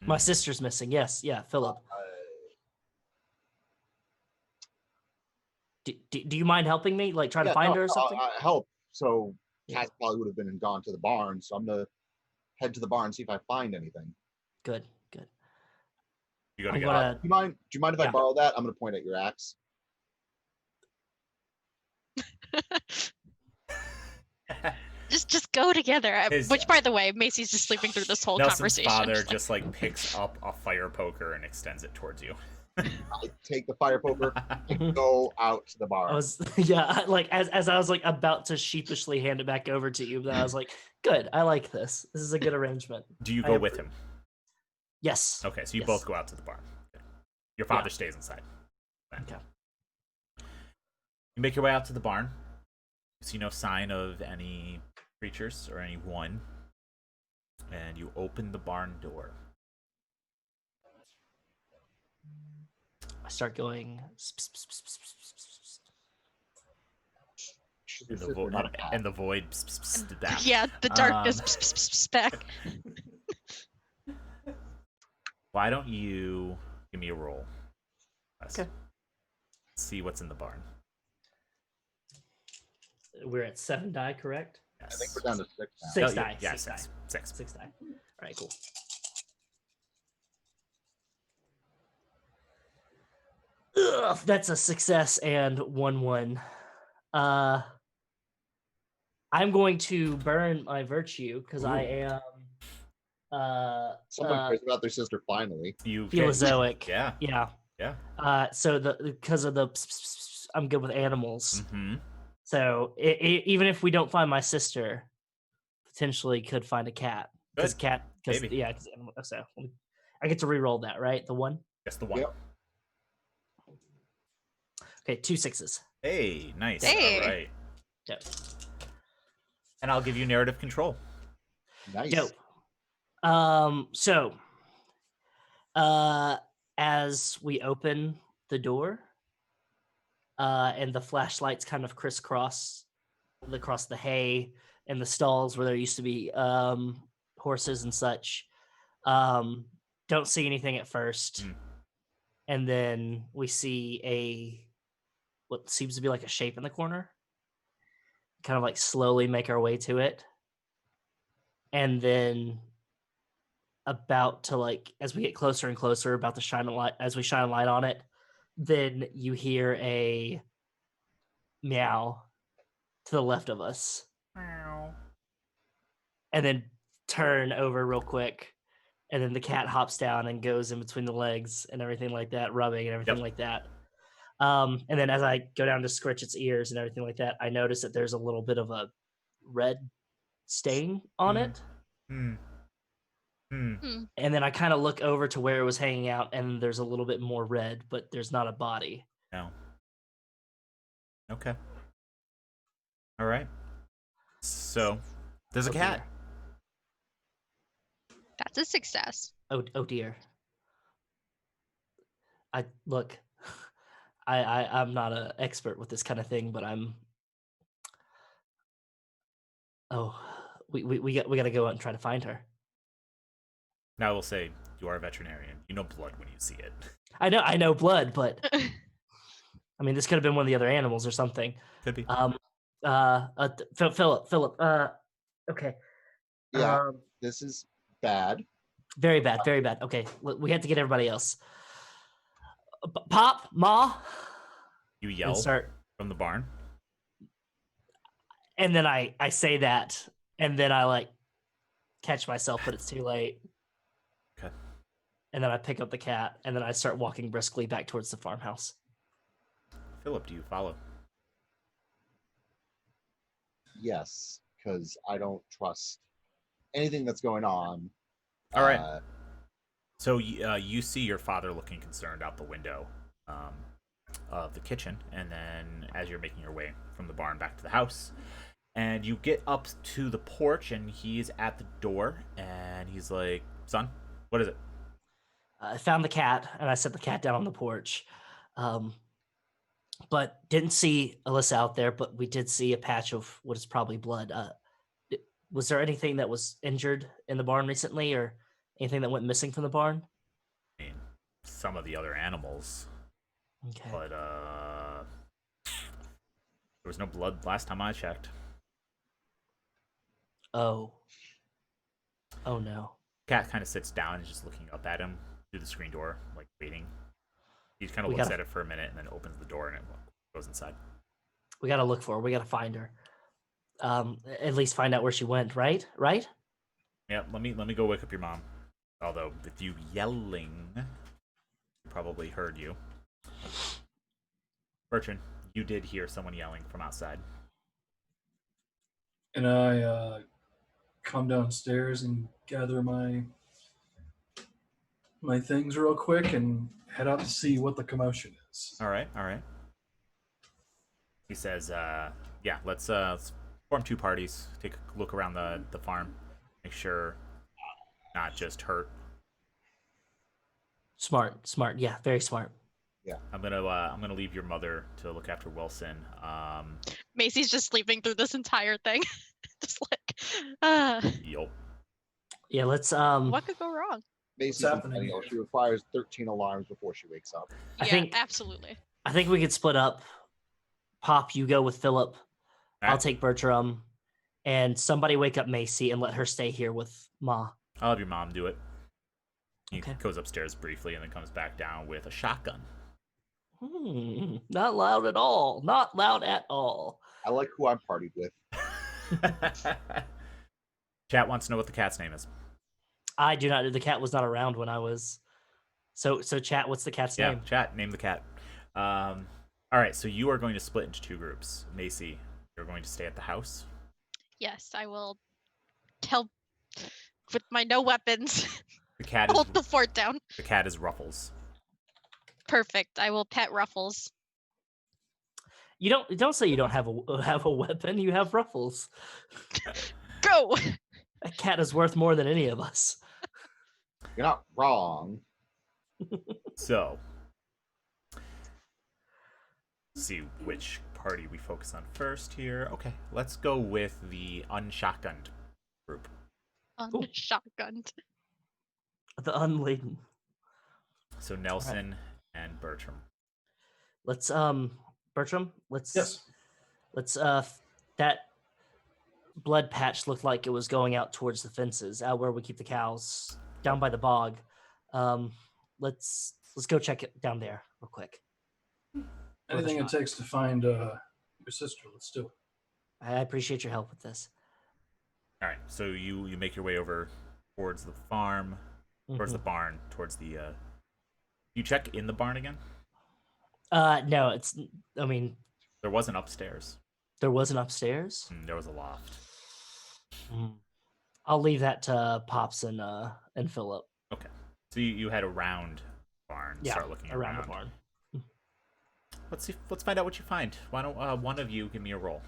[SPEAKER 5] My sister's missing. Yes, Philip. Do you mind helping me? Try to find her or something?
[SPEAKER 4] Help. So Cat probably would have been and gone to the barn, so I'm gonna head to the barn and see if I find anything.
[SPEAKER 5] Good.
[SPEAKER 1] You gotta
[SPEAKER 4] do you mind if I borrow that? I'm gonna point at your axe.
[SPEAKER 3] Just go together. Which, by the way, Macy's just sleeping through this whole
[SPEAKER 1] Nelson's
[SPEAKER 3] conversation.
[SPEAKER 1] father just picks up a fire poker and extends it towards you.
[SPEAKER 4] I take the fire poker and go out to the barn.
[SPEAKER 5] As I was about to sheepishly hand it back over to you, then I was like, good, I like this. This is a good arrangement.
[SPEAKER 1] Do you go with him?
[SPEAKER 5] Yes.
[SPEAKER 1] Okay, so you both go out to the barn. Okay. Your father stays inside.
[SPEAKER 5] Okay.
[SPEAKER 1] You make your way out to the barn. You see no sign of any creatures or anyone. And you open the barn door.
[SPEAKER 5] I start going.
[SPEAKER 1] And the, and the void did that.
[SPEAKER 3] Yeah, the darkness back.
[SPEAKER 1] Why don't you give me a roll?
[SPEAKER 5] Okay.
[SPEAKER 1] See what's in the barn.
[SPEAKER 5] We're at 7 die, correct?
[SPEAKER 1] Yes.
[SPEAKER 4] I think we're down to 6 now.
[SPEAKER 5] 6 die.
[SPEAKER 1] Yeah,
[SPEAKER 5] 6 die.
[SPEAKER 1] Six.
[SPEAKER 5] 6 die. All right, cool. Ugh, that's a success and 1-1. I'm going to burn my virtue because I am
[SPEAKER 4] Someone cares about their sister finally.
[SPEAKER 1] You
[SPEAKER 5] Philozoic.
[SPEAKER 1] Yeah.
[SPEAKER 5] Yeah. So because of the I'm good with animals.
[SPEAKER 1] Mm-hmm.
[SPEAKER 5] So even if we don't find my sister, potentially could find a cat. Because
[SPEAKER 1] Maybe.
[SPEAKER 5] yeah. So I get to re-roll that, right? The 1.
[SPEAKER 1] Just the one.
[SPEAKER 4] Yep.
[SPEAKER 5] Okay, 2 6s.
[SPEAKER 1] Hey, nice.
[SPEAKER 3] Hey.
[SPEAKER 1] All right.
[SPEAKER 5] Yep.
[SPEAKER 1] And I'll give you narrative control.
[SPEAKER 4] Nice.
[SPEAKER 5] Dope. So, as we open the door, and the flashlights kind of crisscross across the hay and the stalls where there used to be horses and such, don't see anything at first, and then we see what seems to be like a shape in the corner. Kind of like slowly make our way to it, and then about to as we get closer and closer, about to shine a light as we shine a light on it, then you hear a meow to the left of us.
[SPEAKER 1] Meow.
[SPEAKER 5] And then turn over real quick, and then the cat hops down and goes in between the legs and everything like that, rubbing and everything like that. And then as I go down to scratch its ears and everything like that, I notice that there's a little bit of a red stain on it.
[SPEAKER 1] And
[SPEAKER 5] then I kind of look over to where it was hanging out, and there's a little bit more red, but there's not a body.
[SPEAKER 1] No. Okay. All right. So there's a cat.
[SPEAKER 5] Dear.
[SPEAKER 3] That's a success.
[SPEAKER 5] Oh dear. I'm not an expert with this kind of thing, but we got to go out and try to find her.
[SPEAKER 1] Now I will say you are a veterinarian. You know blood when you see it.
[SPEAKER 5] I know blood, but I mean, this could have been one of the other animals or something.
[SPEAKER 1] Could be.
[SPEAKER 5] Philip. Okay.
[SPEAKER 4] Yeah, this is bad.
[SPEAKER 5] Very bad. Very bad. Okay, we have to get everybody else. Pop, Ma.
[SPEAKER 1] You yell from the barn.
[SPEAKER 5] And then I say that, and then I catch myself, but it's too late.
[SPEAKER 1] Okay.
[SPEAKER 5] And then I pick up the cat, and then I start walking briskly back towards the farmhouse.
[SPEAKER 1] Philip, do you follow?
[SPEAKER 4] Yes, because I don't trust anything that's going on.
[SPEAKER 1] All right. So you see your father looking concerned out the window of the kitchen, and then as you're making your way from the barn back to the house, and you get up to the porch, and he's at the door, and he's like, "Son, what is it?"
[SPEAKER 5] I found the cat, and I set the cat down on the porch, but didn't see Alyssa out there, but we did see a patch of what is probably blood. Was there anything that was injured in the barn recently, or anything that went missing from the barn?
[SPEAKER 1] I mean, some of the other animals.
[SPEAKER 5] Okay.
[SPEAKER 1] But there was no blood last time I checked.
[SPEAKER 5] Oh no.
[SPEAKER 1] Cat kind of sits down and is just looking up at him through the screen door, waiting. He kind of looks at it for a minute and then opens the door and it goes inside.
[SPEAKER 5] We gotta look for her. We gotta find her. At least find out where she went. Right?
[SPEAKER 1] Yeah. Let me go wake up your mom. Although with you yelling, probably heard you. Bertrand, you did hear someone yelling from outside.
[SPEAKER 2] And I come downstairs and gather my things real quick and head out to see what the commotion is.
[SPEAKER 1] All right. He says, "Yeah, let's form 2 parties. Take a look around the farm. Make sure not just hurt.
[SPEAKER 5] Smart. Yeah, very smart.
[SPEAKER 1] I'm gonna leave your mother to look after Wilson.
[SPEAKER 3] Macy's just sleeping through this entire thing. Just like,
[SPEAKER 1] Yo.
[SPEAKER 5] Yeah, let's
[SPEAKER 3] what could go wrong?
[SPEAKER 4] Macy's
[SPEAKER 2] happening
[SPEAKER 4] centennial.
[SPEAKER 2] here?
[SPEAKER 4] She requires 13 alarms before she wakes up.
[SPEAKER 5] I
[SPEAKER 3] Yeah,
[SPEAKER 5] think-
[SPEAKER 3] absolutely.
[SPEAKER 5] I think we could split up. Pop, you go with Philip. I'll
[SPEAKER 1] Alright.
[SPEAKER 5] take Bertram, and somebody wake up Macy and let her stay here with Ma.
[SPEAKER 1] I'll have your mom do it." He
[SPEAKER 5] Okay.
[SPEAKER 1] goes upstairs briefly and then comes back down with a shotgun.
[SPEAKER 5] Not loud at all. Not loud at all.
[SPEAKER 4] I like who I'm partied with.
[SPEAKER 1] Chat wants to know what the cat's name is.
[SPEAKER 5] I do not. The cat was not around when I was. So chat. What's the cat's
[SPEAKER 1] Yeah,
[SPEAKER 5] name?
[SPEAKER 1] chat, name the cat. All right, so you are going to split into 2 groups. Macy, you're going to stay at the house.
[SPEAKER 3] Yes, I will help with my no weapons.
[SPEAKER 1] The cat is
[SPEAKER 3] Hold the fort down.
[SPEAKER 1] the cat is Ruffles.
[SPEAKER 3] Perfect. I will pet Ruffles.
[SPEAKER 5] You don't say you don't have a weapon. You have Ruffles.
[SPEAKER 3] Go.
[SPEAKER 5] That cat is worth more than any of us.
[SPEAKER 4] You're not wrong.
[SPEAKER 1] So, let's see which party we focus on first here. Okay, let's go with the unshotgunned group.
[SPEAKER 3] Shotgunned.
[SPEAKER 5] The unladen.
[SPEAKER 1] So Nelson and Bertram.
[SPEAKER 5] Let's Bertram. Let's
[SPEAKER 2] Yes.
[SPEAKER 5] Let's that blood patch looked like it was going out towards the fences, out where we keep the cows, down by the bog. Let's go check it down there real quick.
[SPEAKER 2] Anything it takes to find your sister, let's do it.
[SPEAKER 5] I appreciate your help with this.
[SPEAKER 1] All right, so you make your way over towards the farm, towards the
[SPEAKER 5] Mhm.
[SPEAKER 1] barn, towards the. You check in the barn again.
[SPEAKER 5] No, it's. I mean,
[SPEAKER 1] There was an upstairs.
[SPEAKER 5] there was an upstairs.
[SPEAKER 1] There was a loft.
[SPEAKER 5] I'll leave that to Pops and Philip.
[SPEAKER 1] Okay, so you head around the barn.
[SPEAKER 5] Yeah,
[SPEAKER 1] Start looking
[SPEAKER 5] around the barn.
[SPEAKER 1] Let's see. Let's find out what you find. Why don't one of you give me a roll?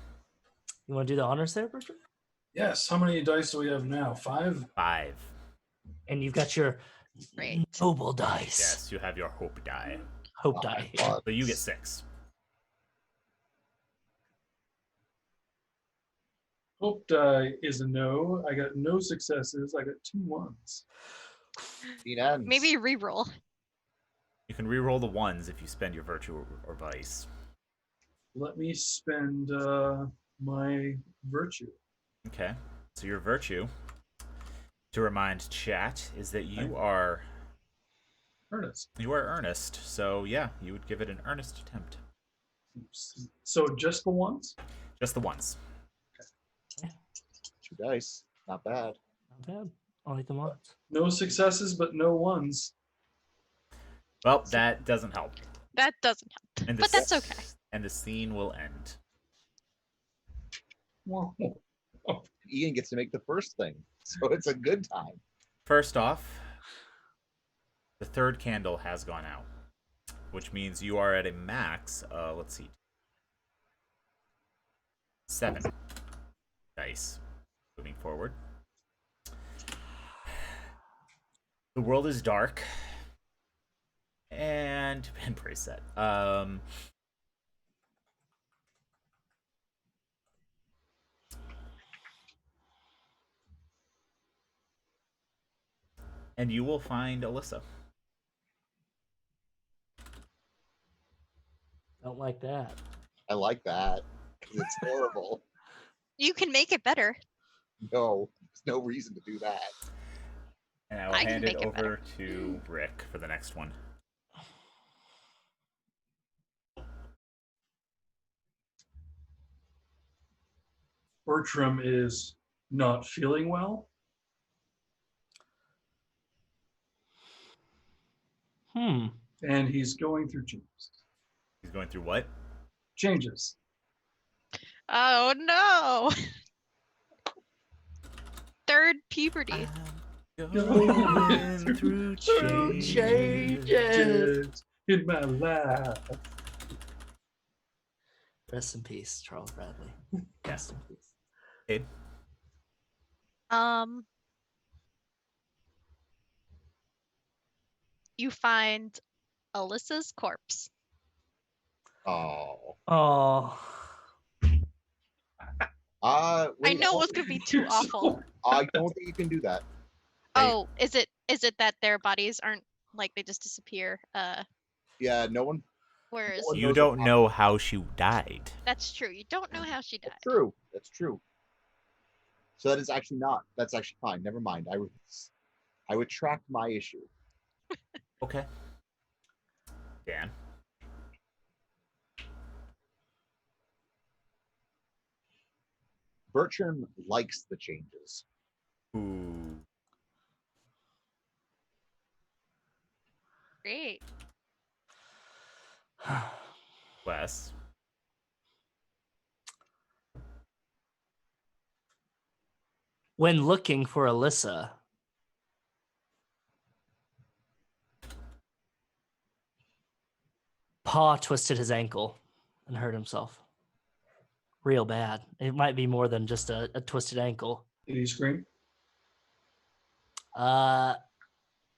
[SPEAKER 5] You want to do the honors there, Bertram?
[SPEAKER 2] Yes. How many dice do we have now? 5?
[SPEAKER 1] 5.
[SPEAKER 5] And you've got your
[SPEAKER 3] Great.
[SPEAKER 5] noble dice.
[SPEAKER 1] Yes, you have your hope die.
[SPEAKER 5] Hope die.
[SPEAKER 4] But
[SPEAKER 1] So you get 6.
[SPEAKER 2] Hope die is a no. I got no successes. I got 2 1s.
[SPEAKER 4] scene ends.
[SPEAKER 3] Maybe reroll.
[SPEAKER 1] You can re-roll the 1s if you spend your virtue or vice.
[SPEAKER 2] Let me spend my virtue.
[SPEAKER 1] Okay. So your virtue, to remind chat, is that you are
[SPEAKER 2] Ernest.
[SPEAKER 1] earnest. So yeah, you would give it an earnest attempt.
[SPEAKER 2] So just the ones?
[SPEAKER 1] Just the 1s.
[SPEAKER 4] 2 dice. Not bad.
[SPEAKER 5] Not bad. I'll eat them once.
[SPEAKER 2] No successes, but no 1s.
[SPEAKER 1] Well, that doesn't help.
[SPEAKER 3] That doesn't help.
[SPEAKER 1] And
[SPEAKER 3] But
[SPEAKER 1] this-
[SPEAKER 3] that's okay.
[SPEAKER 1] And the scene will end.
[SPEAKER 2] Whoa.
[SPEAKER 4] Ian gets to make the first thing, so it's a good time.
[SPEAKER 1] First off, the 3rd candle has gone out, which means you are at a max. Let's see, 7 dice. Moving forward, the world is dark, and preset. And you will find Alyssa.
[SPEAKER 5] Don't like that.
[SPEAKER 4] I like that. 'Cause it's horrible.
[SPEAKER 3] You can make it better.
[SPEAKER 4] No, there's no reason to do that.
[SPEAKER 1] And I will
[SPEAKER 3] I can
[SPEAKER 1] hand it
[SPEAKER 3] make it
[SPEAKER 1] over
[SPEAKER 3] better.
[SPEAKER 1] to Rick for the next one.
[SPEAKER 2] Bertram is not feeling well. And he's going through changes.
[SPEAKER 1] He's going through what?
[SPEAKER 2] Changes.
[SPEAKER 3] Oh no. 3rd puberty.
[SPEAKER 1] Going through
[SPEAKER 5] changes.
[SPEAKER 2] In my life.
[SPEAKER 5] Rest in peace, Charles Bradley. Rest in peace.
[SPEAKER 1] Ayde?
[SPEAKER 3] You find Alyssa's corpse.
[SPEAKER 4] Oh.
[SPEAKER 5] Oh.
[SPEAKER 3] I
[SPEAKER 4] Wait,
[SPEAKER 3] know it
[SPEAKER 4] hold-
[SPEAKER 3] was gonna be too awful.
[SPEAKER 4] I don't think you can do that.
[SPEAKER 3] Oh, is it that their bodies aren't like they just disappear?
[SPEAKER 4] Yeah, no one.
[SPEAKER 3] Whereas
[SPEAKER 4] Well,
[SPEAKER 1] You
[SPEAKER 4] knows
[SPEAKER 1] don't
[SPEAKER 4] what-
[SPEAKER 1] know how she died.
[SPEAKER 3] that's true. You don't know how she died.
[SPEAKER 4] That's true. That's true. So that is actually not. That's actually fine. Never mind. I retract my issue.
[SPEAKER 1] Okay. Dan?
[SPEAKER 4] Bertram likes the changes.
[SPEAKER 1] Ooh.
[SPEAKER 3] Great.
[SPEAKER 1] Wes?
[SPEAKER 5] When looking for Alyssa, Pa twisted his ankle and hurt himself. Real bad. It might be more than just a twisted ankle.
[SPEAKER 2] Did he scream?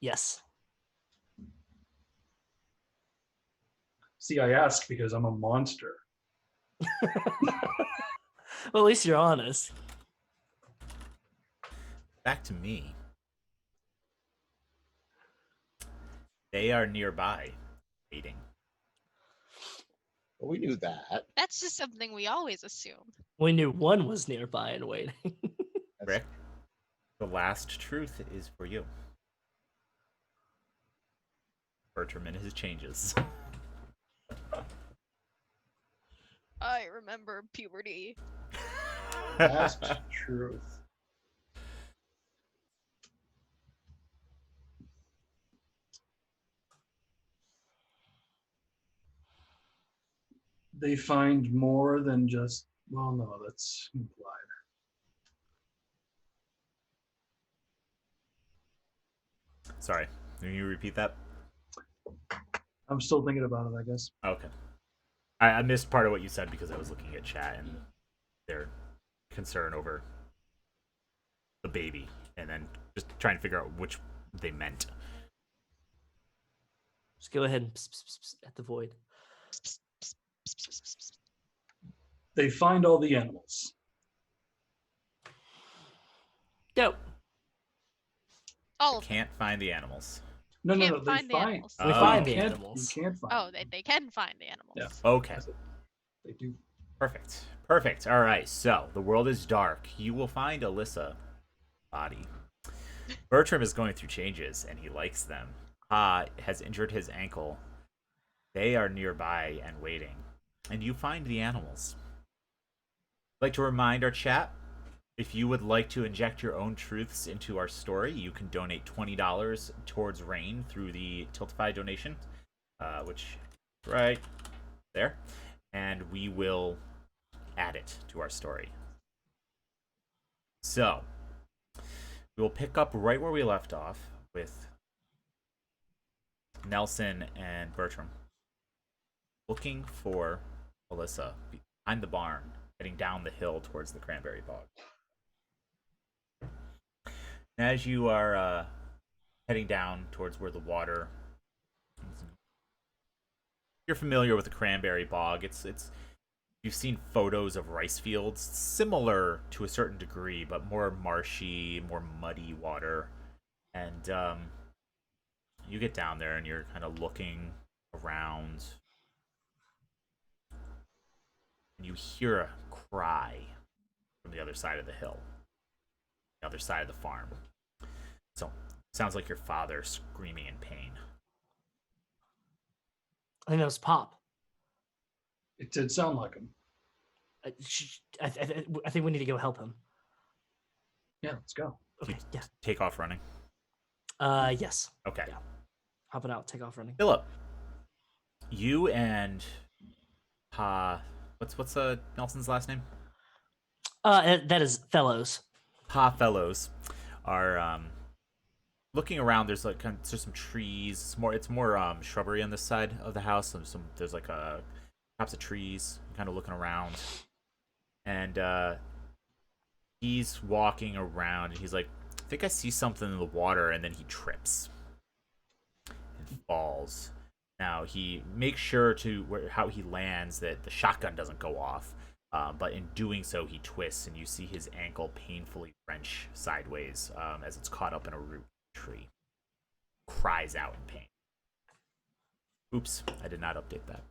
[SPEAKER 5] Yes.
[SPEAKER 2] See, I ask because I'm a monster.
[SPEAKER 5] Well, at least you're honest.
[SPEAKER 1] Back to me. They are nearby, waiting.
[SPEAKER 4] Well, we knew that.
[SPEAKER 3] That's just something we always assume.
[SPEAKER 5] We knew one was nearby and waiting.
[SPEAKER 1] Rick, the last truth is for you. Bertram and his changes.
[SPEAKER 3] I remember puberty.
[SPEAKER 2] That's truth. They find more than just, well, no, that's implied.
[SPEAKER 1] Sorry, can you repeat that?
[SPEAKER 2] I'm still thinking about it, I guess.
[SPEAKER 1] Okay. I missed part of what you said because I was looking at chat and their concern over the baby, and then just trying to figure out which they meant.
[SPEAKER 5] Just go ahead and pss, pss, pss, at the void.
[SPEAKER 2] They find all the animals.
[SPEAKER 5] Go.
[SPEAKER 3] All of them.
[SPEAKER 1] Can't find the animals.
[SPEAKER 2] No, no,
[SPEAKER 3] Can't
[SPEAKER 2] no. They
[SPEAKER 3] find the
[SPEAKER 2] find.
[SPEAKER 3] animals.
[SPEAKER 5] We
[SPEAKER 1] Oh.
[SPEAKER 5] find the
[SPEAKER 2] You can't-
[SPEAKER 5] animals.
[SPEAKER 2] You can't find.
[SPEAKER 3] Oh,
[SPEAKER 2] them.
[SPEAKER 3] they can find the animals.
[SPEAKER 2] Yeah.
[SPEAKER 1] Okay.
[SPEAKER 2] They do.
[SPEAKER 1] Perfect. All right. So the world is dark. You will find Alyssa body. Bertram is going through changes, and he likes them. Has injured his ankle. They are nearby and waiting, and you find the animals. I'd like to remind our chat, if you would like to inject your own truths into our story, you can donate $20 towards RAINN through the Tiltify donation, which is right there, and we will add it to our story. So, we will pick up right where we left off with Nelson and Bertram looking for Alyssa behind the barn, heading down the hill towards the cranberry bog. As you are heading down towards where the water, you're familiar with the cranberry bog. It's you've seen photos of rice fields, similar to a certain degree, but more marshy, more muddy water. And you get down there and you're kind of looking around, and you hear a cry from the other side of the hill, the other side of the farm. So, sounds like your father screaming in pain.
[SPEAKER 5] I think that was Pop.
[SPEAKER 2] It did sound like him.
[SPEAKER 5] I think we need to go help him.
[SPEAKER 2] Yeah, let's go.
[SPEAKER 5] Okay, yeah.
[SPEAKER 1] Take off running.
[SPEAKER 5] Yes.
[SPEAKER 1] Okay.
[SPEAKER 5] Yeah. Hopping out, take off running.
[SPEAKER 1] Philip, you and what's Nelson's last name?
[SPEAKER 5] That is Fellows.
[SPEAKER 1] Fellows are looking around. There's like there's some trees. It's more shrubbery on this side of the house. There's like a tops of trees, kind of looking around, and he's walking around, and he's like, I think I see something in the water, and then he trips and falls. Now he makes sure how he lands that the shotgun doesn't go off, but in doing so he twists, and you see his ankle painfully wrench sideways as it's caught up in a root tree. Cries out in pain. Oops, I did not update that.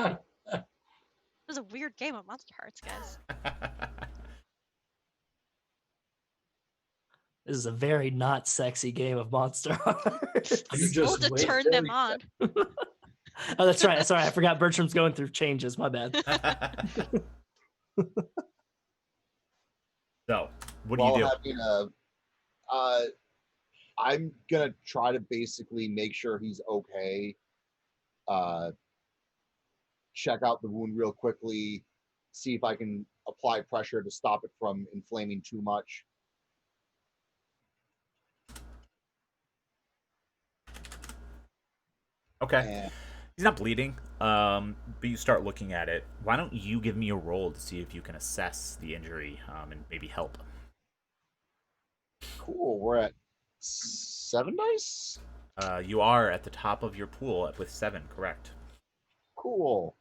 [SPEAKER 3] It was a weird game of Monster Hearts, guys.
[SPEAKER 5] This is a very not sexy game of Monster Hearts.
[SPEAKER 2] You
[SPEAKER 3] We'll
[SPEAKER 2] just
[SPEAKER 3] to
[SPEAKER 2] wait
[SPEAKER 3] turn
[SPEAKER 2] till
[SPEAKER 3] them
[SPEAKER 2] you
[SPEAKER 3] on.
[SPEAKER 5] Oh, that's right. Sorry, I forgot Bertram's going through changes. My bad.
[SPEAKER 1] So, what do you do?
[SPEAKER 4] Having I'm gonna try to basically make sure he's okay. Check out the wound real quickly, see if I can apply pressure to stop it from inflaming too much.
[SPEAKER 1] Okay.
[SPEAKER 4] And
[SPEAKER 1] He's not bleeding, but you start looking at it. Why don't you give me a roll to see if you can assess the injury and maybe help?
[SPEAKER 4] cool, we're at 7 dice?
[SPEAKER 1] You are at the top of your pool with 7, correct?
[SPEAKER 4] Cool.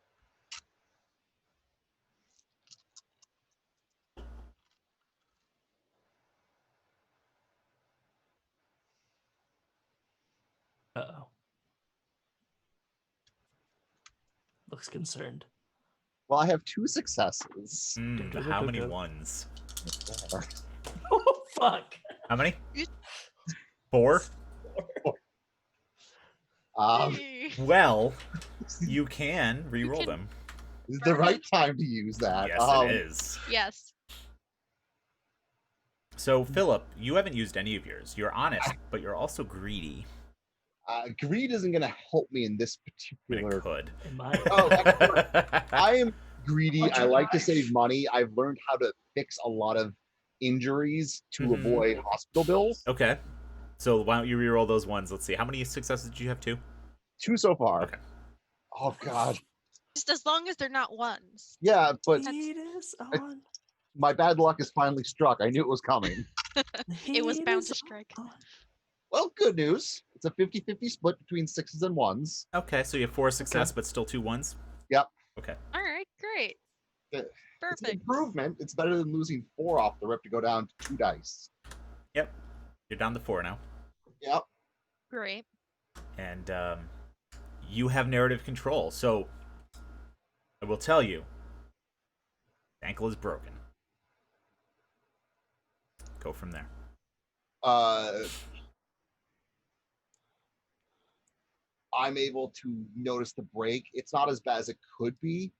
[SPEAKER 5] Uh-oh. Looks concerned.
[SPEAKER 4] Well, I have 2 successes.
[SPEAKER 1] How many ones?
[SPEAKER 5] Oh, fuck.
[SPEAKER 1] How many? 4?
[SPEAKER 3] Yay.
[SPEAKER 1] Well, you can re-roll
[SPEAKER 3] can-
[SPEAKER 1] them.
[SPEAKER 4] Is the right time to use that?
[SPEAKER 1] Yes, it is.
[SPEAKER 3] Yes.
[SPEAKER 1] So, Philip, you haven't used any of yours. You're honest, but you're also greedy.
[SPEAKER 4] Greed isn't going to help me in this
[SPEAKER 1] I mean, it
[SPEAKER 4] particular.
[SPEAKER 1] could.
[SPEAKER 4] Oh, I am greedy.
[SPEAKER 2] What's
[SPEAKER 4] I
[SPEAKER 2] your
[SPEAKER 4] like to
[SPEAKER 2] knife?
[SPEAKER 4] save money. I've learned how to fix a lot of injuries to
[SPEAKER 1] Mhm.
[SPEAKER 4] avoid hospital bills.
[SPEAKER 1] Okay. So why don't you re-roll those ones? Let's see. How many successes did you have? 2?
[SPEAKER 4] 2 so far.
[SPEAKER 1] Okay.
[SPEAKER 4] Oh God.
[SPEAKER 3] Just as long as they're not ones.
[SPEAKER 4] Yeah, but
[SPEAKER 5] Heat is on.
[SPEAKER 4] my bad luck has finally struck. I knew it was coming.
[SPEAKER 3] It was
[SPEAKER 5] Heat
[SPEAKER 3] bound
[SPEAKER 5] is
[SPEAKER 3] to strike.
[SPEAKER 5] on.
[SPEAKER 4] Well, good news. It's a 50-50 split between 6s and 1s.
[SPEAKER 1] Okay, so you have 4 success, but still 2 ones?
[SPEAKER 4] Yep.
[SPEAKER 1] Okay.
[SPEAKER 3] All right, great.
[SPEAKER 4] It's an
[SPEAKER 3] Perfect.
[SPEAKER 4] improvement. It's better than losing 4 off the rip to go down to 2 dice.
[SPEAKER 1] Yep. You're down to 4 now.
[SPEAKER 4] Yep.
[SPEAKER 3] Great.
[SPEAKER 1] And you have narrative control. So I will tell you, the ankle is broken. Go from there.
[SPEAKER 4] I'm able to notice the break. It's not as bad as it could be.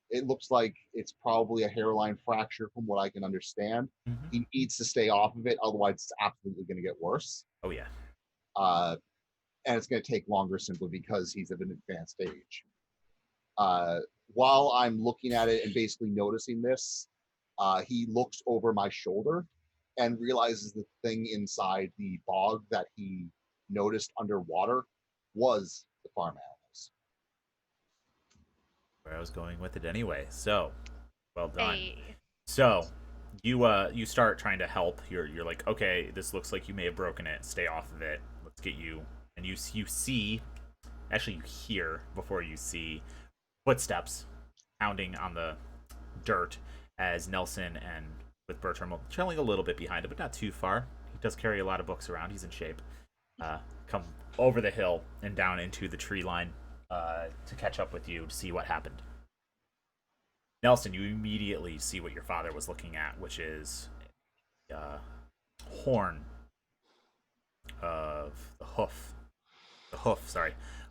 [SPEAKER 4] It looks like it's probably a hairline fracture from what I can understand.
[SPEAKER 1] Mhm.
[SPEAKER 4] He needs to stay off of it, otherwise it's absolutely going to get worse.
[SPEAKER 1] Oh, yeah.
[SPEAKER 4] And it's going to take longer simply because he's of an advanced age. While I'm looking at it and basically noticing this, he looks over my shoulder and realizes the thing inside the bog that he noticed underwater was the farm animals.
[SPEAKER 1] Where I was going with it anyway. So, well done.
[SPEAKER 3] Hey.
[SPEAKER 1] So, you start trying to help. You're like, okay, this looks like you may have broken it. Stay off of it. Let's get you. And you see, actually you hear before you see footsteps pounding on the dirt as Nelson and with Bertram trailing a little bit behind him, but not too far. He does carry a lot of books around. He's in shape. Come over the hill and down into the tree line to catch up with you to see what happened. Nelson, you immediately see what your father was looking at, which is horn of the hoof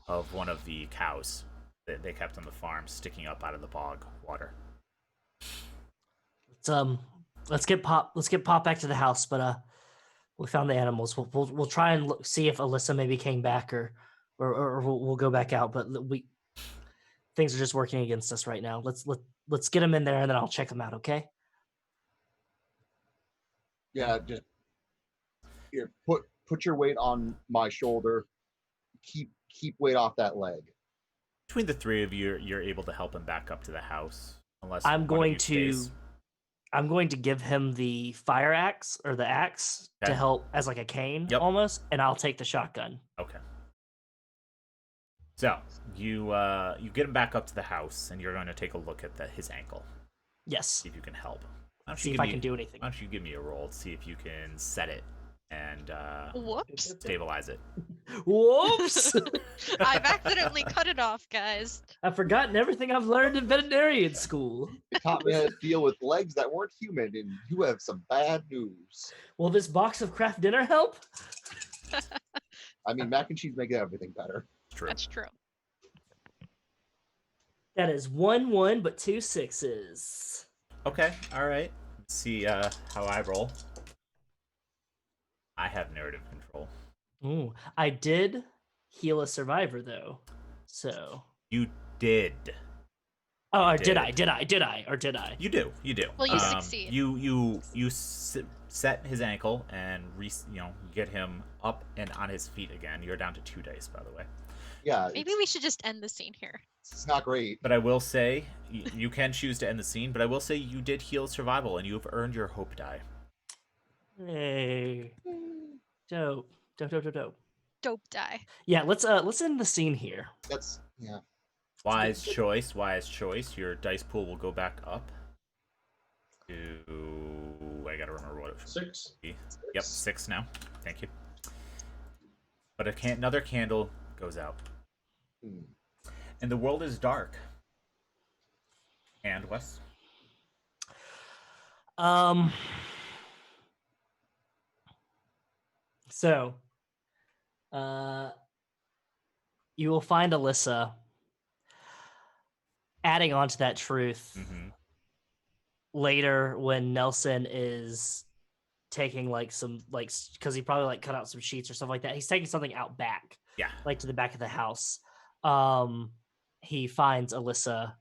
[SPEAKER 1] of one of the cows that they kept on the farm, sticking up out of the bog water.
[SPEAKER 5] Let's get Pop back to the house, but we found the animals. We'll try and see if Alyssa maybe came back or we'll go back out, but things are just working against us right now. Let's get them in there and then I'll check them out, okay?
[SPEAKER 4] Yeah, just here, put your weight on my shoulder. Keep weight off that leg.
[SPEAKER 1] Between the three of you, you're able to help him back up to the house. Unless
[SPEAKER 5] I'm
[SPEAKER 1] one of
[SPEAKER 5] going
[SPEAKER 1] you
[SPEAKER 5] to
[SPEAKER 1] stays.
[SPEAKER 5] I'm going to give him the fire axe or the axe to
[SPEAKER 1] Okay.
[SPEAKER 5] help as like a cane
[SPEAKER 1] Yep.
[SPEAKER 5] almost, and I'll take the shotgun.
[SPEAKER 1] Okay. So you get him back up to the house, and you're going to take a look at his ankle.
[SPEAKER 5] Yes.
[SPEAKER 1] See if you can help. Why don't
[SPEAKER 5] See
[SPEAKER 1] you
[SPEAKER 5] if
[SPEAKER 1] give
[SPEAKER 5] I
[SPEAKER 1] me-
[SPEAKER 5] can do anything.
[SPEAKER 1] Why don't you give me a roll to see if you can set it and
[SPEAKER 3] Whoops.
[SPEAKER 1] stabilize it?
[SPEAKER 5] Whoops!
[SPEAKER 3] I've accidentally cut it off, guys.
[SPEAKER 5] I've forgotten everything I've learned in veterinarian school.
[SPEAKER 4] It taught me how to deal with legs that weren't human, and you have some bad news.
[SPEAKER 5] Will this box of craft dinner help?
[SPEAKER 4] I mean, mac and cheese make everything better.
[SPEAKER 1] True.
[SPEAKER 3] That's true.
[SPEAKER 5] That is 1-1, but 2 6s.
[SPEAKER 1] Okay. All right. Let's see how I roll. I have narrative control.
[SPEAKER 5] Ooh, I did heal a survivor though, so.
[SPEAKER 1] You did.
[SPEAKER 5] Oh, or
[SPEAKER 1] did.
[SPEAKER 5] did I? Or did I?
[SPEAKER 1] You do. You do.
[SPEAKER 3] Well, you succeed.
[SPEAKER 1] You set his ankle and get him up and on his feet again. You're down to 2 dice, by the way.
[SPEAKER 4] Yeah,
[SPEAKER 3] Maybe we should just end the scene here.
[SPEAKER 4] it's not great.
[SPEAKER 1] But I will say you can choose to end the scene. But I will say you did heal survival, and you have earned your hope die.
[SPEAKER 5] Hey, dope.
[SPEAKER 3] Dope die.
[SPEAKER 5] Yeah, let's end the scene here.
[SPEAKER 4] That's
[SPEAKER 1] Wise choice. Your dice pool will go back up to. I gotta remember what it was.
[SPEAKER 2] 6.
[SPEAKER 1] Yep, 6 now. Thank you. But another candle goes out,
[SPEAKER 4] Hmm.
[SPEAKER 1] and the world is dark. And Wes.
[SPEAKER 5] So, you will find Alyssa adding on to that truth
[SPEAKER 1] Mm-hmm.
[SPEAKER 5] later when Nelson is taking because he probably cut out some sheets or stuff like that. He's taking something out back,
[SPEAKER 1] Yeah.
[SPEAKER 5] to the back of the house. He finds Alyssa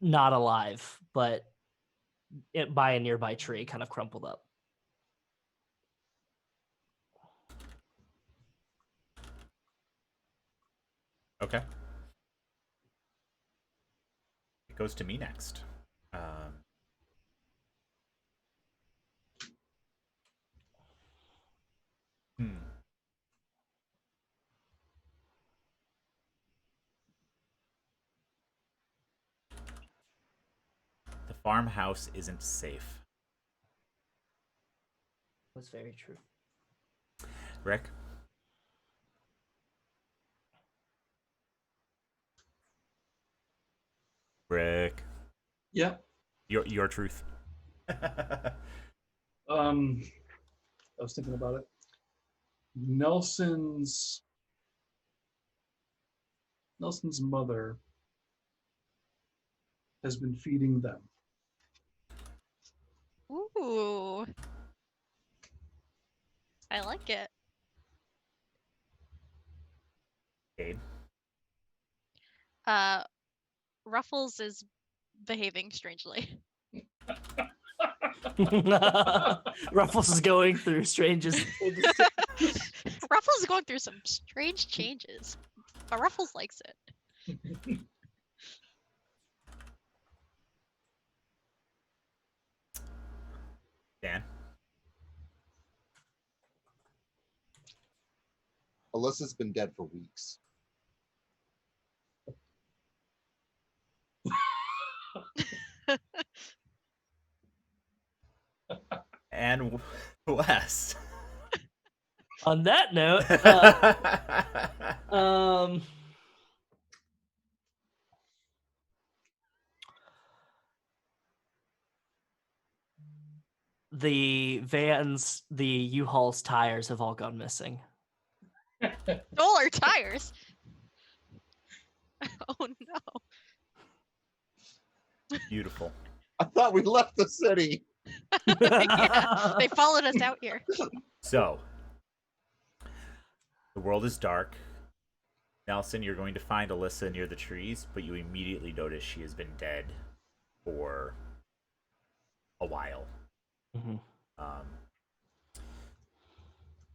[SPEAKER 5] not alive, but by a nearby tree, kind of crumpled up.
[SPEAKER 1] Okay. It goes to me next. Hmm. The farmhouse isn't safe.
[SPEAKER 5] That's very true.
[SPEAKER 1] Rick? Rick.
[SPEAKER 2] Yeah.
[SPEAKER 1] Your truth.
[SPEAKER 2] I was thinking about it. Nelson's mother has been feeding them.
[SPEAKER 3] Ooh. I like it.
[SPEAKER 1] Ayde.
[SPEAKER 3] Ruffles is behaving strangely.
[SPEAKER 5] Ruffles is going through strangest.
[SPEAKER 3] Ruffles is going through some strange changes, but Ruffles likes it.
[SPEAKER 1] Dan?
[SPEAKER 4] Alyssa's been dead for weeks.
[SPEAKER 1] And Wes.
[SPEAKER 5] On that note, the U-Haul's tires have all gone missing.
[SPEAKER 3] Stole our tires. Oh no.
[SPEAKER 1] Beautiful.
[SPEAKER 4] I thought we left the city.
[SPEAKER 3] Yeah, they followed us out here.
[SPEAKER 1] So, the world is dark. Nelson, you're going to find Alyssa near the trees, but you immediately notice she has been dead for a while.
[SPEAKER 5] Mm-hmm.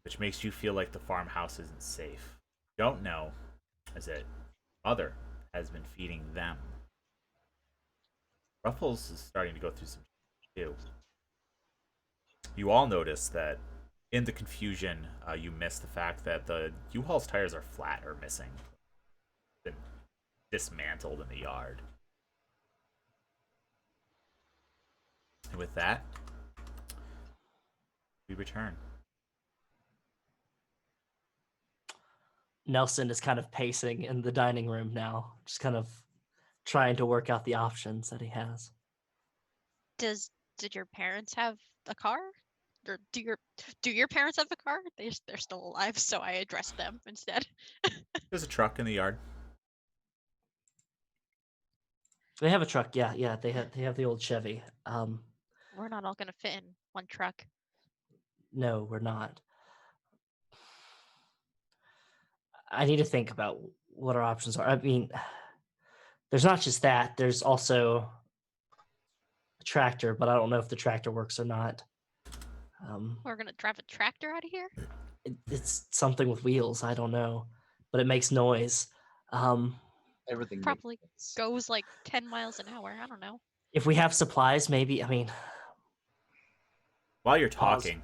[SPEAKER 1] Which makes you feel like the farmhouse isn't safe. don't know is that Mother has been feeding them. Ruffles is starting to go through some too. You all notice that in the confusion, you miss the fact that the U-Haul's tires are flat or missing. Been dismantled in the yard. And with that, we return.
[SPEAKER 5] Nelson is kind of pacing in the dining room now, just kind of trying to work out the options that he has.
[SPEAKER 3] Did your parents have a car? Or do your parents have a car? They're still alive, so I addressed them instead.
[SPEAKER 1] There's a truck in the yard.
[SPEAKER 5] They have a truck, yeah. They have the old Chevy.
[SPEAKER 3] We're not all gonna fit in one truck.
[SPEAKER 5] No, we're not. I need to think about what our options are. I mean, there's not just that. There's also a tractor, but I don't know if the tractor works or not.
[SPEAKER 3] We're gonna drive a tractor out of here?
[SPEAKER 5] It's something with wheels. I don't know, but it makes noise.
[SPEAKER 4] Everything makes
[SPEAKER 3] Probably
[SPEAKER 4] sense.
[SPEAKER 3] goes like 10 miles an hour. I don't know.
[SPEAKER 5] If we have supplies, maybe. I mean,
[SPEAKER 1] While you're
[SPEAKER 5] Pause.
[SPEAKER 1] talking,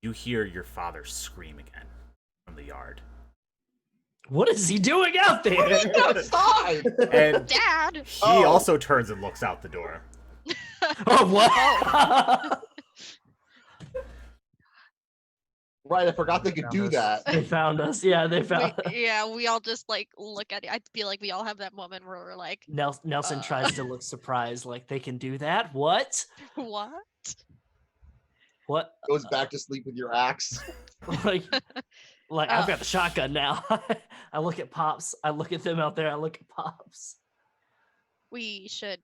[SPEAKER 1] you hear your father scream again from the yard.
[SPEAKER 5] what is he doing out there?
[SPEAKER 4] Outside.
[SPEAKER 1] And
[SPEAKER 3] Dad!
[SPEAKER 1] he
[SPEAKER 4] Oh.
[SPEAKER 1] also turns and looks out the door.
[SPEAKER 5] Oh, what?
[SPEAKER 4] Right, I forgot they could do that.
[SPEAKER 5] They found us. Yeah, they found us.
[SPEAKER 3] We all just like look at it. I feel like we all have that moment where we're like,
[SPEAKER 5] Nelson tries to look surprised, like they can do that. What?
[SPEAKER 3] what?
[SPEAKER 5] What?
[SPEAKER 4] Goes back to sleep with your axe.
[SPEAKER 5] like, I've got the shotgun now. I look at Pops. I look at them out there. I look at Pops.
[SPEAKER 3] Should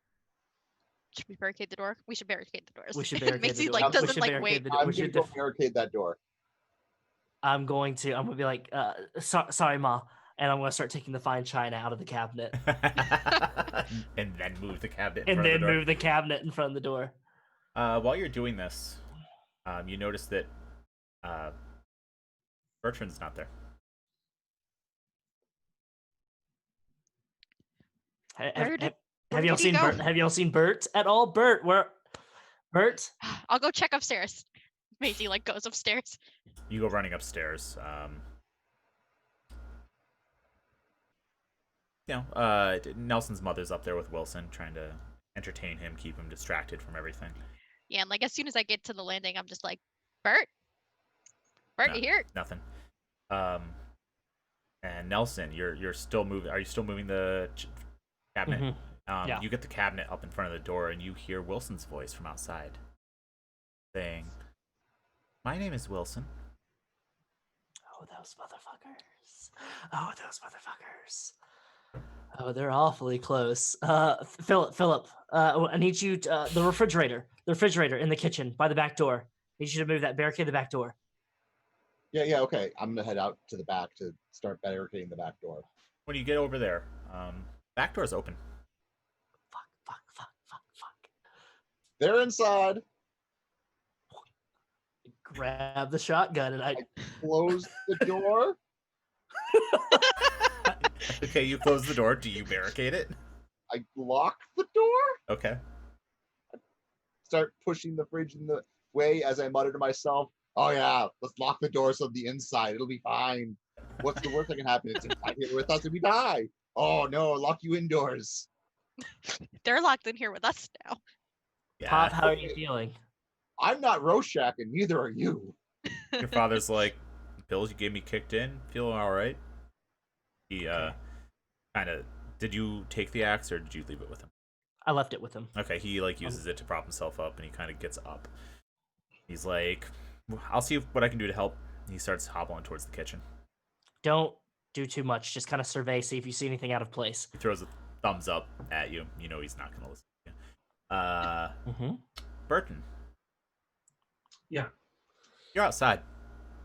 [SPEAKER 3] we barricade the door? We should barricade the doors.
[SPEAKER 5] We should barricade
[SPEAKER 3] Macy
[SPEAKER 5] the door.
[SPEAKER 3] like
[SPEAKER 4] We
[SPEAKER 3] doesn't
[SPEAKER 5] should
[SPEAKER 3] like
[SPEAKER 5] barricade
[SPEAKER 3] wait.
[SPEAKER 5] the door.
[SPEAKER 4] I'm
[SPEAKER 5] We
[SPEAKER 4] gonna
[SPEAKER 5] should
[SPEAKER 4] go barricade that door.
[SPEAKER 5] I'm going to be like, sorry, Ma, and I'm going to start taking the fine china out of the cabinet,
[SPEAKER 1] And then move the cabinet in
[SPEAKER 5] and
[SPEAKER 1] front of
[SPEAKER 5] then
[SPEAKER 1] the door.
[SPEAKER 5] move the cabinet in front of the door.
[SPEAKER 1] While you're doing this, you notice that Bertrand's not there.
[SPEAKER 5] Have y'all
[SPEAKER 3] did he
[SPEAKER 5] seen
[SPEAKER 3] go?
[SPEAKER 5] Bert? Have y'all seen Bert at all? Bert, where? Bert?
[SPEAKER 3] I'll go check upstairs. Macy like goes upstairs.
[SPEAKER 1] You go running upstairs. Nelson's mother's up there with Wilson, trying to entertain him, keep him distracted from everything.
[SPEAKER 3] Yeah, and like as soon as I get to the landing, I'm just like, Bert,
[SPEAKER 1] No.
[SPEAKER 3] you here?
[SPEAKER 1] Nothing. And Nelson, you're still moving. Are you still moving the cabinet?
[SPEAKER 5] Mhm. Yeah.
[SPEAKER 1] You get the cabinet up in front of the door, and you hear Wilson's voice from outside, saying, "My name is Wilson."
[SPEAKER 5] Oh, those motherfuckers. Oh, those motherfuckers. Oh, they're awfully close. Philip, I need you to, the refrigerator in the kitchen by the back door. I need you to move that, barricade the back door.
[SPEAKER 4] Yeah, okay. I'm gonna head out to the back to start barricading the back door.
[SPEAKER 1] When you get over there, back door's open.
[SPEAKER 5] Fuck.
[SPEAKER 4] They're inside.
[SPEAKER 5] Grab the shotgun and I
[SPEAKER 4] Close the door.
[SPEAKER 1] Okay, you close the door. Do you barricade it?
[SPEAKER 4] I lock the door.
[SPEAKER 1] Okay.
[SPEAKER 4] Start pushing the fridge in the way as I mutter to myself, "Oh yeah, let's lock the doors on the inside. It'll be fine. What's the worst that can happen? It's inside here with us and we die. Oh no, lock you indoors."
[SPEAKER 3] They're locked in here with us now.
[SPEAKER 1] Yeah.
[SPEAKER 5] Pop, how are you feeling?
[SPEAKER 4] I'm not Rorschach and neither are you.
[SPEAKER 1] Your father's like, "Bills, you gave me kicked in. Feeling all right?" He kind of. Did you take the axe or did you leave it with him?
[SPEAKER 5] I left it with him.
[SPEAKER 1] Okay, he like uses it to prop himself up, and he kind of gets up. He's like, "I'll see what I can do to help." He starts hobbling towards the kitchen.
[SPEAKER 5] Don't do too much. Just kind of survey, see if you see anything out of place.
[SPEAKER 1] He throws a thumbs up at you. You know he's not going to listen to you. Burton.
[SPEAKER 2] Yeah.
[SPEAKER 1] You're outside.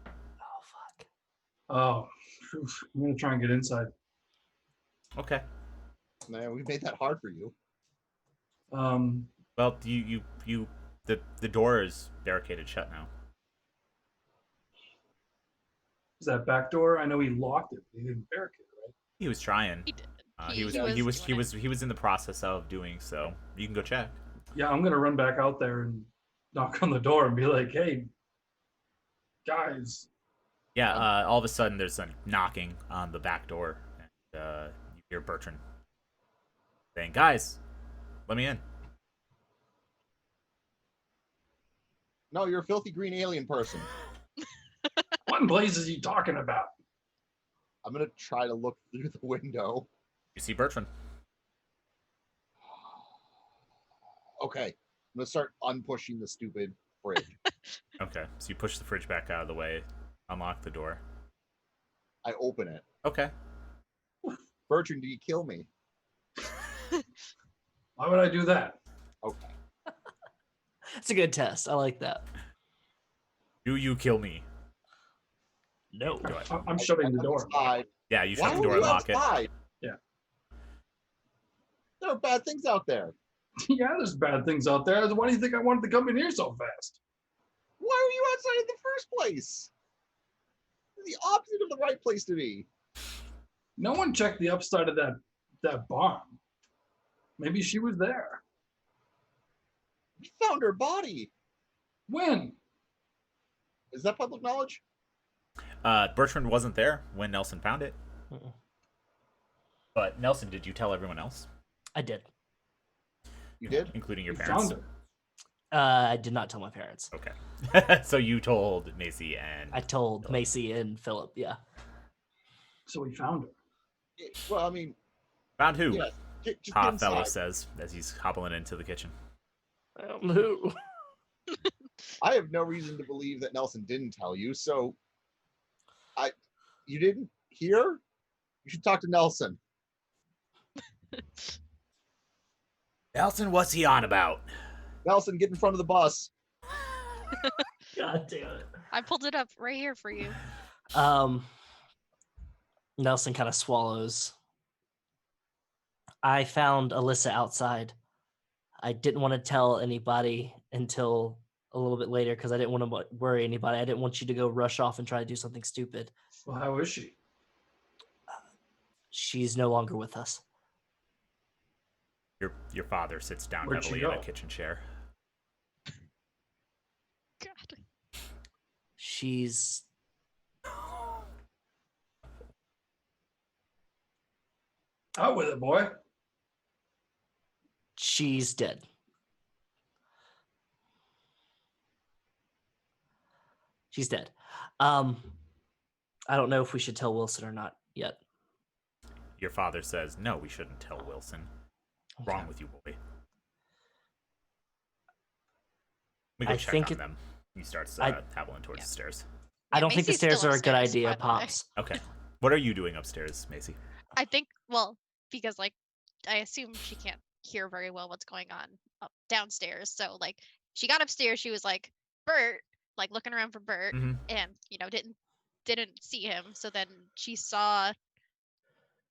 [SPEAKER 5] Oh fuck.
[SPEAKER 2] Oh, oof, I'm gonna try and get inside.
[SPEAKER 1] Okay.
[SPEAKER 4] Man, we made that hard for you.
[SPEAKER 1] Well, the door is barricaded shut now.
[SPEAKER 2] Is that back door? I know he locked it. He didn't barricade it, right?
[SPEAKER 1] He was trying.
[SPEAKER 3] He did.
[SPEAKER 1] He was in the process of doing so. You can go check.
[SPEAKER 2] Yeah, I'm gonna run back out there and knock on the door and be like, "Hey, guys."
[SPEAKER 1] Yeah. All of a sudden, there's a knocking on the back door, and you hear Bertrand saying, "Guys, let me in."
[SPEAKER 4] No, you're a filthy green alien person.
[SPEAKER 2] What in place is he talking about?
[SPEAKER 4] I'm gonna try to look through the window.
[SPEAKER 1] You see Bertrand.
[SPEAKER 4] Okay, I'm gonna start unpushing the stupid fridge.
[SPEAKER 1] Okay, so you push the fridge back out of the way, unlock the door.
[SPEAKER 4] I open it.
[SPEAKER 1] Okay.
[SPEAKER 4] Bertrand, do you kill me?
[SPEAKER 2] Why would I do that?
[SPEAKER 4] Okay.
[SPEAKER 5] It's a good test. I like that.
[SPEAKER 1] Do you kill me?
[SPEAKER 5] No.
[SPEAKER 1] Do it.
[SPEAKER 2] I'm shutting the door.
[SPEAKER 4] Outside.
[SPEAKER 1] Yeah, you
[SPEAKER 4] Why
[SPEAKER 1] shut the
[SPEAKER 4] are
[SPEAKER 1] door
[SPEAKER 4] you
[SPEAKER 1] and lock it.
[SPEAKER 4] outside?
[SPEAKER 2] Yeah.
[SPEAKER 4] There are bad things out there.
[SPEAKER 2] Yeah, there's bad things out there. Why do you think I wanted to come in here so fast?
[SPEAKER 4] Why were you outside in the first place? The opposite of the right place to be.
[SPEAKER 2] No one checked the upside of that barn. Maybe she was there.
[SPEAKER 4] We found her body.
[SPEAKER 2] When?
[SPEAKER 4] Is that public knowledge?
[SPEAKER 1] Bertrand wasn't there when Nelson found it.
[SPEAKER 5] Mm-mm.
[SPEAKER 1] But Nelson, did you tell everyone else?
[SPEAKER 5] I did.
[SPEAKER 4] You did?
[SPEAKER 1] Including your
[SPEAKER 2] You
[SPEAKER 1] parents?
[SPEAKER 2] found her.
[SPEAKER 5] I did not tell my parents.
[SPEAKER 1] Okay. So you told Macy and...
[SPEAKER 5] I told Macy and Philip, yeah.
[SPEAKER 2] So we found her.
[SPEAKER 4] Well, I mean,
[SPEAKER 1] Found who?
[SPEAKER 4] yeah. Just get
[SPEAKER 1] Hot
[SPEAKER 4] inside.
[SPEAKER 1] fellow says as he's hobbling into the kitchen.
[SPEAKER 5] Who?
[SPEAKER 4] I have no reason to believe that Nelson didn't tell you, so you didn't hear? You should talk to Nelson.
[SPEAKER 1] Nelson, what's he on about?
[SPEAKER 4] Nelson, get in front of the bus.
[SPEAKER 5] God damn it.
[SPEAKER 3] I pulled it up right here for you.
[SPEAKER 5] Nelson kind of swallows. I found Alyssa outside. I didn't want to tell anybody until a little bit later because I didn't want to worry anybody. I didn't want you to go rush off and try to do something stupid.
[SPEAKER 2] Well, how is she?
[SPEAKER 5] She's no longer with us.
[SPEAKER 1] Your father sits down
[SPEAKER 2] Where'd she
[SPEAKER 1] heavily in a
[SPEAKER 2] go?
[SPEAKER 1] kitchen chair.
[SPEAKER 3] God.
[SPEAKER 5] She's
[SPEAKER 2] Out with it, boy.
[SPEAKER 5] she's dead. She's dead. I don't know if we should tell Wilson or not yet.
[SPEAKER 1] Your father says, no, we shouldn't tell Wilson. What's wrong with you, boy? We go
[SPEAKER 5] I
[SPEAKER 1] check
[SPEAKER 5] think
[SPEAKER 1] on them. He starts hobbling towards the stairs.
[SPEAKER 5] I don't think the
[SPEAKER 3] Macy's still
[SPEAKER 5] stairs are a good
[SPEAKER 3] upstairs,
[SPEAKER 5] idea,
[SPEAKER 3] by the way.
[SPEAKER 5] Pops.
[SPEAKER 1] Okay. What are you doing upstairs, Macy?
[SPEAKER 3] I think, well, because like I assume she can't hear very well what's going on downstairs. So like she got upstairs, she was like, Bert, like looking around for Bert,
[SPEAKER 1] Mhm.
[SPEAKER 3] and didn't see him. So then she saw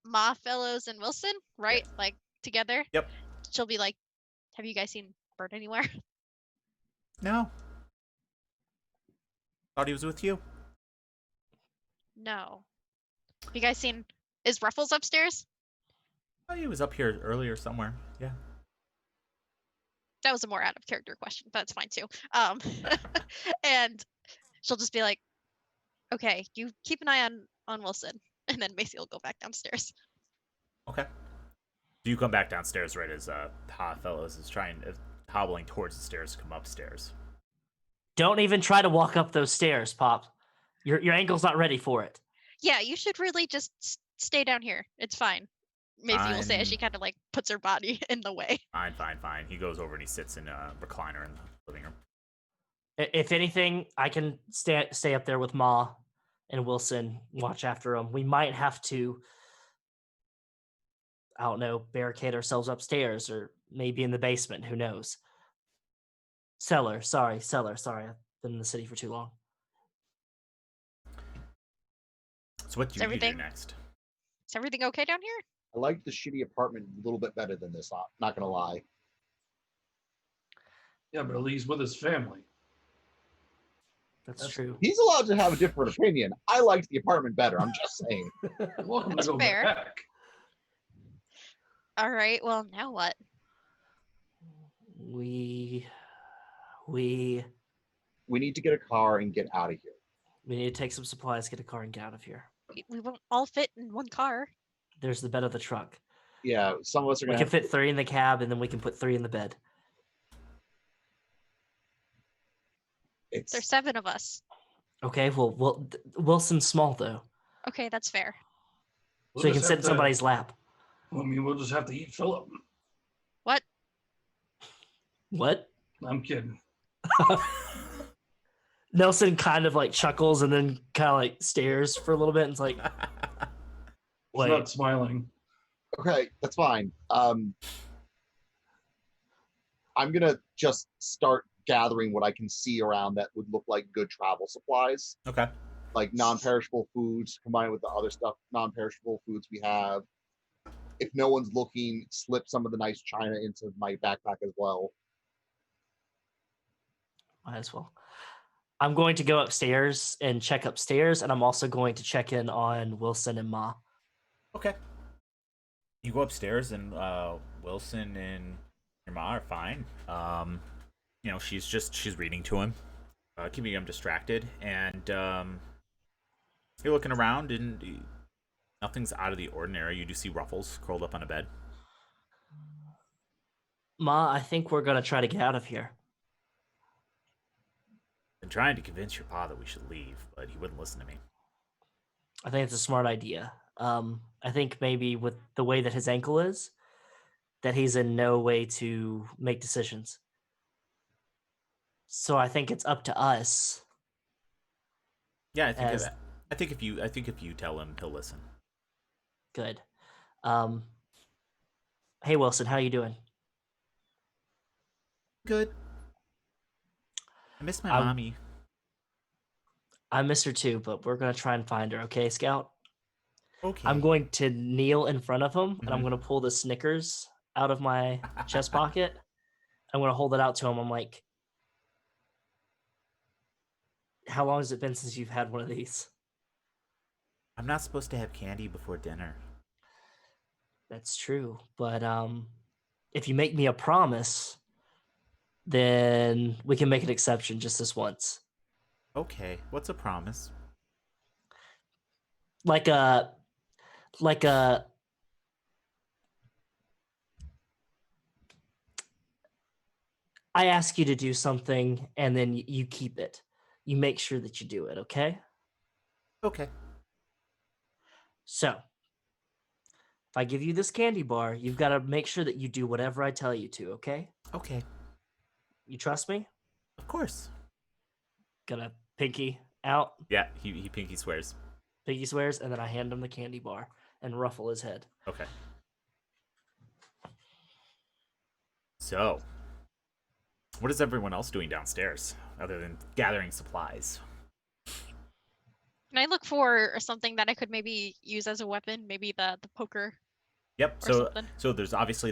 [SPEAKER 3] Ma Fellows and Wilson, right? Like together.
[SPEAKER 1] Yep.
[SPEAKER 3] She'll be like, have you guys seen Bert anywhere?
[SPEAKER 1] No. Thought he was with you.
[SPEAKER 3] No. Have you guys seen, is Ruffles upstairs?
[SPEAKER 1] Oh, he was up here earlier somewhere. Yeah.
[SPEAKER 3] That was a more out of character question. That's fine too. And she'll just be like, okay, you keep an eye on Wilson, and then Macy will go back downstairs.
[SPEAKER 1] Okay. Do you come back downstairs right as Hot Fellows is hobbling towards the stairs to come upstairs?
[SPEAKER 5] Don't even try to walk up those stairs, Pop. Your ankle's not ready for it.
[SPEAKER 3] Yeah, you should really just stay down here. It's fine. Macy will say as she kind of like puts her body in the way.
[SPEAKER 1] Fine. He goes over and he sits in a recliner in the living room.
[SPEAKER 5] If anything, I can stay up there with Ma and Wilson, watch after them. We might have to, I don't know, barricade ourselves upstairs or maybe in the basement. Who knows? Cellar. Sorry. I've been in the city for too long.
[SPEAKER 1] So what do you do next?
[SPEAKER 3] Is everything okay down here?
[SPEAKER 4] I liked the shitty apartment a little bit better than this. Not gonna lie.
[SPEAKER 2] Yeah, but at least with his family.
[SPEAKER 5] That's true.
[SPEAKER 4] He's allowed to have a different opinion. I liked the apartment better. I'm just saying.
[SPEAKER 2] Welcome
[SPEAKER 3] That's
[SPEAKER 2] to go
[SPEAKER 3] fair.
[SPEAKER 2] back.
[SPEAKER 3] All right. Well, now what?
[SPEAKER 5] We
[SPEAKER 4] We need to get a car and get out of here.
[SPEAKER 5] need to take some supplies, get a car, and get out of here.
[SPEAKER 3] We won't all fit in one car.
[SPEAKER 5] There's the bed of the truck.
[SPEAKER 4] Yeah, some of us are
[SPEAKER 5] We
[SPEAKER 4] gonna
[SPEAKER 5] can
[SPEAKER 4] have
[SPEAKER 5] fit 3 in the cab, and then we can put 3 in the bed.
[SPEAKER 3] There's
[SPEAKER 4] it's
[SPEAKER 3] 7 of us.
[SPEAKER 5] Okay. Well, Wilson's small though,
[SPEAKER 3] Okay, that's fair.
[SPEAKER 2] We'll
[SPEAKER 5] so he can
[SPEAKER 2] just
[SPEAKER 5] sit
[SPEAKER 2] have
[SPEAKER 5] in somebody's lap.
[SPEAKER 2] I mean, we'll just have to eat Philip.
[SPEAKER 3] What?
[SPEAKER 5] What?
[SPEAKER 2] I'm kidding.
[SPEAKER 5] Nelson kind of like chuckles and then kind of like stares for a little bit and is like,
[SPEAKER 2] He's
[SPEAKER 5] wait.
[SPEAKER 2] not smiling.
[SPEAKER 4] okay. That's fine. I'm gonna just start gathering what I can see around that would look like good travel supplies,
[SPEAKER 1] Okay.
[SPEAKER 4] like non-perishable foods combined with the other stuff, non-perishable foods we have. If no one's looking, slip some of the nice china into my backpack as well.
[SPEAKER 5] Might as well. I'm going to go upstairs and check upstairs, and I'm also going to check in on Wilson and Ma.
[SPEAKER 1] Okay. You go upstairs, and Wilson and your ma are fine. You know, she's reading to him, keeping him distracted, and you're looking around, and nothing's out of the ordinary. You do see Ruffles curled up on a bed.
[SPEAKER 5] Ma, I think we're going to try to get out of here.
[SPEAKER 1] Been trying to convince your pa that we should leave, but he wouldn't listen to me.
[SPEAKER 5] I think it's a smart idea. I think maybe with the way that his ankle is, that he's in no way to make decisions. So I think it's up to us.
[SPEAKER 1] Yeah, I think of
[SPEAKER 5] As-
[SPEAKER 1] that. I think if you tell him, he'll listen.
[SPEAKER 5] Good. Hey Wilson, how you doing?
[SPEAKER 1] Good. I miss my
[SPEAKER 5] I'm-
[SPEAKER 1] mommy.
[SPEAKER 5] I miss her too, but we're gonna try and find her. Okay, Scout.
[SPEAKER 1] Okay.
[SPEAKER 5] I'm going to kneel in front of him, and I'm
[SPEAKER 1] Mhm.
[SPEAKER 5] going to pull the Snickers out of my chest pocket. I'm going to hold it out to him. I'm like, "How long has it been since you've had one of these?"
[SPEAKER 1] I'm not supposed to have candy before dinner.
[SPEAKER 5] That's true, but if you make me a promise, then we can make an exception just this once.
[SPEAKER 1] Okay. What's a promise?
[SPEAKER 5] Like a I ask you to do something and then you keep it. You make sure that you do it, okay?
[SPEAKER 1] Okay.
[SPEAKER 5] So, if I give you this candy bar, you've got to make sure that you do whatever I tell you to, okay?
[SPEAKER 1] Okay.
[SPEAKER 5] You trust me?
[SPEAKER 1] Of course.
[SPEAKER 5] Gonna pinky out,
[SPEAKER 1] Yeah, he pinky swears.
[SPEAKER 5] pinky swears, and then I hand him the candy bar and ruffle his head.
[SPEAKER 1] Okay. So, what is everyone else doing downstairs other than gathering supplies?
[SPEAKER 3] Can I look for something that I could maybe use as a weapon? Maybe the poker
[SPEAKER 1] Yep.
[SPEAKER 3] or
[SPEAKER 1] So
[SPEAKER 3] something.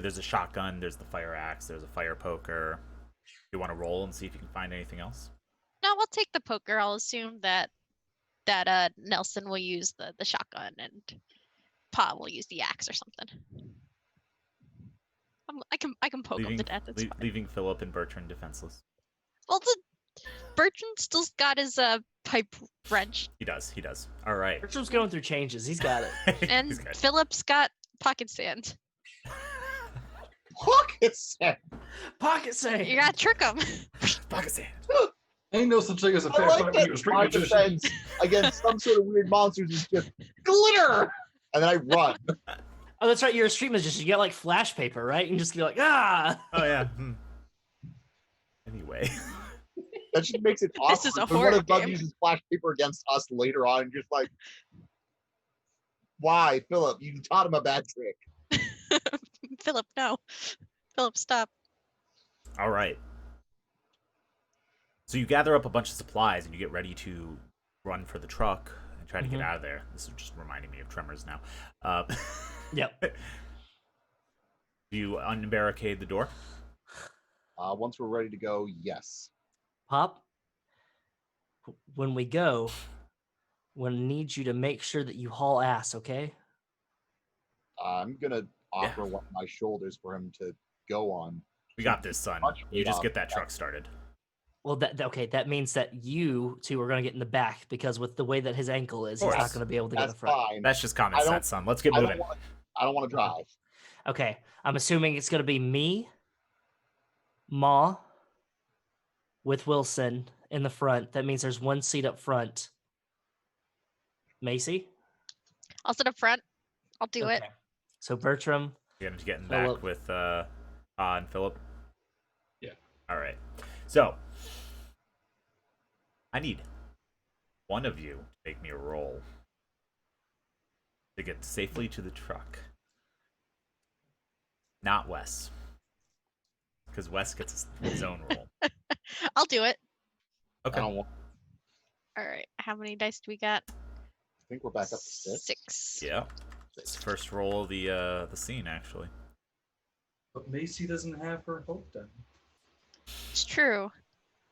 [SPEAKER 1] there's a shotgun, there's the fire axe, there's a fire poker. You want to roll and see if you can find anything else?
[SPEAKER 3] No, I'll take the poker. I'll assume that Nelson will use the shotgun and Pa will use the axe or something. I can poke him to death. It's fine.
[SPEAKER 1] Leaving Philip and Bertrand defenseless.
[SPEAKER 3] Well, Bertrand still got his pipe wrench,
[SPEAKER 1] He does. All right.
[SPEAKER 5] Bertram's going through changes. He's got it.
[SPEAKER 3] and
[SPEAKER 1] He's good.
[SPEAKER 3] Philip's got pocket sand.
[SPEAKER 4] Pocket sand.
[SPEAKER 5] Pocket sand.
[SPEAKER 3] You gotta trick him.
[SPEAKER 1] Pocket sand.
[SPEAKER 2] Ain't no such thing as a
[SPEAKER 4] I
[SPEAKER 2] fair
[SPEAKER 4] like
[SPEAKER 2] fight when you're a
[SPEAKER 4] that
[SPEAKER 2] street
[SPEAKER 4] my
[SPEAKER 2] magician.
[SPEAKER 4] defense against some sort of weird monsters is just glitter, and then I run.
[SPEAKER 5] Oh, that's right. You're a street magician. You got like flash paper, right? You can just be like, ah.
[SPEAKER 1] Oh yeah. Anyway.
[SPEAKER 4] That just makes it awkward.
[SPEAKER 3] This is a
[SPEAKER 4] when one
[SPEAKER 3] horror
[SPEAKER 4] of them
[SPEAKER 3] game.
[SPEAKER 4] uses flash paper against us later on, and just like, why, Philip? You taught him a bad trick.
[SPEAKER 3] Philip, no. Philip, stop.
[SPEAKER 1] All right. So you gather up a bunch of supplies and you get ready to run for the truck and try to get
[SPEAKER 5] Mhm.
[SPEAKER 1] out of there. This is just reminding me of Tremors now.
[SPEAKER 5] Yep.
[SPEAKER 1] Do you unbarricade the door?
[SPEAKER 4] Once we're ready to go, yes.
[SPEAKER 5] Pop, when we go, we'll need you to make sure that you haul ass, okay?
[SPEAKER 4] I'm gonna offer one of my shoulders for him to go on.
[SPEAKER 1] We got this, son. You just get that truck started.
[SPEAKER 5] Well, that means that you two are going to get in the back, because with the way that his ankle is, he's not going to be able to get in the front.
[SPEAKER 4] Fine.
[SPEAKER 1] That's just common sense, son. Let's get moving.
[SPEAKER 4] I don't want to drive.
[SPEAKER 5] Okay, I'm assuming it's going to be me, Ma, with Wilson in the front. That means there's one seat up front. Macy?
[SPEAKER 3] I'll sit up front. I'll do it.
[SPEAKER 5] So Bertram.
[SPEAKER 1] You're going to get in back with and Philip?
[SPEAKER 2] Yeah.
[SPEAKER 1] All right. So, I need one of you to make me a roll to get safely to the truck. Not Wes. Because Wes gets his own roll.
[SPEAKER 3] I'll do it.
[SPEAKER 1] Okay.
[SPEAKER 3] All right. How many dice do we got?
[SPEAKER 4] I think we're back up to 6.
[SPEAKER 3] 6.
[SPEAKER 1] Yeah. It's the first roll of the scene, actually.
[SPEAKER 2] But Macy doesn't have her hope done.
[SPEAKER 3] It's true.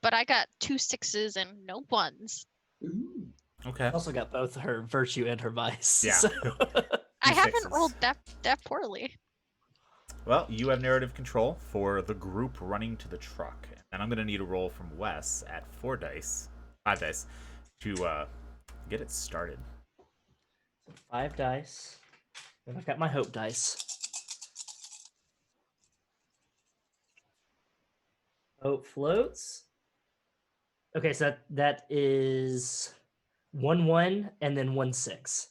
[SPEAKER 3] But I got 2 6s and no 1s.
[SPEAKER 2] Ooh.
[SPEAKER 1] Okay.
[SPEAKER 5] I also got both her virtue and her vice.
[SPEAKER 1] Yeah.
[SPEAKER 5] So.
[SPEAKER 3] I haven't
[SPEAKER 1] 6s.
[SPEAKER 3] rolled that poorly.
[SPEAKER 1] Well, you have narrative control for the group running to the truck. And I'm going to need a roll from Wes at 5 dice, to get it started.
[SPEAKER 5] 5 dice. And I've got my hope dice. Hope floats. Okay, so that is 1 1 and then 1 6.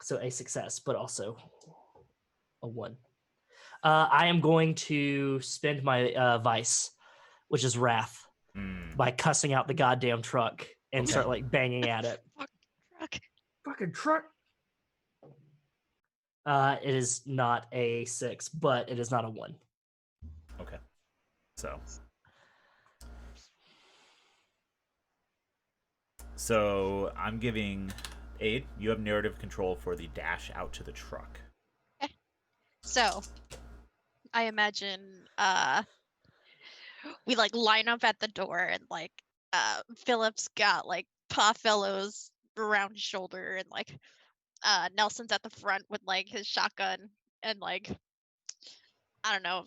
[SPEAKER 5] So a success, but also a 1. I am going to spend my vice, which is wrath, by cussing out the goddamn truck and start like banging at it.
[SPEAKER 2] Fucking truck.
[SPEAKER 5] It is not a 6, but it is not a 1.
[SPEAKER 1] Okay. So I'm giving Ayde, you have narrative control for the dash out to the truck.
[SPEAKER 3] Okay. So I imagine we like line up at the door and like Philip's got like paw fellows around his shoulder and like Nelson's at the front with like his shotgun and like I don't know,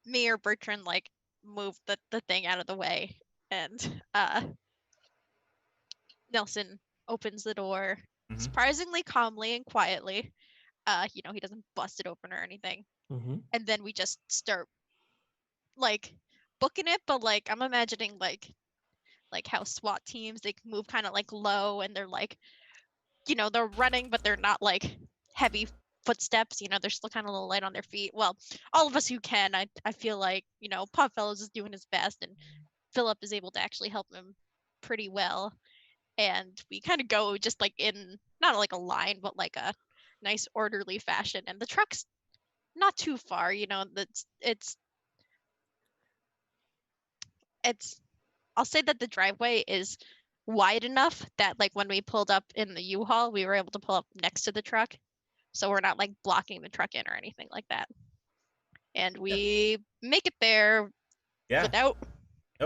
[SPEAKER 3] me or Bertrand like move the thing out of the way and Nelson opens the door surprisingly calmly and quietly. He doesn't bust it open or anything. And then we just start like booking it, but like I'm imagining like how SWAT teams, they move kind of like low and they're like, they're running, but they're not like heavy footsteps, they're still kind of a little light on their feet. Well, all of us who can, I feel like, Podfellows is doing his best and Philip is able to actually help him pretty well. And we kind of go just like in, not like a line, but like a nice orderly fashion. And the truck's not too far, it's I'll say that the driveway is wide enough that like when we pulled up in the U-Haul, we were able to pull up next to the truck. So we're not like blocking the truck in or anything like that. And we make it there without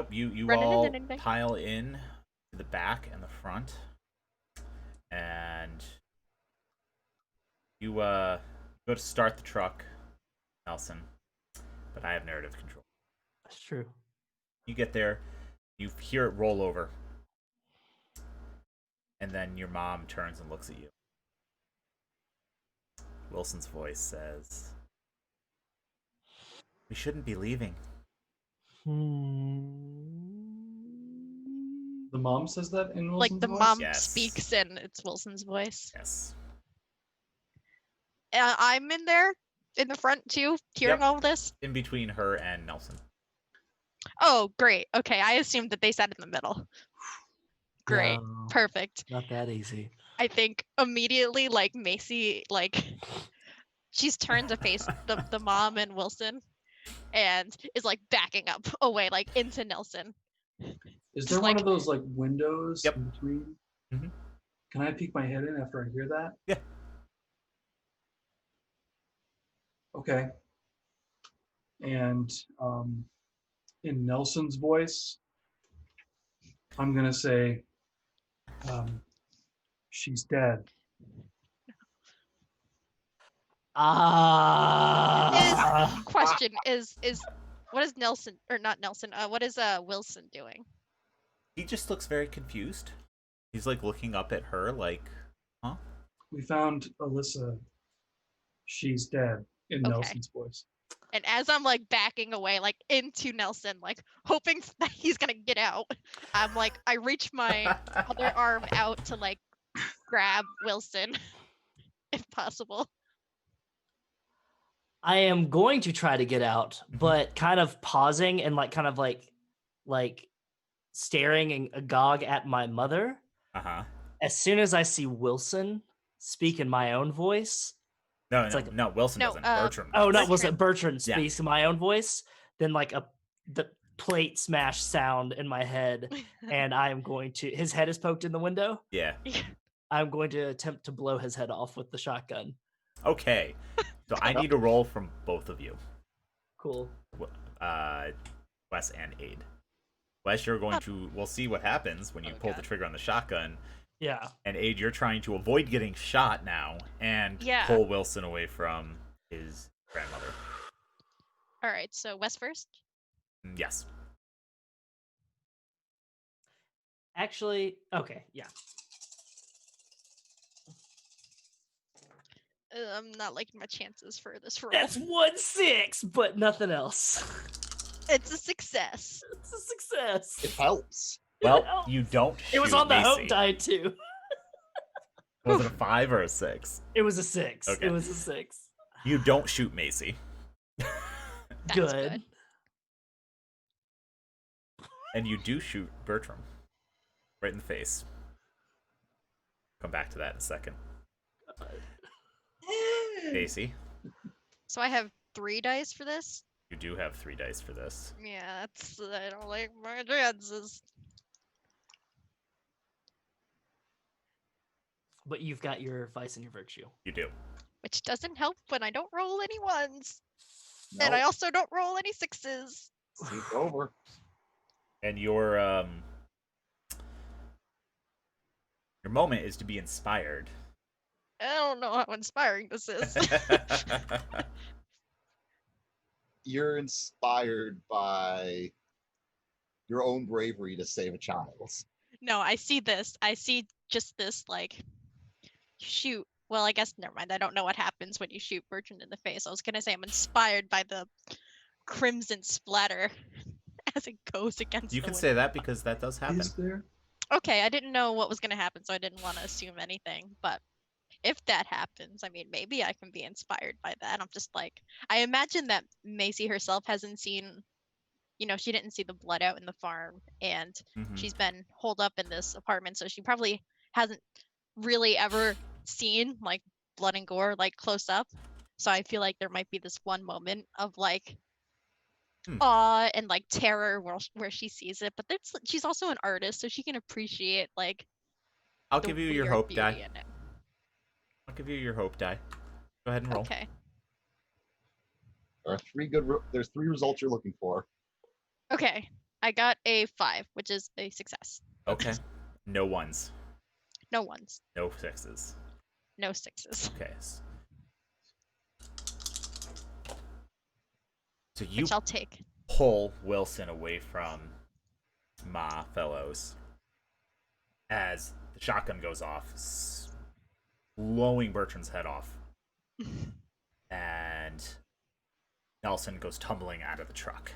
[SPEAKER 1] you all pile in to the back and the front. And you go to start the truck, Nelson. But I have narrative control.
[SPEAKER 5] That's true.
[SPEAKER 1] You get there, you hear it roll over, and then your mom turns and looks at you. Wilson's voice says, "We shouldn't be leaving."
[SPEAKER 2] The mom says that in Wilson's
[SPEAKER 3] like the
[SPEAKER 2] voice?
[SPEAKER 3] mom
[SPEAKER 1] Yes.
[SPEAKER 3] speaks and it's Wilson's voice.
[SPEAKER 1] Yes.
[SPEAKER 3] I'm in there in the front too, hearing all of this.
[SPEAKER 1] In between her and Nelson.
[SPEAKER 3] Oh, great. Okay, I assumed that they sat in the middle. Great.
[SPEAKER 5] No,
[SPEAKER 3] Perfect.
[SPEAKER 5] not that easy.
[SPEAKER 3] I think immediately, like Macy, like she's turned to face the mom and Wilson, and is like backing up away, like into Nelson.
[SPEAKER 2] Is
[SPEAKER 3] Just
[SPEAKER 2] there one
[SPEAKER 3] like-
[SPEAKER 2] of those like windows
[SPEAKER 1] Yep.
[SPEAKER 2] in between?
[SPEAKER 1] Mhm.
[SPEAKER 2] Can I peek my head in after I hear that?
[SPEAKER 1] Yeah.
[SPEAKER 2] Okay. And in Nelson's voice, I'm gonna say, she's dead.
[SPEAKER 3] Question is what is Nelson or not Nelson? What is Wilson doing?
[SPEAKER 1] He just looks very confused. He's like looking up at her like, huh?
[SPEAKER 2] We found Alyssa. She's dead in
[SPEAKER 3] Okay.
[SPEAKER 2] Nelson's voice.
[SPEAKER 3] And as I'm like backing away, like into Nelson, like hoping that he's gonna get out, I'm like, I reach my other arm out to like grab Wilson, if possible.
[SPEAKER 5] I am going to try to get out, but kind of pausing and like staring and agog at my mother.
[SPEAKER 1] Uh-huh.
[SPEAKER 5] As soon as I see Wilson speak in my own voice,
[SPEAKER 1] No,
[SPEAKER 5] It's
[SPEAKER 1] no,
[SPEAKER 5] like-
[SPEAKER 1] no, Wilson
[SPEAKER 3] No,
[SPEAKER 1] doesn't. Bertram.
[SPEAKER 5] oh,
[SPEAKER 1] does.
[SPEAKER 5] not Wilson, Bertrand
[SPEAKER 1] Yeah.
[SPEAKER 5] speaks in my own voice, then like the plate smash sound in my head, and I am going to. His head is poked in the window.
[SPEAKER 1] Yeah.
[SPEAKER 5] I'm going to attempt to blow his head off with the shotgun.
[SPEAKER 1] Okay. So I need a roll from both of you,
[SPEAKER 5] Cool.
[SPEAKER 1] Wes and Ayde. Wes, you're going to. We'll see what happens when you pull the
[SPEAKER 3] God.
[SPEAKER 1] trigger on the shotgun.
[SPEAKER 5] Yeah.
[SPEAKER 1] And Ayde, you're trying to avoid getting shot now and
[SPEAKER 3] Yeah.
[SPEAKER 1] pull Wilson away from his grandmother.
[SPEAKER 3] All right, so Wes first.
[SPEAKER 1] Yes.
[SPEAKER 5] Actually, okay, yeah.
[SPEAKER 3] I'm not liking my chances for this roll.
[SPEAKER 5] That's 1-6, but nothing else.
[SPEAKER 3] It's a success.
[SPEAKER 5] It's a success.
[SPEAKER 4] It helps.
[SPEAKER 1] Well,
[SPEAKER 5] helps.
[SPEAKER 1] you don't.
[SPEAKER 5] It was
[SPEAKER 1] shoot
[SPEAKER 5] on the
[SPEAKER 1] Macy.
[SPEAKER 5] hope die too.
[SPEAKER 1] Was it a 5 or a 6?
[SPEAKER 5] It was a 6.
[SPEAKER 1] Okay.
[SPEAKER 5] It was a 6.
[SPEAKER 1] You don't shoot Macy.
[SPEAKER 3] That's
[SPEAKER 5] Good.
[SPEAKER 1] And you do shoot Bertram. Right in the face. Come back to that in a second. Macy,
[SPEAKER 3] So I have 3 dice for this.
[SPEAKER 1] you do have 3 dice for this.
[SPEAKER 3] Yeah, that's I don't like my chances.
[SPEAKER 5] But you've got your vice and your virtue.
[SPEAKER 1] You do.
[SPEAKER 3] Which doesn't help when I don't roll any 1s. And
[SPEAKER 4] No,
[SPEAKER 3] I also don't roll any 6s.
[SPEAKER 4] it's over.
[SPEAKER 1] And your moment is to be inspired.
[SPEAKER 3] I don't know how inspiring this is.
[SPEAKER 4] You're inspired by your own bravery to save a child.
[SPEAKER 3] No, I see this. I see just this, like, shoot. Well, I guess, never mind. I don't know what happens when you shoot Bertrand in the face. I was going to say I'm inspired by the crimson splatter as it goes against
[SPEAKER 1] You
[SPEAKER 3] the
[SPEAKER 1] can
[SPEAKER 3] window.
[SPEAKER 1] say that because that does happen.
[SPEAKER 2] Is there?
[SPEAKER 3] Okay, I didn't know what was going to happen, so I didn't want to assume anything. But if that happens, I mean, maybe I can be inspired by that. I'm just like, I imagine that Macy herself hasn't seen, she didn't see the blood out in the farm, and
[SPEAKER 1] Mhm.
[SPEAKER 3] she's been holed up in this apartment, so she probably hasn't really ever seen like blood and gore like close up. So I feel like there might be this one moment of like awe and like terror where she sees it, but she's also an artist, so she can appreciate like
[SPEAKER 1] I'll
[SPEAKER 3] the
[SPEAKER 1] give you your
[SPEAKER 3] weird
[SPEAKER 1] hope
[SPEAKER 3] beauty
[SPEAKER 1] die.
[SPEAKER 3] in it.
[SPEAKER 1] I'll give you your hope die. Go ahead and roll.
[SPEAKER 3] Okay.
[SPEAKER 4] There are there's 3 results you're looking for.
[SPEAKER 3] Okay. I got a 5, which is a success.
[SPEAKER 1] Okay. No 1s.
[SPEAKER 3] No 1s.
[SPEAKER 1] No 6s.
[SPEAKER 3] No 6s.
[SPEAKER 1] Okay. So you
[SPEAKER 3] Which I'll take.
[SPEAKER 1] pull Wilson away from Ma Fellows as the shotgun goes off, blowing Bertrand's head off. And Nelson goes tumbling out of the truck.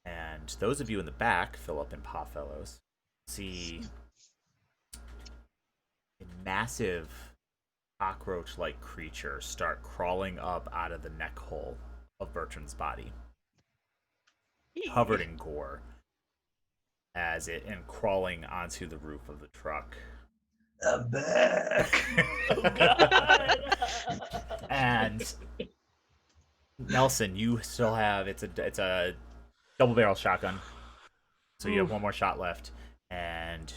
[SPEAKER 1] And those of you in the back, Philip and Pa Fellows, see a massive cockroach-like creature start crawling up out of the neck hole of Bertrand's body, covered in gore, and crawling onto the roof of the truck.
[SPEAKER 2] I'm back.
[SPEAKER 5] Oh god.
[SPEAKER 1] And Nelson, you still have it's a double barrel shotgun, so you have one more shot left. And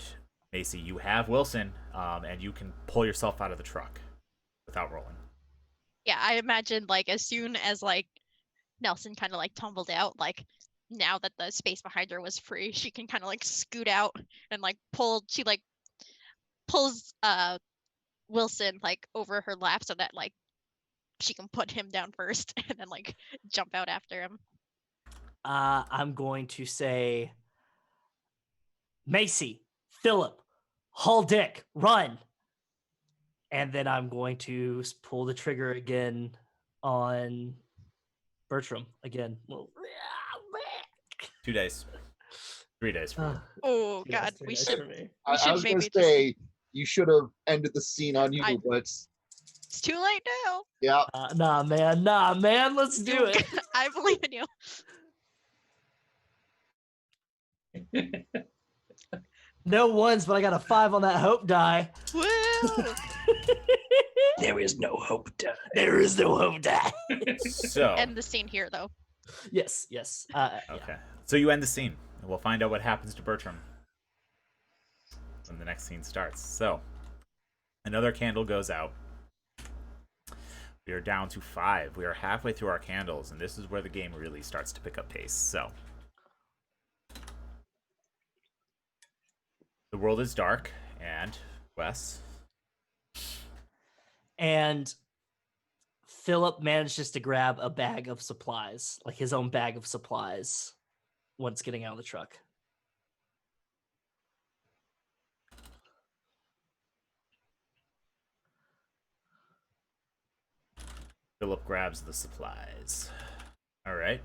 [SPEAKER 1] Macy, you have Wilson, and you can pull yourself out of the truck without rolling.
[SPEAKER 3] Yeah, I imagine like as soon as like Nelson kind of like tumbled out, like now that the space behind her was free, she can kind of like scoot out and like pull. She like pulls Wilson like over her lap so that like she can put him down first and then like jump out after him.
[SPEAKER 5] I'm going to say, Macy, Philip, haul dick, run. And then I'm going to pull the trigger again on Bertram again.
[SPEAKER 1] 2 days. 3 days for you.
[SPEAKER 3] Oh
[SPEAKER 5] Yes,
[SPEAKER 3] God,
[SPEAKER 5] three
[SPEAKER 3] we
[SPEAKER 5] dice
[SPEAKER 3] should
[SPEAKER 5] for me.
[SPEAKER 3] we
[SPEAKER 4] I
[SPEAKER 3] should
[SPEAKER 4] was going
[SPEAKER 3] maybe
[SPEAKER 4] to say you should have ended the scene on you,
[SPEAKER 3] I-
[SPEAKER 4] but
[SPEAKER 3] it's too late now.
[SPEAKER 4] yeah,
[SPEAKER 5] Nah, man, let's do it.
[SPEAKER 3] I believe in you.
[SPEAKER 5] No ones, but I got a 5 on that hope die.
[SPEAKER 3] Woo!
[SPEAKER 5] There is no hope die. There is no hope die.
[SPEAKER 1] So,
[SPEAKER 3] End the scene here though.
[SPEAKER 5] Yes.
[SPEAKER 1] okay. So you end the scene, and we'll find out what happens to Bertram when the next scene starts. So, another candle goes out. We are down to 5. We are halfway through our candles, and this is where the game really starts to pick up pace. So, the world is dark, and Wes.
[SPEAKER 5] And Philip manages to grab a bag of supplies, like his own bag of supplies, once getting out of the truck.
[SPEAKER 1] Philip grabs the supplies. All right.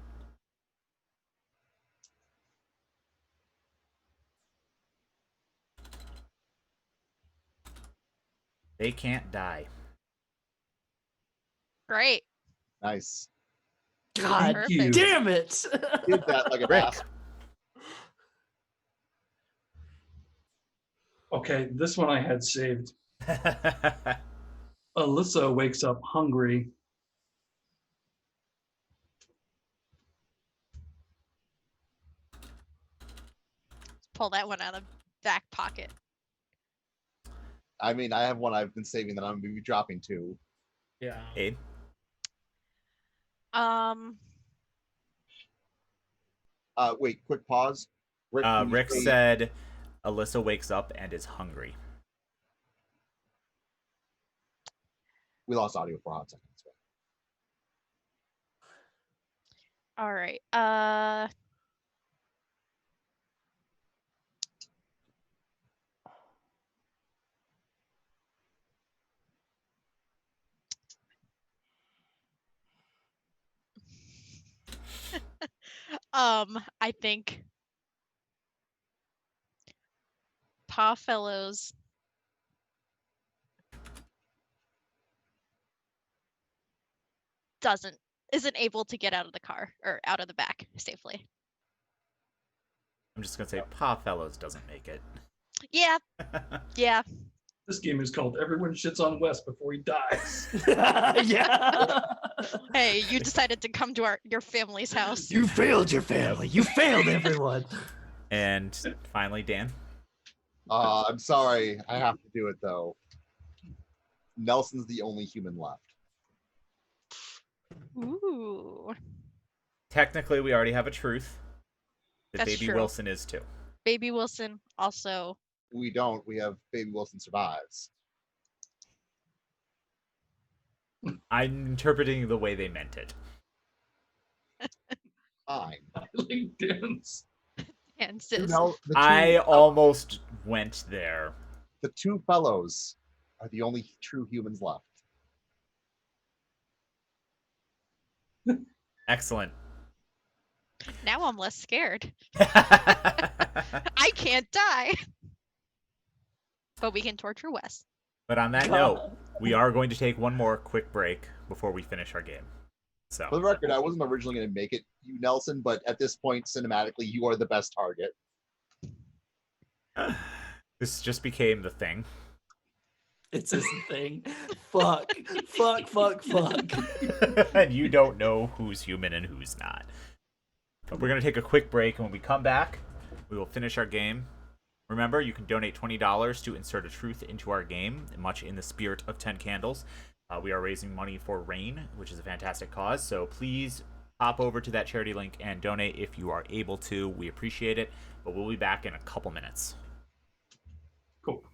[SPEAKER 1] They can't die.
[SPEAKER 3] Great.
[SPEAKER 4] nice.
[SPEAKER 5] God
[SPEAKER 2] Thank you.
[SPEAKER 5] damn it!
[SPEAKER 4] Did that like a
[SPEAKER 1] Rick.
[SPEAKER 4] boss.
[SPEAKER 2] Okay, this one I had saved. Alyssa wakes up hungry.
[SPEAKER 3] Pull that one out of the back pocket.
[SPEAKER 4] I mean, I have one I've been saving that I'm going to be dropping too.
[SPEAKER 5] Yeah.
[SPEAKER 1] Ayde.
[SPEAKER 4] Wait, quick pause. Rick, when you
[SPEAKER 1] Rick
[SPEAKER 4] say-
[SPEAKER 1] said Alyssa wakes up and is hungry.
[SPEAKER 4] we lost audio for a hot second. That's right.
[SPEAKER 3] All right. I think Pa Fellows isn't able to get out of the car or out of the back safely.
[SPEAKER 1] I'm just gonna say Pa Fellows doesn't make it.
[SPEAKER 3] Yeah, yeah.
[SPEAKER 2] This game is called Everyone Shits on Wes Before He Dies.
[SPEAKER 5] Yeah.
[SPEAKER 3] Hey, you decided to come to your family's house.
[SPEAKER 5] You failed your family. You failed everyone.
[SPEAKER 1] And finally, Dan.
[SPEAKER 4] I'm sorry. I have to do it though. Nelson's the only human left.
[SPEAKER 3] Ooh.
[SPEAKER 1] Technically, we already have a truth that
[SPEAKER 3] That's
[SPEAKER 1] Baby
[SPEAKER 3] true.
[SPEAKER 1] Wilson is too.
[SPEAKER 3] Baby Wilson also.
[SPEAKER 4] We don't. We have Baby Wilson survives.
[SPEAKER 1] I'm interpreting the way they meant it.
[SPEAKER 4] Fine.
[SPEAKER 2] I like dance.
[SPEAKER 3] And
[SPEAKER 4] You
[SPEAKER 3] sis.
[SPEAKER 4] know,
[SPEAKER 1] I almost went there.
[SPEAKER 4] the two fellows are the only true humans left.
[SPEAKER 1] Excellent.
[SPEAKER 3] Now I'm less scared. I can't die. But we can torture Wes.
[SPEAKER 1] But on that note, we are going to take one more quick break before we finish our game.
[SPEAKER 4] For the
[SPEAKER 1] So,
[SPEAKER 4] record, I wasn't originally going to make it you, Nelson, but at this point, cinematically, you are the best target.
[SPEAKER 1] this just became the thing.
[SPEAKER 5] It's this thing. Fuck.
[SPEAKER 1] And you don't know who's human and who's not. But we're going to take a quick break, and when we come back, we will finish our game. Remember, you can donate $20 to insert a truth into our game, much in the spirit of 10 Candles. We are raising money for RAINN, which is a fantastic cause, so please hop over to that charity link and donate if you are able to. We appreciate it, but we'll be back in a couple minutes.
[SPEAKER 2] Cool.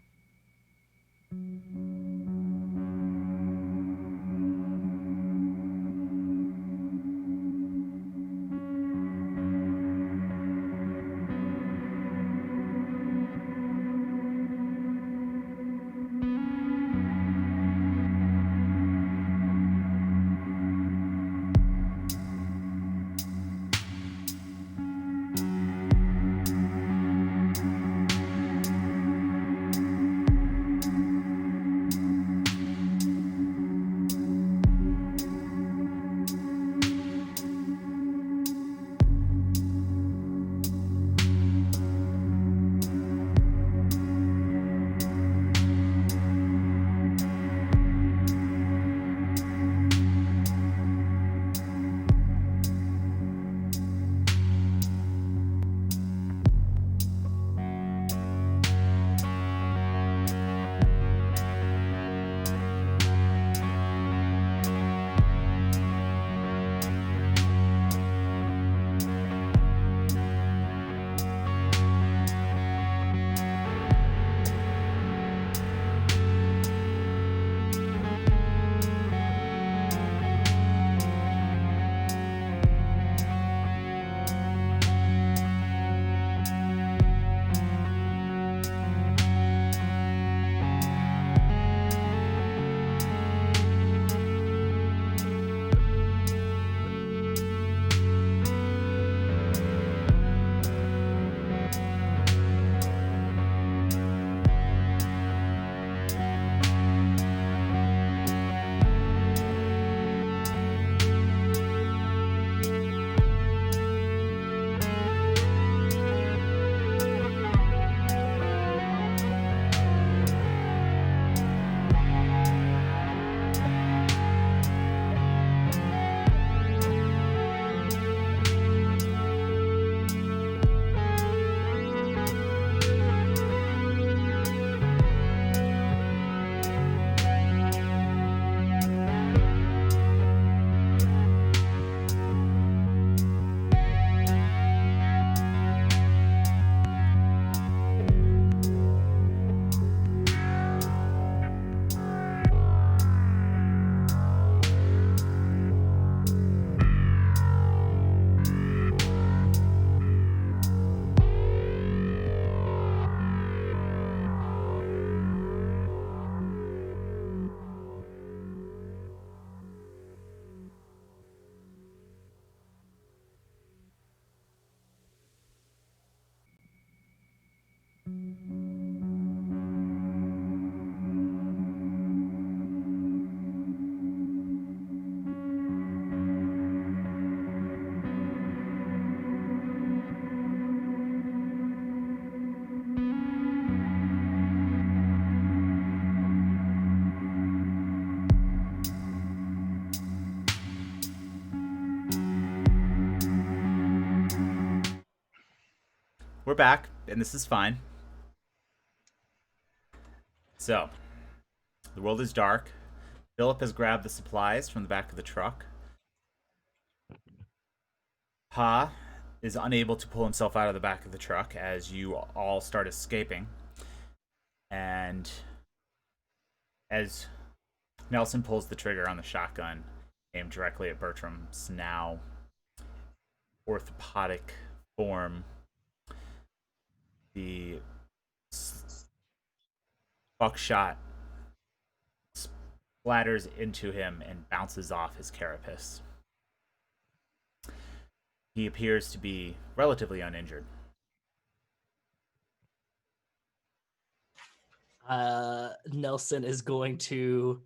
[SPEAKER 1] We're back, and this is fine. So, the world is dark. Philip has grabbed the supplies from the back of the truck. Pa is unable to pull himself out of the back of the truck as you all start escaping. And as Nelson pulls the trigger on the shotgun, aimed directly at Bertram's now orthopodic form, the buckshot splatters into him and bounces off his carapace. He appears to be relatively uninjured.
[SPEAKER 5] Nelson is going to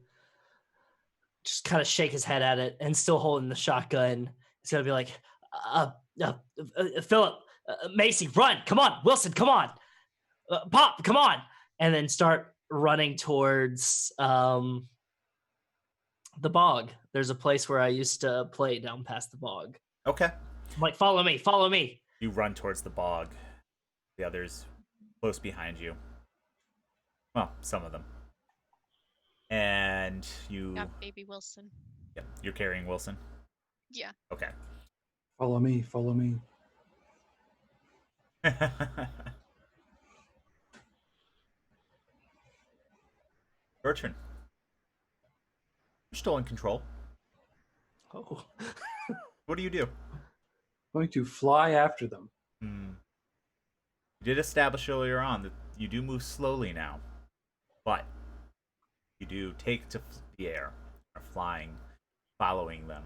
[SPEAKER 5] just kind of shake his head at it and still holding the shotgun. He's going to be like, Philip, Macy, run. Come on. Wilson, come on. Pop, come on. And then start running towards the bog. There's a place where I used to play down past the bog.
[SPEAKER 1] Okay.
[SPEAKER 5] I'm like, follow me, follow me.
[SPEAKER 1] You run towards the bog. The others close behind you. Well, some of them. And you...
[SPEAKER 3] Got baby Wilson.
[SPEAKER 1] Yeah, you're carrying Wilson?
[SPEAKER 3] Yeah.
[SPEAKER 1] Okay.
[SPEAKER 2] Follow me, follow me.
[SPEAKER 1] Bertrand, you're still in control.
[SPEAKER 5] Oh.
[SPEAKER 1] What do you do?
[SPEAKER 2] Going to fly after them.
[SPEAKER 1] You did establish earlier on that you do move slowly now, but you do take to the air, are flying, following them.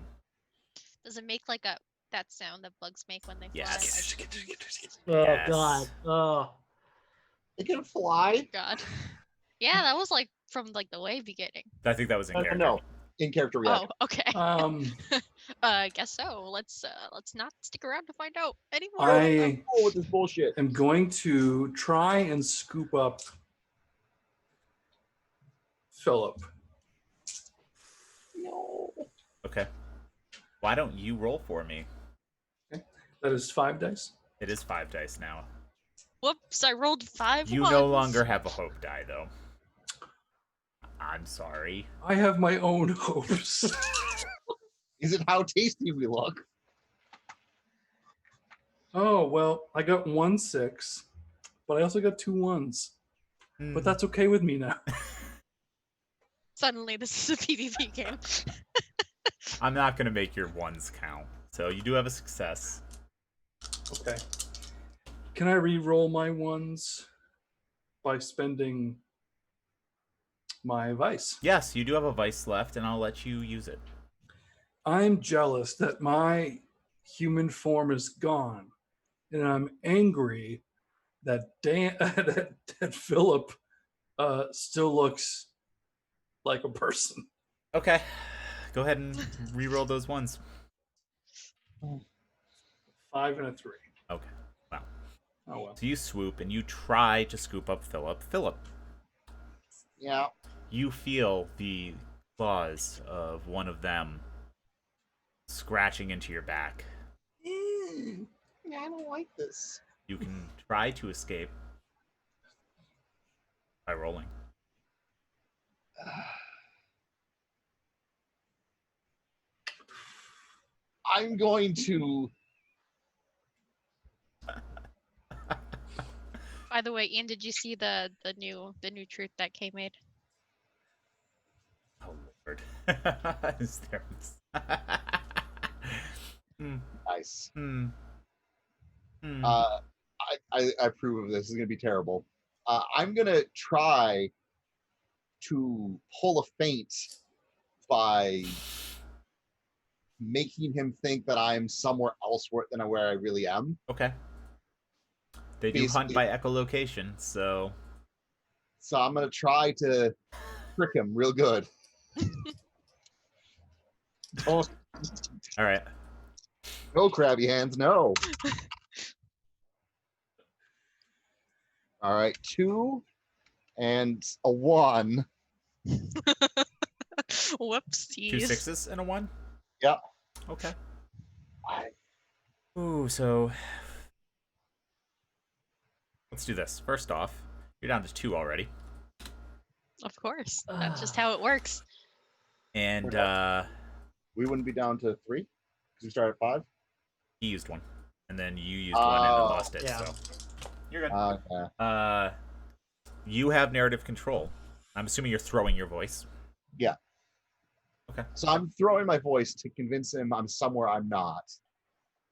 [SPEAKER 3] Does it make like that sound that bugs make when they fly?
[SPEAKER 1] Yes.
[SPEAKER 5] Oh
[SPEAKER 1] Yes.
[SPEAKER 5] God. Oh.
[SPEAKER 4] It can fly.
[SPEAKER 3] God. Yeah, that was like from like the way beginning.
[SPEAKER 1] I think that was in character.
[SPEAKER 4] No, in character reaction.
[SPEAKER 3] Oh, okay. I guess so. Let's not stick around to find out anymore.
[SPEAKER 2] I
[SPEAKER 4] Oh, with this bullshit.
[SPEAKER 2] am going to try and scoop up Philip.
[SPEAKER 4] No.
[SPEAKER 1] Okay. Why don't you roll for me?
[SPEAKER 2] That is 5 dice.
[SPEAKER 1] It is 5 dice now.
[SPEAKER 3] Whoops! I rolled 5.
[SPEAKER 1] You no longer have a hope die, though. I'm sorry.
[SPEAKER 2] I have my own hopes.
[SPEAKER 4] Is it how tasty we look?
[SPEAKER 2] Oh, well, I got 1 6, but I also got 2 1s. But that's okay with me now.
[SPEAKER 3] Suddenly, this is a PvP game.
[SPEAKER 1] I'm not going to make your ones count. So you do have a success.
[SPEAKER 2] Okay. Can I re-roll my 1s by spending my vice?
[SPEAKER 1] Yes, you do have a vice left, and I'll let you use it.
[SPEAKER 2] I'm jealous that my human form is gone, and I'm angry that that Philip still looks like a person.
[SPEAKER 1] Okay. Go ahead and re-roll those ones.
[SPEAKER 2] 5 and a 3.
[SPEAKER 1] Okay. Wow.
[SPEAKER 2] Oh well.
[SPEAKER 1] So you swoop, and you try to scoop up Philip. Philip,
[SPEAKER 4] Yeah.
[SPEAKER 1] you feel the claws of one of them scratching into your back.
[SPEAKER 4] Yeah, I don't like this.
[SPEAKER 1] You can try to escape by rolling.
[SPEAKER 4] I'm going to.
[SPEAKER 3] By the way, Ian, did you see the new truth that Kay made?
[SPEAKER 1] Oh Lord. Is there...
[SPEAKER 4] Nice.
[SPEAKER 1] I
[SPEAKER 4] I approve of this. This is going to be terrible. I'm going to try to pull a feint by making him think that I'm somewhere else than where I really am.
[SPEAKER 1] Okay. They do hunt by echolocation, so...
[SPEAKER 4] So I'm going to try to trick him real good. Oh,
[SPEAKER 1] All right.
[SPEAKER 4] no, crabby hands, no. All right, 2 and a 1.
[SPEAKER 3] Whoopsies.
[SPEAKER 1] 2 6s and a 1?
[SPEAKER 4] Yeah.
[SPEAKER 1] Okay. Ooh, so... Let's do this. First off, you're down to 2 already.
[SPEAKER 3] Of course. That's just how it works.
[SPEAKER 1] And
[SPEAKER 4] We wouldn't be down to 3 because we started at 5.
[SPEAKER 1] he used 1. And then you used 1 and then lost it,
[SPEAKER 5] yeah.
[SPEAKER 1] so... You're good.
[SPEAKER 4] Okay.
[SPEAKER 1] You have narrative control. I'm assuming you're throwing your voice.
[SPEAKER 4] Yeah.
[SPEAKER 1] Okay.
[SPEAKER 4] So I'm throwing my voice to convince him I'm somewhere I'm not.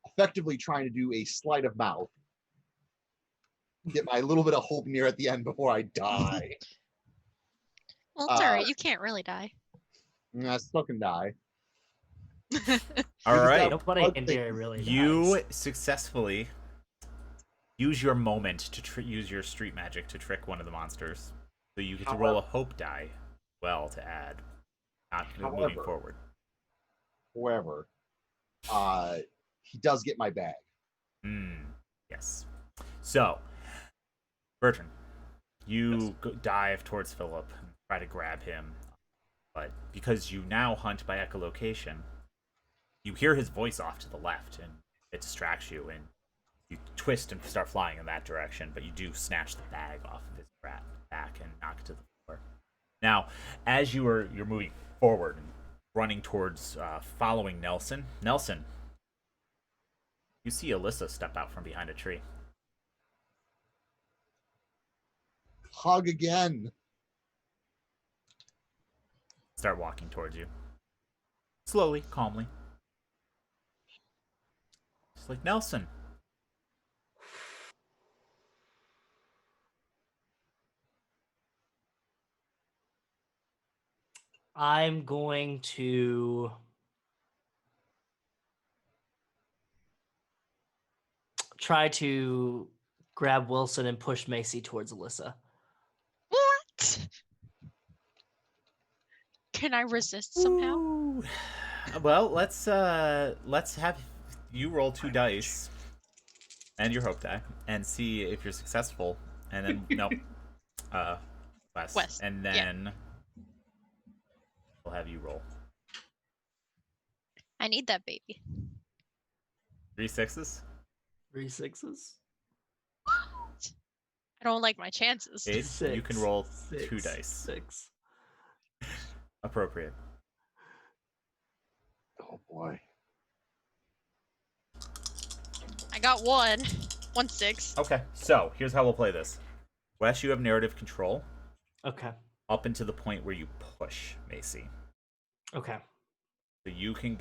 [SPEAKER 4] Effectively trying to do a sleight of mouth. Get my little bit of hope near at the end before I die.
[SPEAKER 3] Well, it's alright. You can't really die.
[SPEAKER 4] I still can die.
[SPEAKER 1] All right.
[SPEAKER 5] Nobody in here really
[SPEAKER 1] You
[SPEAKER 5] dies.
[SPEAKER 1] successfully use your moment to use your street magic to trick one of the monsters. So you get to roll a hope die, well, to add, not moving forward.
[SPEAKER 4] However, he does get my bag.
[SPEAKER 1] Yes. So, Bertrand, you dive towards Philip and try to grab him, but because you now hunt by echolocation, you hear his voice off to the left, and it distracts you, and you twist and start flying in that direction, but you do snatch the bag off of his back and knock it to the floor. Now, as you're moving forward and running towards following Nelson, You see Alyssa step out from behind a tree.
[SPEAKER 4] Hug again.
[SPEAKER 1] Start walking towards you. Slowly, calmly. It's like, Nelson.
[SPEAKER 5] I'm going to try to grab Wilson and push Macy towards Alyssa.
[SPEAKER 3] What? Can I resist somehow?
[SPEAKER 1] Ooh. Well, let's have you roll 2 dice and your hope die and see if you're successful. And then no, Wes.
[SPEAKER 3] Wes,
[SPEAKER 1] And then we'll have you roll
[SPEAKER 3] I need that baby.
[SPEAKER 1] 3 6s.
[SPEAKER 5] 3 6s.
[SPEAKER 3] I don't like my chances.
[SPEAKER 1] Ayde, you can roll 2
[SPEAKER 5] 6,
[SPEAKER 1] dice.
[SPEAKER 5] 6.
[SPEAKER 1] Appropriate.
[SPEAKER 4] Oh boy.
[SPEAKER 3] I got 1. 1 6.
[SPEAKER 1] Okay, so here's how we'll play this. Wes, you have narrative control
[SPEAKER 5] Okay.
[SPEAKER 1] up into the point where you push Macy.
[SPEAKER 5] Okay.
[SPEAKER 1] So you can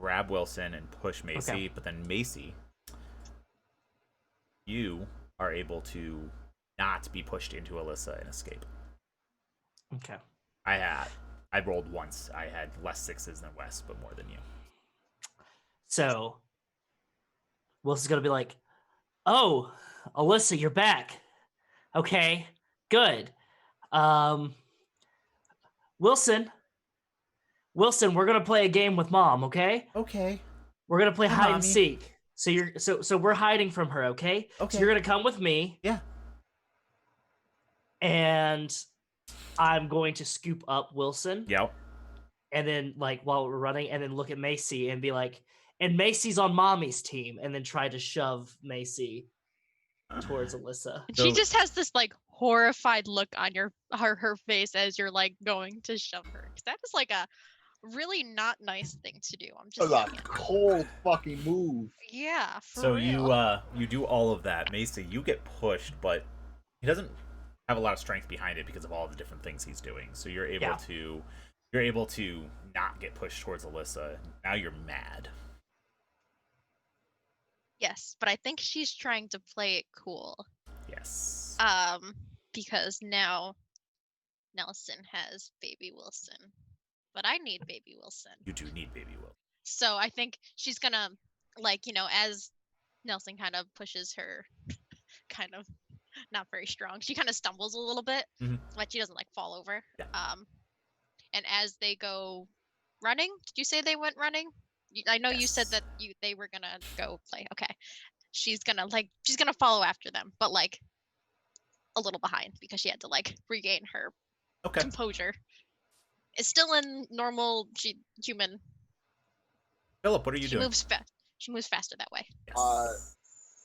[SPEAKER 1] grab Wilson and push Macy,
[SPEAKER 5] Okay.
[SPEAKER 1] but then Macy, you are able to not be pushed into Alyssa and escape.
[SPEAKER 5] Okay.
[SPEAKER 1] I rolled once. I had less 6s than Wes, but more than you.
[SPEAKER 5] So Wilson's gonna be like, "Oh, Alyssa, you're back. Okay, good. Wilson, we're gonna play a game with Mom. Okay,
[SPEAKER 1] Okay.
[SPEAKER 5] we're gonna play
[SPEAKER 1] Hi,
[SPEAKER 5] hide and
[SPEAKER 1] Mommy.
[SPEAKER 5] seek. So you're so we're hiding from her. Okay.
[SPEAKER 1] Okay.
[SPEAKER 5] So you're gonna come with me,
[SPEAKER 1] Yeah.
[SPEAKER 5] and I'm going to scoop up Wilson.
[SPEAKER 1] Yep.
[SPEAKER 5] And then like while we're running, and then look at Macy and be like, and Macy's on Mommy's team, and then try to shove Macy towards Alyssa.
[SPEAKER 3] And she
[SPEAKER 1] So-
[SPEAKER 3] just has this like horrified look on her face as you're like going to shove her. 'Cause that is like a really not nice thing to do. I'm just
[SPEAKER 4] That's a
[SPEAKER 3] saying.
[SPEAKER 4] cold fucking move.
[SPEAKER 3] Yeah. For
[SPEAKER 1] So
[SPEAKER 3] real.
[SPEAKER 1] you do all of that. Macy, you get pushed, but he doesn't have a lot of strength behind it because of all the different things he's doing. So you're able to not get pushed towards Alyssa. Now you're mad.
[SPEAKER 3] Yes, but I think she's trying to play it cool.
[SPEAKER 1] Yes.
[SPEAKER 3] Because now Nelson has baby Wilson, but I need baby Wilson.
[SPEAKER 1] You do need baby Will.
[SPEAKER 3] So I think she's gonna, like, as Nelson kind of pushes her, kind of not very strong. She kind of stumbles a little bit,
[SPEAKER 1] Mhm.
[SPEAKER 3] but she doesn't like fall over.
[SPEAKER 1] Yeah.
[SPEAKER 3] And as they go running, did you say they went running? I know you said
[SPEAKER 1] Yes.
[SPEAKER 3] that they were gonna go play. Okay, she's gonna follow after them, but like a little behind because she had to like regain her
[SPEAKER 1] Okay.
[SPEAKER 3] composure. It's still in normal human.
[SPEAKER 1] Philip, what are you
[SPEAKER 3] She
[SPEAKER 1] doing?
[SPEAKER 3] moves fast. She moves faster that way.
[SPEAKER 1] Yes.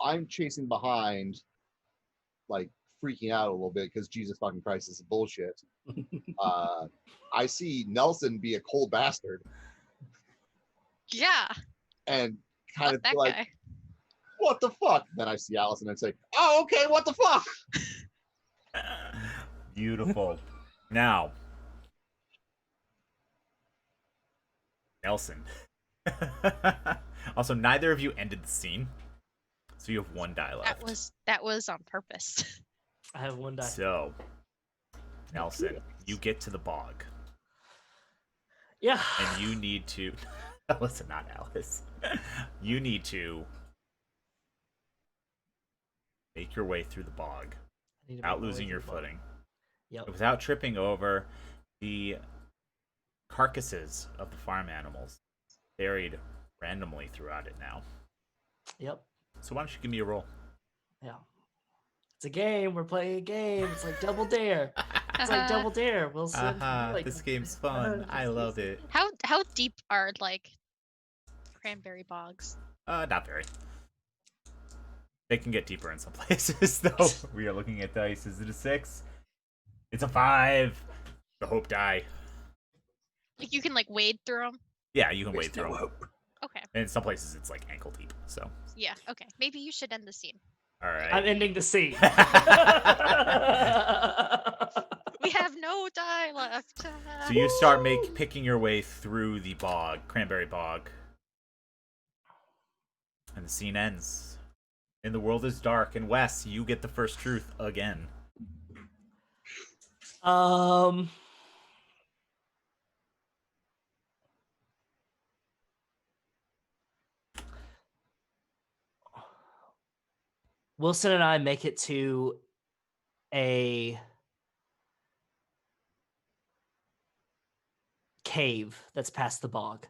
[SPEAKER 4] I'm chasing behind, like freaking out a little bit because Jesus fucking Christ, this is bullshit. I see Nelson be a cold bastard
[SPEAKER 3] Yeah,
[SPEAKER 4] and kind
[SPEAKER 3] fuck
[SPEAKER 4] of
[SPEAKER 3] that
[SPEAKER 4] be like,
[SPEAKER 3] guy.
[SPEAKER 4] what the fuck? Then I see Allison and say, oh, okay, what the fuck?
[SPEAKER 1] Beautiful. Now, Nelson. Also, neither of you ended the scene, so you have 1 die left.
[SPEAKER 3] That was on purpose.
[SPEAKER 5] I have 1 die.
[SPEAKER 1] So, Nelson, you get to the bog,
[SPEAKER 5] Yeah.
[SPEAKER 1] and you need to. Listen, not Alice. You need to make your way through the bog
[SPEAKER 5] I need to
[SPEAKER 1] without
[SPEAKER 5] make my way
[SPEAKER 1] losing
[SPEAKER 5] through
[SPEAKER 1] your
[SPEAKER 5] the bog.
[SPEAKER 1] footing,
[SPEAKER 5] Yep.
[SPEAKER 1] without tripping over the carcasses of the farm animals buried randomly throughout it now.
[SPEAKER 5] Yep.
[SPEAKER 1] So why don't you give me a roll?
[SPEAKER 5] Yeah. It's a game. We're playing a game. It's like Double Dare. It's like Double Dare, Wilson. Like,
[SPEAKER 1] This game's fun. I love it.
[SPEAKER 3] How deep are like cranberry bogs?
[SPEAKER 1] Not very. They can get deeper in some places, though. We are looking at dice. Is it a 6? It's a 5. The hope die.
[SPEAKER 3] Like you can like wade through them.
[SPEAKER 1] Yeah, you can wade
[SPEAKER 2] There's
[SPEAKER 1] through
[SPEAKER 2] no
[SPEAKER 1] 'em.
[SPEAKER 2] hope.
[SPEAKER 3] Okay.
[SPEAKER 1] And in some places, it's like ankle deep. So
[SPEAKER 3] Yeah, okay. Maybe you should end the scene.
[SPEAKER 1] All right.
[SPEAKER 5] I'm ending the scene.
[SPEAKER 3] We have no die left.
[SPEAKER 1] So you start picking your way through the bog, cranberry bog. And the scene ends. And the world is dark. And Wes, you get the first truth again.
[SPEAKER 5] Wilson and I make it to a cave that's past the bog.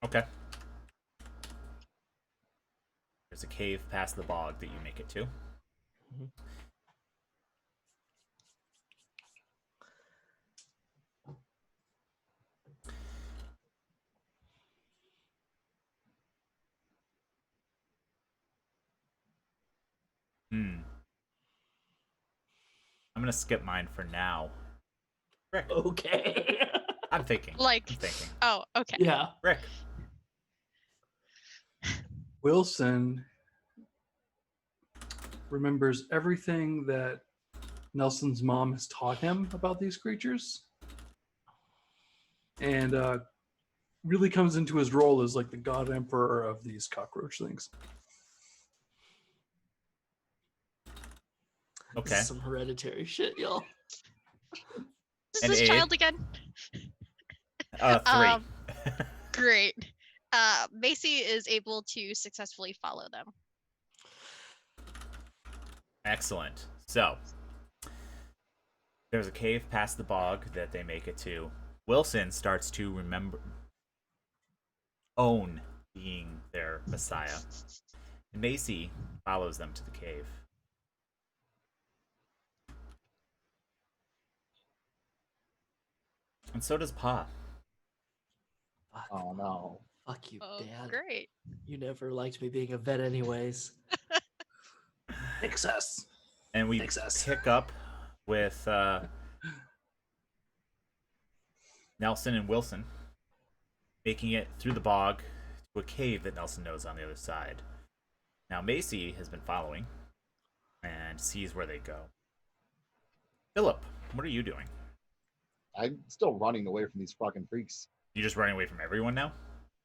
[SPEAKER 1] Okay. There's a cave past the bog that you make it to.
[SPEAKER 5] Mhm.
[SPEAKER 1] I'm gonna skip mine for now. Rick,
[SPEAKER 5] Okay.
[SPEAKER 1] I'm thinking.
[SPEAKER 3] Like,
[SPEAKER 1] I'm thinking.
[SPEAKER 3] oh, okay.
[SPEAKER 5] Yeah.
[SPEAKER 1] Rick.
[SPEAKER 2] Wilson remembers everything that Nelson's mom has taught him about these creatures, and really comes into his role as like the god emperor of these cockroach things.
[SPEAKER 5] This
[SPEAKER 1] Okay.
[SPEAKER 5] is some hereditary shit, y'all.
[SPEAKER 3] Is
[SPEAKER 1] And
[SPEAKER 3] this
[SPEAKER 1] Ayde?
[SPEAKER 3] child again?
[SPEAKER 1] 3.
[SPEAKER 3] Great. Macy is able to successfully follow them.
[SPEAKER 1] Excellent. So, there's a cave past the bog that they make it to. Wilson starts to own being their messiah. And Macy follows them to the cave. And so does Pa.
[SPEAKER 5] Fuck.
[SPEAKER 4] Oh no.
[SPEAKER 5] Fuck you,
[SPEAKER 3] Oh,
[SPEAKER 5] Dad.
[SPEAKER 3] great.
[SPEAKER 5] You never liked me being a vet anyways.
[SPEAKER 2] Fix us.
[SPEAKER 1] And we
[SPEAKER 2] Fix us.
[SPEAKER 1] pick up with Nelson and Wilson making it through the bog to a cave that Nelson knows on the other side. Now Macy has been following and sees where they go. Philip, what are you doing?
[SPEAKER 4] I'm still running away from these fucking freaks.
[SPEAKER 1] You just running away from everyone now?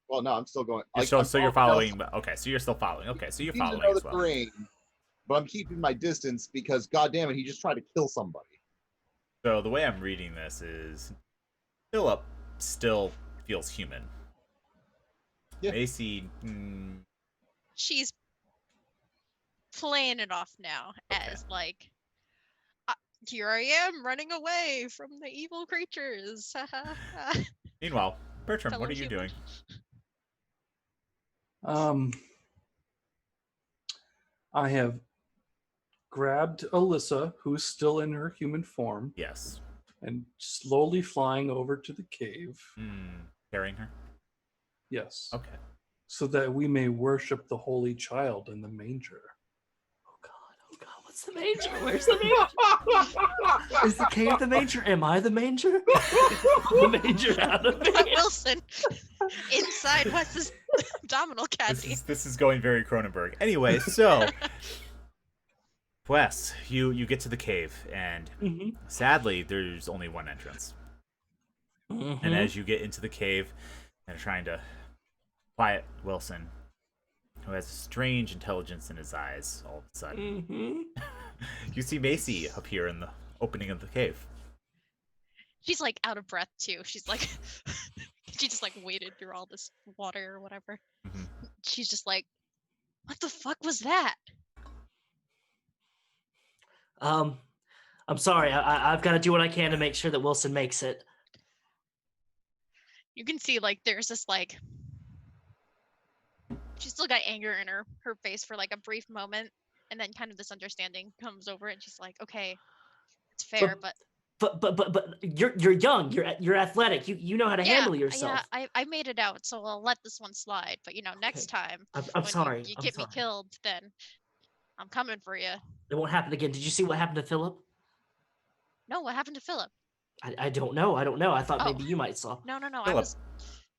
[SPEAKER 4] Well, no, I'm still going.
[SPEAKER 1] So you're following. Okay, so you're still following. Okay, so you're
[SPEAKER 4] He's
[SPEAKER 1] following
[SPEAKER 4] another
[SPEAKER 1] as well.
[SPEAKER 4] terrain, but I'm keeping my distance because, goddamn it, he just tried to kill somebody.
[SPEAKER 1] So the way I'm reading this is Philip still feels human.
[SPEAKER 4] Yeah.
[SPEAKER 1] Macy,
[SPEAKER 3] She's playing it off now as like, here I am running away from the evil creatures.
[SPEAKER 1] meanwhile, Bertram,
[SPEAKER 3] Fellow
[SPEAKER 1] what are you
[SPEAKER 3] human.
[SPEAKER 1] doing?
[SPEAKER 2] I have grabbed Alyssa, who's still in her human form,
[SPEAKER 1] Yes.
[SPEAKER 2] and slowly flying over to the cave.
[SPEAKER 1] Carrying her?
[SPEAKER 2] Yes.
[SPEAKER 1] Okay.
[SPEAKER 2] So that we may worship the Holy Child in the manger.
[SPEAKER 5] Oh god, what's the manger? Where's the manger? Is the cave the manger? Am I the manger? The manger out of me.
[SPEAKER 3] Wilson inside Wes's abdominal cavity.
[SPEAKER 1] This is going very Cronenberg. Anyway, so Wes, you get to the cave, and sadly, there's only one entrance. And as you get into the cave and are trying to quiet Wilson, who has a strange intelligence in his eyes, all of a sudden, you see Macy appear in the opening of the cave.
[SPEAKER 3] She's like out of breath too. She's like, she just like waded through all this water or whatever. She's just like, what the fuck was that?
[SPEAKER 5] I'm sorry. I've got to do what I can to make sure that Wilson makes it.
[SPEAKER 3] You can see like there's this like, she's still got anger in her face for like a brief moment, and then kind of this understanding comes over, and she's like, okay, it's fair, but
[SPEAKER 5] you're young. You're athletic. You know how to handle yourself.
[SPEAKER 3] Yeah, I made it out, so I'll let this one slide. But you know, next time,
[SPEAKER 5] I'm
[SPEAKER 3] when
[SPEAKER 5] sorry.
[SPEAKER 3] you
[SPEAKER 5] I'm
[SPEAKER 3] get
[SPEAKER 5] sorry.
[SPEAKER 3] me killed, then I'm coming for you.
[SPEAKER 5] It won't happen again. Did you see what happened to Philip?
[SPEAKER 3] No, what happened to Philip?
[SPEAKER 5] I don't know. I thought
[SPEAKER 3] Oh.
[SPEAKER 5] maybe you might saw.
[SPEAKER 3] No.
[SPEAKER 1] Philip.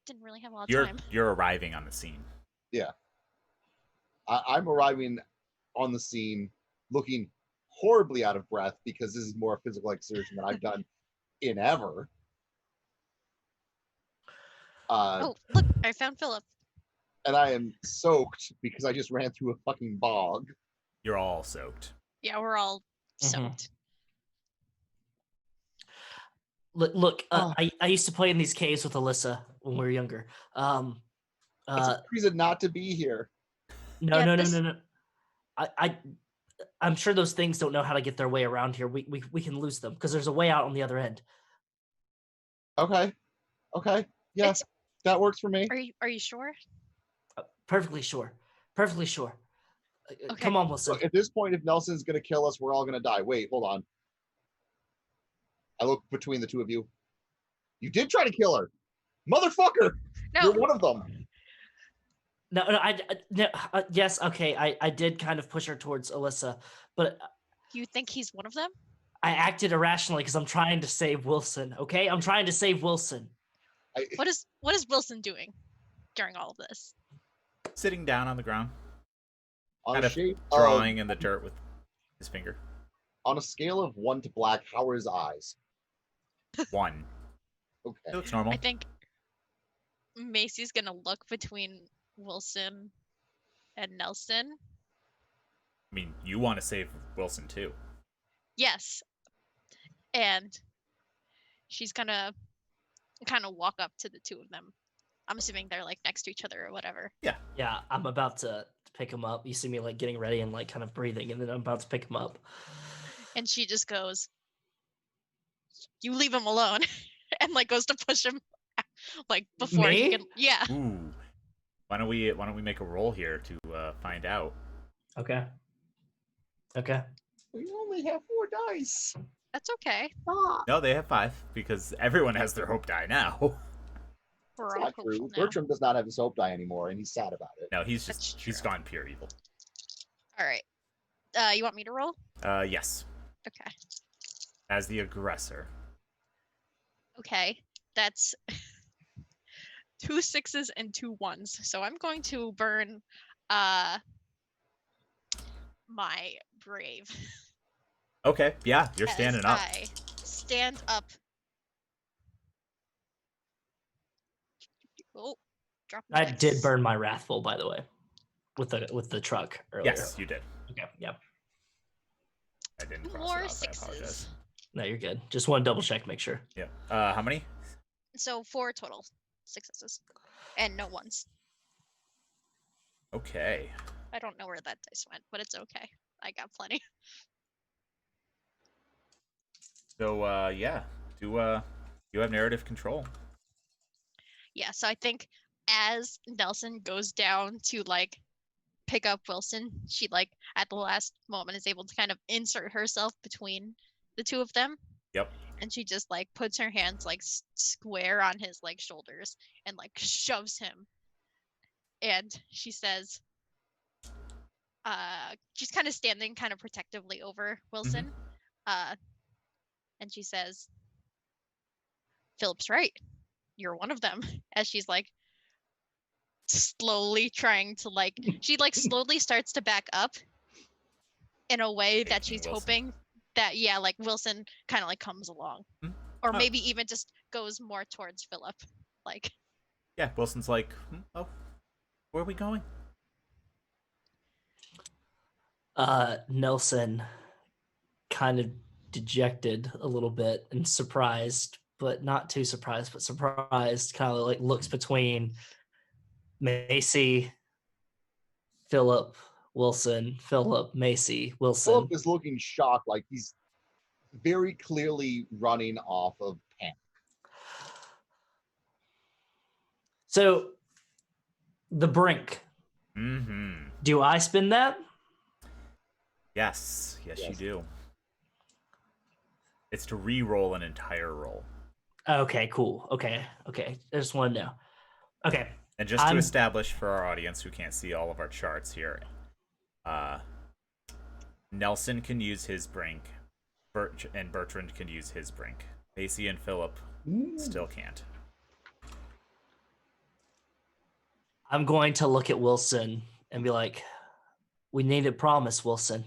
[SPEAKER 3] didn't really have a lot of
[SPEAKER 1] You're
[SPEAKER 3] time.
[SPEAKER 1] you're arriving on the scene.
[SPEAKER 4] I'm arriving on the scene looking horribly out of breath because this is more physical exertion than I've done in ever.
[SPEAKER 3] Oh, look, I found Philip.
[SPEAKER 4] And I am soaked because I just ran through a fucking bog.
[SPEAKER 1] You're all soaked.
[SPEAKER 3] Yeah, we're all
[SPEAKER 5] Mhm.
[SPEAKER 3] soaked.
[SPEAKER 5] Look,
[SPEAKER 4] Oh.
[SPEAKER 5] I used to play in these caves with Alyssa when we were younger.
[SPEAKER 4] That's a reason not to be here.
[SPEAKER 5] No,
[SPEAKER 3] Yeah,
[SPEAKER 5] no, no,
[SPEAKER 3] this-
[SPEAKER 5] no, no. I'm sure those things don't know how to get their way around here. We can lose them because there's a way out on the other end.
[SPEAKER 4] Okay. Yeah,
[SPEAKER 3] It's-
[SPEAKER 4] that works for me.
[SPEAKER 3] Are you sure?
[SPEAKER 5] Perfectly sure. Perfectly sure.
[SPEAKER 3] Okay.
[SPEAKER 5] Come on, Wilson.
[SPEAKER 4] So at this point, if Nelson's going to kill us, we're all going to die. Wait, hold on. I look between the two of you. You did try to kill her. Motherfucker!
[SPEAKER 3] No,
[SPEAKER 4] You're one of them.
[SPEAKER 5] No, yes, okay, I did kind of push her towards Alyssa, but
[SPEAKER 3] you think he's one of them?
[SPEAKER 5] I acted irrationally because I'm trying to save Wilson, okay? I'm trying to save Wilson.
[SPEAKER 3] What is Wilson doing during all of this?
[SPEAKER 1] Sitting down on the ground,
[SPEAKER 4] On
[SPEAKER 1] kind
[SPEAKER 4] a
[SPEAKER 1] of
[SPEAKER 4] shape
[SPEAKER 1] drawing in the dirt with his finger.
[SPEAKER 4] on a scale of 1 to black, how are his eyes?
[SPEAKER 1] 1. It
[SPEAKER 4] Okay.
[SPEAKER 1] looks normal.
[SPEAKER 3] I think Macy's gonna look between Wilson and Nelson.
[SPEAKER 1] I mean, you want to save Wilson too.
[SPEAKER 3] Yes. And she's gonna kind of walk up to the two of them. I'm assuming they're like next to each other or whatever.
[SPEAKER 5] Yeah, I'm about to pick him up. You see me like getting ready and like kind of breathing, and then I'm about to pick him up.
[SPEAKER 3] And she just goes, "You leave him alone," and like goes to push him, like before he
[SPEAKER 5] Me?
[SPEAKER 3] can. Yeah.
[SPEAKER 1] Ooh. Why don't we make a roll here to find out?
[SPEAKER 5] Okay. Okay.
[SPEAKER 4] We only have 4 dice.
[SPEAKER 3] That's okay.
[SPEAKER 4] Ah,
[SPEAKER 1] No, they have 5 because everyone has their hope die now.
[SPEAKER 3] We're
[SPEAKER 4] that's
[SPEAKER 3] all
[SPEAKER 4] not
[SPEAKER 3] hopeful
[SPEAKER 4] true.
[SPEAKER 3] now.
[SPEAKER 4] Bertram does not have his hope die anymore, and he's sad about it.
[SPEAKER 1] No, he's
[SPEAKER 3] That's
[SPEAKER 1] gone pure evil.
[SPEAKER 3] All right. You want me to roll?
[SPEAKER 1] Yes,
[SPEAKER 3] Okay.
[SPEAKER 1] as the aggressor.
[SPEAKER 3] Okay. That's 2 6s and 2 1s. So I'm going to burn my brave.
[SPEAKER 1] Okay, yeah, you're
[SPEAKER 3] as
[SPEAKER 1] standing up.
[SPEAKER 3] I stand up. Oh, drop my
[SPEAKER 5] I
[SPEAKER 3] dice.
[SPEAKER 5] did burn my wrathful, by the way, with the truck earlier.
[SPEAKER 1] Yes, you did.
[SPEAKER 5] Okay. Yeah.
[SPEAKER 1] I didn't cross
[SPEAKER 3] More
[SPEAKER 1] it off. I
[SPEAKER 3] 6s.
[SPEAKER 1] apologize.
[SPEAKER 5] No, you're good. Just want to double check, make sure.
[SPEAKER 1] Yeah. How many?
[SPEAKER 3] So 4 total 6s and no 1s.
[SPEAKER 1] Okay.
[SPEAKER 3] I don't know where that dice went, but it's okay. I got plenty.
[SPEAKER 1] So yeah, you have narrative control.
[SPEAKER 3] Yeah, so I think as Nelson goes down to like pick up Wilson, she like at the last moment is able to kind of insert herself between the two of them.
[SPEAKER 1] Yep.
[SPEAKER 3] And she just like puts her hands like square on his like shoulders and like shoves him. And she says, she's kind of standing kind of protectively over Wilson. And she says, "Philip's right. You're one of them." As she's like slowly trying to like she like slowly starts to back up in a way that
[SPEAKER 1] Taking
[SPEAKER 3] she's
[SPEAKER 1] Wilson.
[SPEAKER 3] hoping that like Wilson kind of like comes along.
[SPEAKER 1] Hmm.
[SPEAKER 3] Or
[SPEAKER 1] Oh.
[SPEAKER 3] maybe even just goes more towards Philip. Like
[SPEAKER 1] Yeah, Wilson's like, oh, where are we going?
[SPEAKER 5] Nelson, kind of dejected a little bit and surprised, but not too surprised, but surprised, kind of like looks between Macy, Philip, Wilson, Philip, Macy, Wilson.
[SPEAKER 4] Philip is looking shocked, like he's very clearly running off of panic.
[SPEAKER 5] So, the brink.
[SPEAKER 1] Mm-hmm.
[SPEAKER 5] Do I spin that?
[SPEAKER 1] Yes, you
[SPEAKER 4] Yes.
[SPEAKER 1] do. It's to re-roll an entire roll.
[SPEAKER 5] Okay, cool. Okay. I just want to know. Okay.
[SPEAKER 1] And just to
[SPEAKER 5] I'm-
[SPEAKER 1] establish for our audience who can't see all of our charts here, Nelson can use his brink, and Bertrand can use his brink. Macy and Philip still can't.
[SPEAKER 5] I'm going to look at Wilson and be like, we need a promise, Wilson.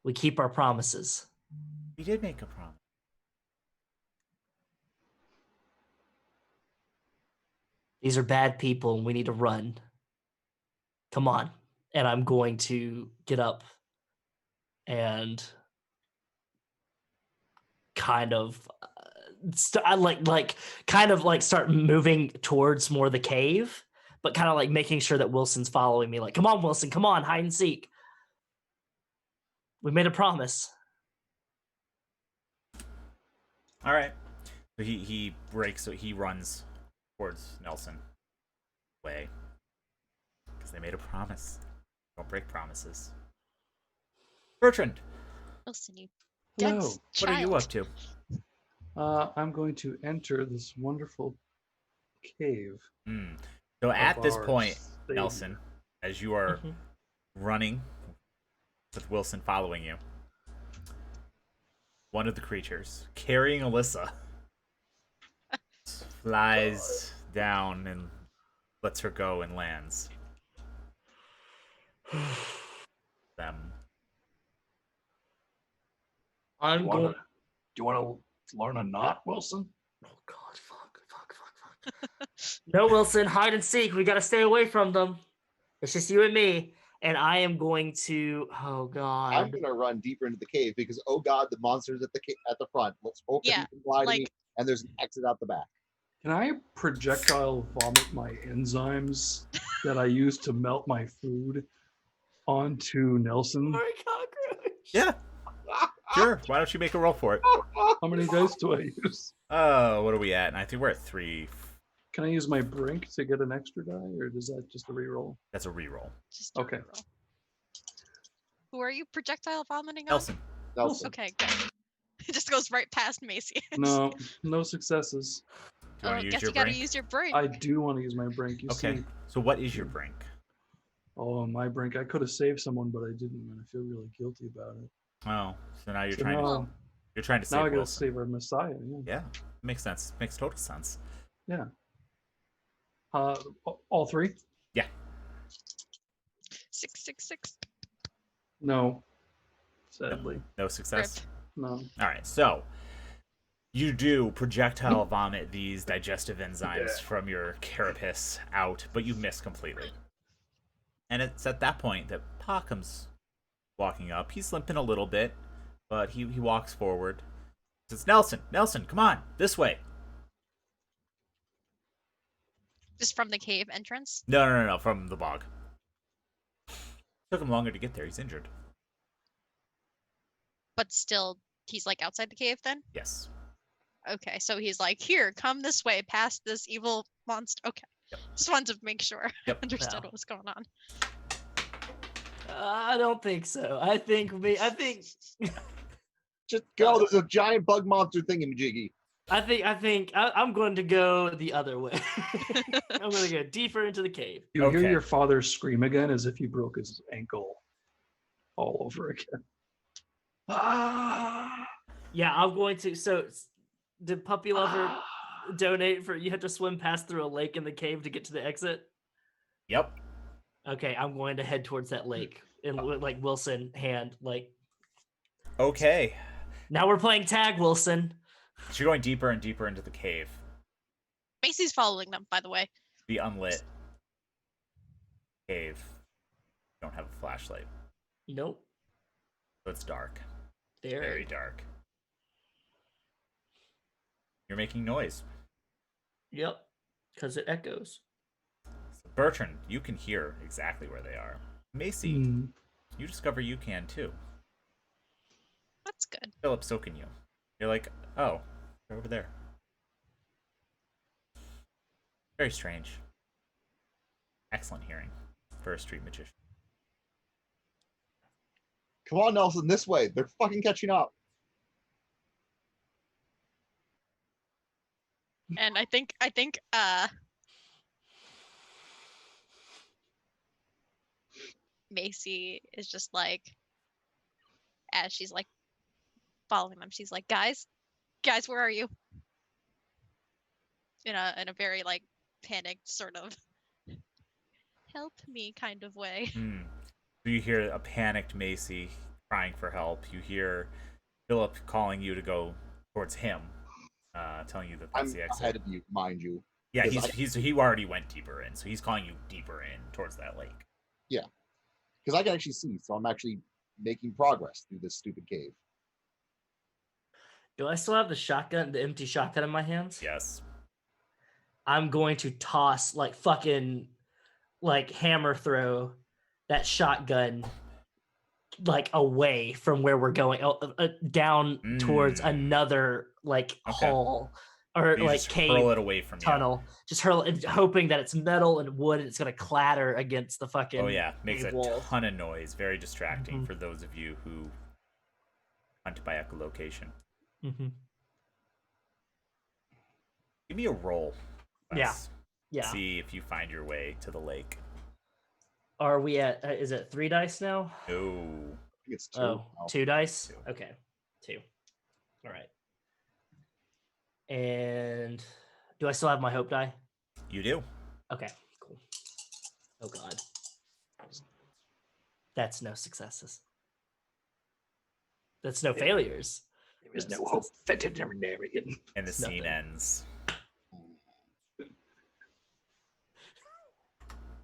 [SPEAKER 5] We keep our promises.
[SPEAKER 1] We did make a promise.
[SPEAKER 5] These are bad people and we need to run. Come on. And I'm going to get up and kind of start moving towards more the cave, but kind of like making sure that Wilson's following me. Like, come on, Wilson, come on, hide and seek. We made a promise.
[SPEAKER 1] All right. So he breaks. So he runs towards Nelson. Way. Because they made a promise. Don't break promises. Bertrand,
[SPEAKER 3] Wilson, you
[SPEAKER 2] Hello.
[SPEAKER 3] dense
[SPEAKER 1] what are you up to?
[SPEAKER 2] I'm going to enter this wonderful cave.
[SPEAKER 1] So at
[SPEAKER 2] of
[SPEAKER 1] this
[SPEAKER 2] our
[SPEAKER 1] point,
[SPEAKER 2] savior.
[SPEAKER 1] Nelson, as you are running with Wilson following you, one of the creatures carrying Alyssa flies down and lets her go and lands. Them.
[SPEAKER 5] I'm
[SPEAKER 6] Do
[SPEAKER 5] going.
[SPEAKER 6] you want to learn a knot, Wilson?
[SPEAKER 5] Oh God! Fuck! No, Wilson, hide and seek. We gotta stay away from them. It's just you and me. And I am going to. Oh
[SPEAKER 4] I'm
[SPEAKER 5] God!
[SPEAKER 4] gonna run deeper into the cave because oh god, the monster's at the front. Let's hope that
[SPEAKER 3] Yeah,
[SPEAKER 4] he can fly to me,
[SPEAKER 3] like-
[SPEAKER 4] and there's an exit out the back.
[SPEAKER 2] Can I projectile vomit my enzymes that I use to melt my food onto Nelson?
[SPEAKER 5] Sorry, cockroach.
[SPEAKER 1] Yeah, sure. Why don't you make a roll for it?
[SPEAKER 2] How many dice do I use?
[SPEAKER 1] Oh, what are we at? And I think we're at 3.
[SPEAKER 2] Can I use my brink to get an extra die, or is that just a reroll?
[SPEAKER 1] That's a reroll.
[SPEAKER 3] Just a
[SPEAKER 2] Okay.
[SPEAKER 3] reroll. Who are you projectile vomiting on?
[SPEAKER 1] Nelson.
[SPEAKER 4] Nelson.
[SPEAKER 3] Okay, good. It just goes right past Macy.
[SPEAKER 2] No, no successes.
[SPEAKER 1] Do you want to use
[SPEAKER 3] Guess
[SPEAKER 1] your
[SPEAKER 3] you gotta
[SPEAKER 1] brink?
[SPEAKER 3] use your brain.
[SPEAKER 2] I do want to use my brink. You
[SPEAKER 1] Okay.
[SPEAKER 2] see,
[SPEAKER 1] So what is your brink?
[SPEAKER 2] oh my brink. I could have saved someone, but I didn't, and I feel really guilty about it.
[SPEAKER 1] Oh, so now you're
[SPEAKER 2] So
[SPEAKER 1] trying to
[SPEAKER 2] now,
[SPEAKER 1] save
[SPEAKER 2] now I gotta
[SPEAKER 1] Wilson.
[SPEAKER 2] save our Messiah.
[SPEAKER 1] Yeah, makes sense. Makes total sense.
[SPEAKER 2] Yeah. All three?
[SPEAKER 1] Yeah.
[SPEAKER 3] 666.
[SPEAKER 2] No. Sadly,
[SPEAKER 1] No success.
[SPEAKER 3] Rip.
[SPEAKER 2] no.
[SPEAKER 1] All right. So you do projectile vomit these digestive enzymes from your carapace out, but you miss completely. And it's at that point that Pa comes walking up. He's limping a little bit, but he walks forward. He says, Nelson, come on, this way.
[SPEAKER 3] Just from the cave entrance.
[SPEAKER 1] No, from the bog. Took him longer to get there. He's injured.
[SPEAKER 3] But still, he's like outside the cave then?
[SPEAKER 1] Yes.
[SPEAKER 3] Okay, so he's like, here, come this way, past this evil monster. Okay.
[SPEAKER 1] Yep.
[SPEAKER 3] Just wanted to make sure I
[SPEAKER 1] Yep.
[SPEAKER 3] understood
[SPEAKER 5] Wow.
[SPEAKER 3] what was going on.
[SPEAKER 5] I don't think so. I think
[SPEAKER 4] Just go. There's a giant bug monster thingamajiggy.
[SPEAKER 5] I'm going to go the other way. I'm going to go deeper into the cave.
[SPEAKER 2] You hear
[SPEAKER 1] Okay.
[SPEAKER 2] your father scream again as if he broke his ankle all over again.
[SPEAKER 6] Ah,
[SPEAKER 5] Yeah, I'm going to. So, did Puppy Lover donate for you have to swim past through a lake in the cave to get to the exit?
[SPEAKER 1] Yep.
[SPEAKER 5] Okay, I'm going to head towards that lake and like Wilson hand like.
[SPEAKER 1] Okay.
[SPEAKER 5] Now we're playing tag, Wilson.
[SPEAKER 1] So you're going deeper and deeper into the cave.
[SPEAKER 3] Macy's following them, by the way.
[SPEAKER 1] The unlit cave. You don't have a flashlight,
[SPEAKER 5] Nope.
[SPEAKER 1] so it's dark.
[SPEAKER 5] There.
[SPEAKER 1] Very dark. You're making noise.
[SPEAKER 5] Yep. Because it echoes.
[SPEAKER 1] So Bertrand, you can hear exactly where they are. Macy,
[SPEAKER 2] Hmm.
[SPEAKER 1] you discover you can too.
[SPEAKER 3] That's good.
[SPEAKER 1] Philip, so can you. You're like, oh, they're over there. Very strange. Excellent hearing for a street magician.
[SPEAKER 4] Come on, Nelson, this way. They're fucking catching up.
[SPEAKER 3] And I think Macy is just like, as she's like following them, she's like, guys, where are you? In a very like panicked sort of help me kind of way.
[SPEAKER 1] So you hear a panicked Macy crying for help. You hear Philip calling you to go towards him, telling you that that's
[SPEAKER 4] I'm
[SPEAKER 1] the exit.
[SPEAKER 4] ahead of you, mind you.
[SPEAKER 1] Yeah,
[SPEAKER 4] 'cause
[SPEAKER 1] he already went deeper in, so he's calling you deeper in towards that lake.
[SPEAKER 4] Yeah, because I can actually see, so I'm actually making progress through this stupid cave.
[SPEAKER 5] Do I still have the empty shotgun in my hands?
[SPEAKER 1] Yes.
[SPEAKER 5] I'm going to toss like fucking like hammer throw that shotgun like away from where we're going, down towards another like hall or
[SPEAKER 1] So you
[SPEAKER 5] like
[SPEAKER 1] just
[SPEAKER 5] cave
[SPEAKER 1] hurl it away from
[SPEAKER 5] tunnel. Just hurl it, hoping that it's metal and wood and it's gonna clatter against the fucking.
[SPEAKER 1] Oh yeah, makes
[SPEAKER 5] cave
[SPEAKER 1] a
[SPEAKER 5] walls.
[SPEAKER 1] ton of noise. Very distracting
[SPEAKER 5] Mhm.
[SPEAKER 1] for those of you who hunt by echolocation.
[SPEAKER 5] Mhm.
[SPEAKER 1] Give me a roll. Wes.
[SPEAKER 5] Yeah.
[SPEAKER 1] See if you find your way to the lake.
[SPEAKER 5] Are we at? Is it 3 dice now?
[SPEAKER 1] No.
[SPEAKER 4] I think it's 2.
[SPEAKER 5] Oh, 2 dice.
[SPEAKER 1] 2.
[SPEAKER 5] Okay, 2. All right. And do I still have my hope die?
[SPEAKER 1] You do.
[SPEAKER 5] Okay, cool. Oh god. That's no successes. That's no failures.
[SPEAKER 6] There is no hope, veterinarian.
[SPEAKER 1] And the
[SPEAKER 5] It's
[SPEAKER 1] scene
[SPEAKER 5] nothing.
[SPEAKER 1] ends.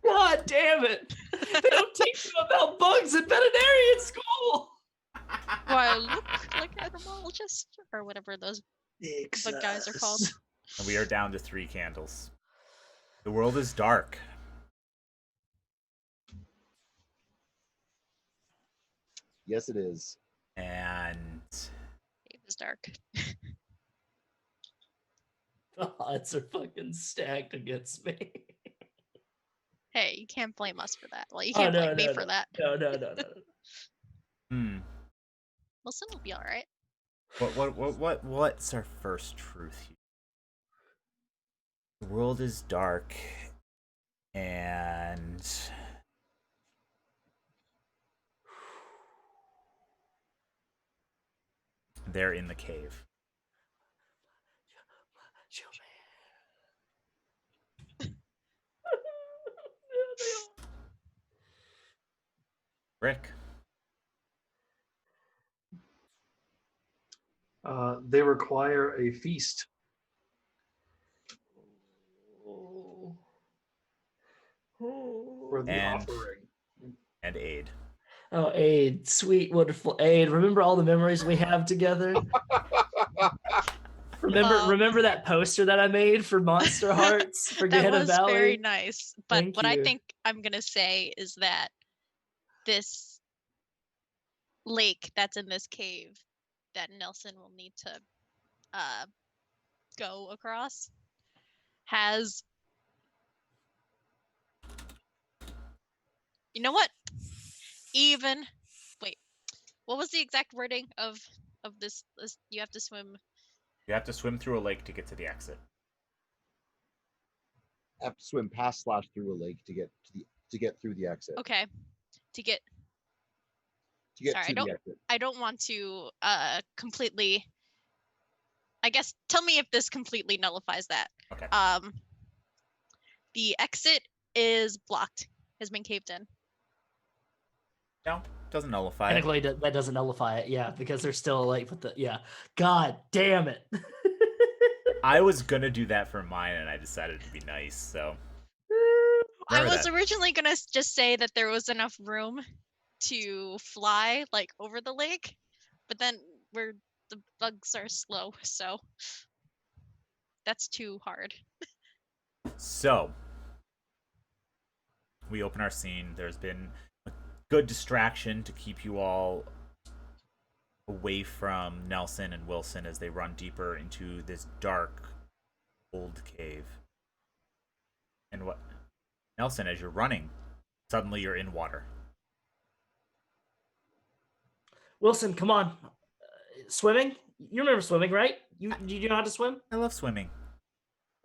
[SPEAKER 5] God damn it! They don't teach you about bugs in veterinarian school.
[SPEAKER 3] Do I look like an etymologist or whatever those bug guys are called?
[SPEAKER 1] And we are down to 3 candles. The world is dark.
[SPEAKER 4] Yes, it is.
[SPEAKER 1] And
[SPEAKER 3] It was dark.
[SPEAKER 5] The odds are fucking stacked against me.
[SPEAKER 3] Hey, you can't blame us for that. Well, you
[SPEAKER 5] Oh,
[SPEAKER 3] can't
[SPEAKER 5] no,
[SPEAKER 3] blame me
[SPEAKER 5] no,
[SPEAKER 3] for that.
[SPEAKER 5] No.
[SPEAKER 3] Wilson will be all right.
[SPEAKER 1] What's our first truth here? The world is dark, and they're in the cave. Rick.
[SPEAKER 2] They require a feast. For the
[SPEAKER 1] And-
[SPEAKER 2] offering.
[SPEAKER 1] And Ayde.
[SPEAKER 5] Oh, Ayde, sweet, wonderful Ayde. Remember all the memories we have together? Remember that poster that I made for Monster Hearts for
[SPEAKER 3] That
[SPEAKER 5] Gehenna
[SPEAKER 3] was
[SPEAKER 5] Valley?
[SPEAKER 3] very nice. But
[SPEAKER 5] Thank
[SPEAKER 3] what I
[SPEAKER 5] you.
[SPEAKER 3] think I'm gonna say is that this lake that's in this cave that Nelson will need to go across has, you know what? Even wait, what was the exact wording of this? You have to swim.
[SPEAKER 1] You have to swim through a lake to get to the exit.
[SPEAKER 4] I have to swim past / through a lake to get through the exit.
[SPEAKER 3] Okay, to get.
[SPEAKER 4] To get
[SPEAKER 3] Sorry,
[SPEAKER 4] to the exit.
[SPEAKER 3] I don't want to completely. I guess tell me if this completely nullifies that.
[SPEAKER 1] Okay.
[SPEAKER 3] The exit is blocked. Has been caved in.
[SPEAKER 1] No, doesn't nullify it.
[SPEAKER 5] Technically, that doesn't nullify it, yeah, because they're still like with the God damn it!
[SPEAKER 1] I was gonna do that for mine, and I decided to be nice. So
[SPEAKER 3] I
[SPEAKER 1] Remember
[SPEAKER 3] was
[SPEAKER 1] that.
[SPEAKER 3] originally gonna just say that there was enough room to fly like over the lake, but then the bugs are slow, so that's too hard.
[SPEAKER 1] So we open our scene. There's been a good distraction to keep you all away from Nelson and Wilson as they run deeper into this dark, old cave. And what, Nelson, as you're running, suddenly you're in water.
[SPEAKER 5] Wilson, come on, swimming. You remember swimming, right? You know how to swim?
[SPEAKER 1] I love swimming.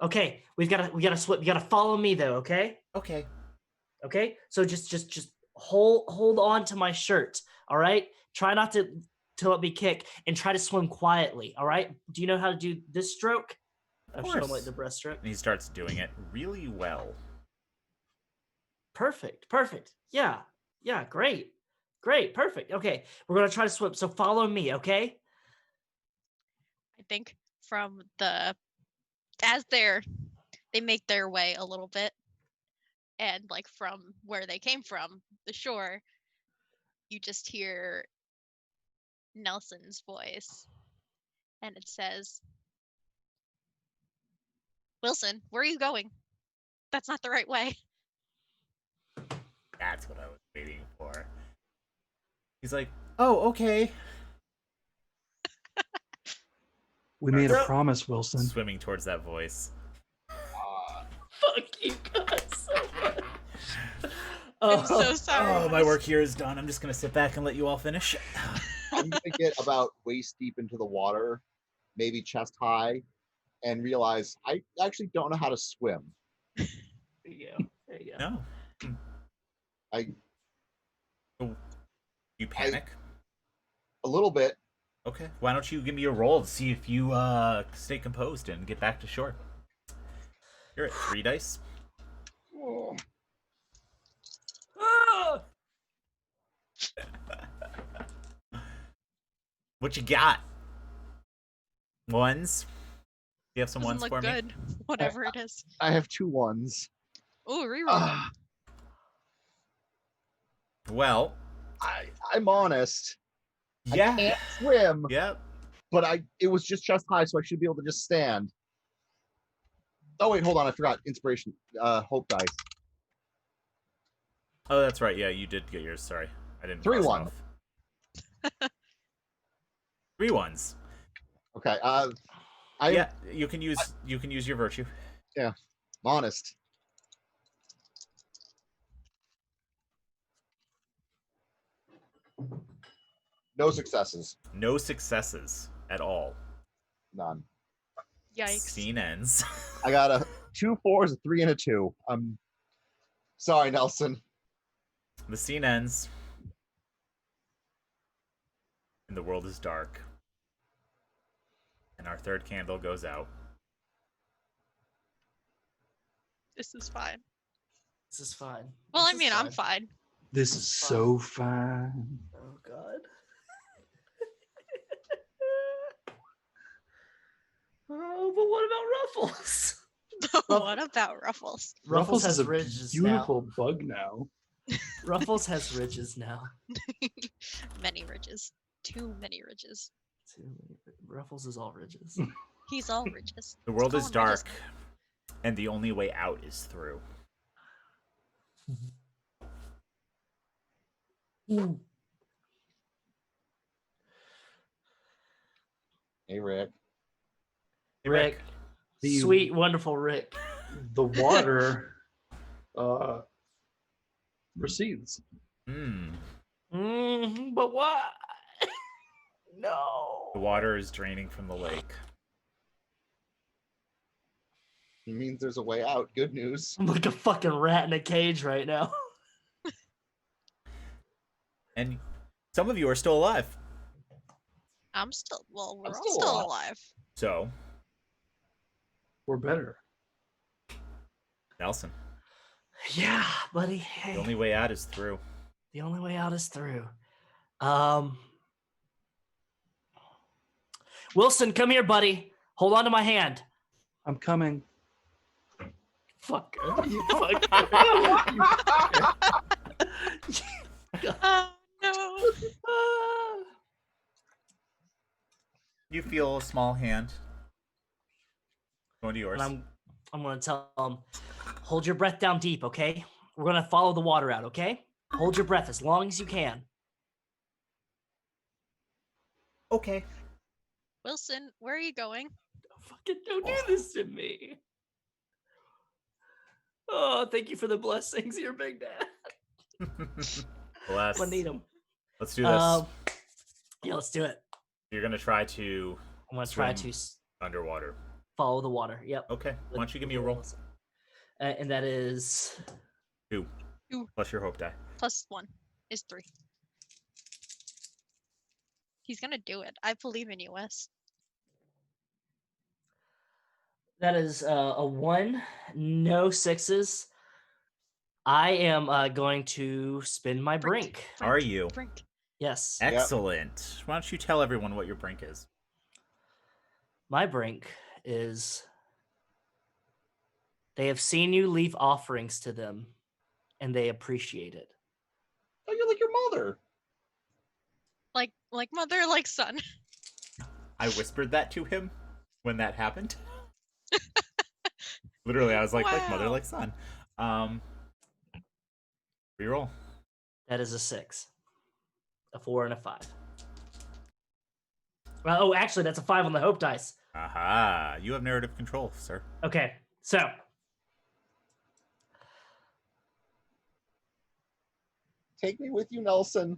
[SPEAKER 5] Okay, we gotta swim. You gotta follow me though. Okay.
[SPEAKER 1] Okay.
[SPEAKER 5] Okay. So just hold on to my shirt. All right. Try not to let me kick, and try to swim quietly. All right. Do you know how to do this stroke?
[SPEAKER 1] Of
[SPEAKER 5] I've shown
[SPEAKER 1] course.
[SPEAKER 5] like the breaststroke.
[SPEAKER 1] And he starts doing it really well.
[SPEAKER 5] Perfect. Yeah, great, perfect. Okay, we're gonna try to swim. So follow me, okay?
[SPEAKER 3] I think from they make their way a little bit, and like from where they came from, the shore, you just hear Nelson's voice, and it says, "Wilson, where are you going? That's not the right way."
[SPEAKER 1] That's what I was waiting for. He's like, "Oh, okay."
[SPEAKER 2] We made a
[SPEAKER 5] Yep.
[SPEAKER 2] promise, Wilson.
[SPEAKER 1] Swimming towards that voice.
[SPEAKER 5] Fuck you guys so much.
[SPEAKER 3] I'm so sorry.
[SPEAKER 1] Oh, my work here is done. I'm just gonna sit back and let you all finish.
[SPEAKER 4] I'm gonna get about waist deep into the water, maybe chest high, and realize I actually don't know how to swim.
[SPEAKER 5] There you go.
[SPEAKER 1] No.
[SPEAKER 4] I
[SPEAKER 1] You panic?
[SPEAKER 4] a little bit.
[SPEAKER 1] Okay. Why don't you give me a roll to see if you stay composed and get back to shore? You're at 3 dice.
[SPEAKER 5] Ah!
[SPEAKER 1] What you got? Ones? You have some
[SPEAKER 3] Doesn't
[SPEAKER 1] ones
[SPEAKER 3] look
[SPEAKER 1] for me?
[SPEAKER 3] good, whatever it is.
[SPEAKER 4] I have 2 ones.
[SPEAKER 3] Oh, reroll.
[SPEAKER 4] Ah,
[SPEAKER 1] Well,
[SPEAKER 4] I'm honest.
[SPEAKER 1] yeah.
[SPEAKER 4] I can't swim,
[SPEAKER 1] Yep.
[SPEAKER 4] but it was just chest high, so I should be able to just stand. Oh wait, hold on, I forgot. Inspiration, hope dice.
[SPEAKER 1] Oh, that's right. Yeah, you did get yours. Sorry. I didn't.
[SPEAKER 4] 3
[SPEAKER 1] cross it
[SPEAKER 4] 1.
[SPEAKER 1] off. 3 ones.
[SPEAKER 4] Okay.
[SPEAKER 1] Yeah, you can use your virtue.
[SPEAKER 4] I'm honest. No successes.
[SPEAKER 1] No successes at all.
[SPEAKER 4] None.
[SPEAKER 3] Yikes.
[SPEAKER 1] Scene ends.
[SPEAKER 4] I got 2 4s, a 3, and a 2. I'm sorry, Nelson.
[SPEAKER 1] The scene ends. And the world is dark. And our third candle goes out.
[SPEAKER 3] This is fine.
[SPEAKER 5] This is fine.
[SPEAKER 3] Well,
[SPEAKER 5] This
[SPEAKER 3] I
[SPEAKER 5] is
[SPEAKER 3] mean, I'm fine.
[SPEAKER 2] This is so fine.
[SPEAKER 5] Oh god. Oh, but what about Ruffles?
[SPEAKER 3] What about Ruffles?
[SPEAKER 5] Ruffles has
[SPEAKER 2] a
[SPEAKER 5] ridges
[SPEAKER 2] beautiful bug now.
[SPEAKER 5] now. Ruffles has ridges now.
[SPEAKER 3] Many ridges. Too many ridges.
[SPEAKER 5] Ruffles is all ridges.
[SPEAKER 3] He's all ridges.
[SPEAKER 1] The world
[SPEAKER 3] Let's
[SPEAKER 1] is
[SPEAKER 3] call him
[SPEAKER 1] dark. And the only way out is through.
[SPEAKER 4] Hey, Rick.
[SPEAKER 1] Hey,
[SPEAKER 5] Rick.
[SPEAKER 2] The-
[SPEAKER 5] Sweet, wonderful Rick.
[SPEAKER 2] The water recedes.
[SPEAKER 5] But why? No.
[SPEAKER 1] The water is draining from the lake.
[SPEAKER 4] It means there's a way out. Good news.
[SPEAKER 5] I'm like a fucking rat in a cage right now.
[SPEAKER 1] And some of you are still alive.
[SPEAKER 3] I'm still. Well, we're
[SPEAKER 4] I'm
[SPEAKER 3] all
[SPEAKER 4] still
[SPEAKER 3] still
[SPEAKER 4] alive.
[SPEAKER 3] alive.
[SPEAKER 1] So,
[SPEAKER 2] We're better.
[SPEAKER 1] Nelson,
[SPEAKER 5] Yeah, buddy. Hey.
[SPEAKER 1] the only way out is through.
[SPEAKER 5] The only way out is through. Wilson, come here, buddy. Hold on to my hand.
[SPEAKER 2] I'm coming.
[SPEAKER 5] Fuck. You fucker.
[SPEAKER 3] Oh no!
[SPEAKER 1] You feel a small hand going to yours.
[SPEAKER 5] And I'm gonna tell him, hold your breath down deep, okay? We're gonna follow the water out, okay? Hold your breath as long as you can.
[SPEAKER 1] Okay.
[SPEAKER 3] Wilson, where are you going?
[SPEAKER 5] Fucking don't do this to me. Oh, thank you for the blessings, your big dad.
[SPEAKER 1] Bless.
[SPEAKER 5] I need them.
[SPEAKER 1] Let's do this.
[SPEAKER 5] Yeah, let's do it.
[SPEAKER 1] You're gonna try to
[SPEAKER 5] I'm gonna try
[SPEAKER 1] swim
[SPEAKER 5] to
[SPEAKER 1] underwater.
[SPEAKER 5] follow the water. Yep.
[SPEAKER 1] Okay. Why don't you give me a roll?
[SPEAKER 5] And that is
[SPEAKER 1] 2.
[SPEAKER 3] Two.
[SPEAKER 1] Plus your hope die.
[SPEAKER 3] +1 is 3. He's gonna do it. I believe in you, Wes.
[SPEAKER 5] a 1, no 6s. I am going to spin my brink.
[SPEAKER 1] Are you?
[SPEAKER 3] Brink.
[SPEAKER 5] Yes.
[SPEAKER 1] Excellent. Why don't you tell everyone what your brink is?
[SPEAKER 5] My brink is they have seen you leave offerings to them, and they appreciate it.
[SPEAKER 4] Oh, you're like your mother.
[SPEAKER 3] Like mother, like son.
[SPEAKER 1] I whispered that to him when that happened. Literally, I was like mother,
[SPEAKER 3] Wow.
[SPEAKER 1] like son. Reroll.
[SPEAKER 5] That is a 6, a 4, and a 5. Well, oh, actually, that's a 5 on the hope dice.
[SPEAKER 1] Aha! You have narrative control, sir.
[SPEAKER 5] Okay, so
[SPEAKER 4] Take me with you, Nelson.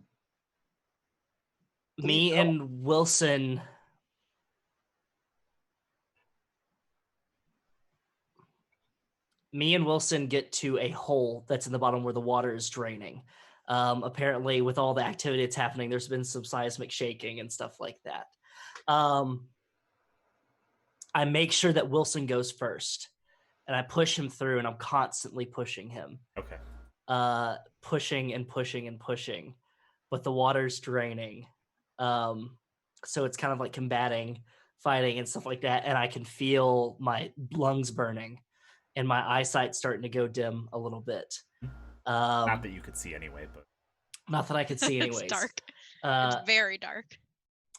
[SPEAKER 5] me
[SPEAKER 4] Please,
[SPEAKER 5] and Wilson get to a hole that's in the bottom where the water is draining. Apparently, with all the activity that's happening, there's been some seismic shaking and stuff like that. I make sure that Wilson goes first, and I push him through, and I'm constantly pushing him.
[SPEAKER 1] Okay.
[SPEAKER 5] Pushing and pushing and pushing, but the water's draining. So it's kind of like combating, fighting, and stuff like that, and I can feel my lungs burning, and my eyesight starting to go dim a little bit.
[SPEAKER 1] Not that you could see anyway, but
[SPEAKER 5] Not that I could see anyways.
[SPEAKER 3] It's dark. It's very dark.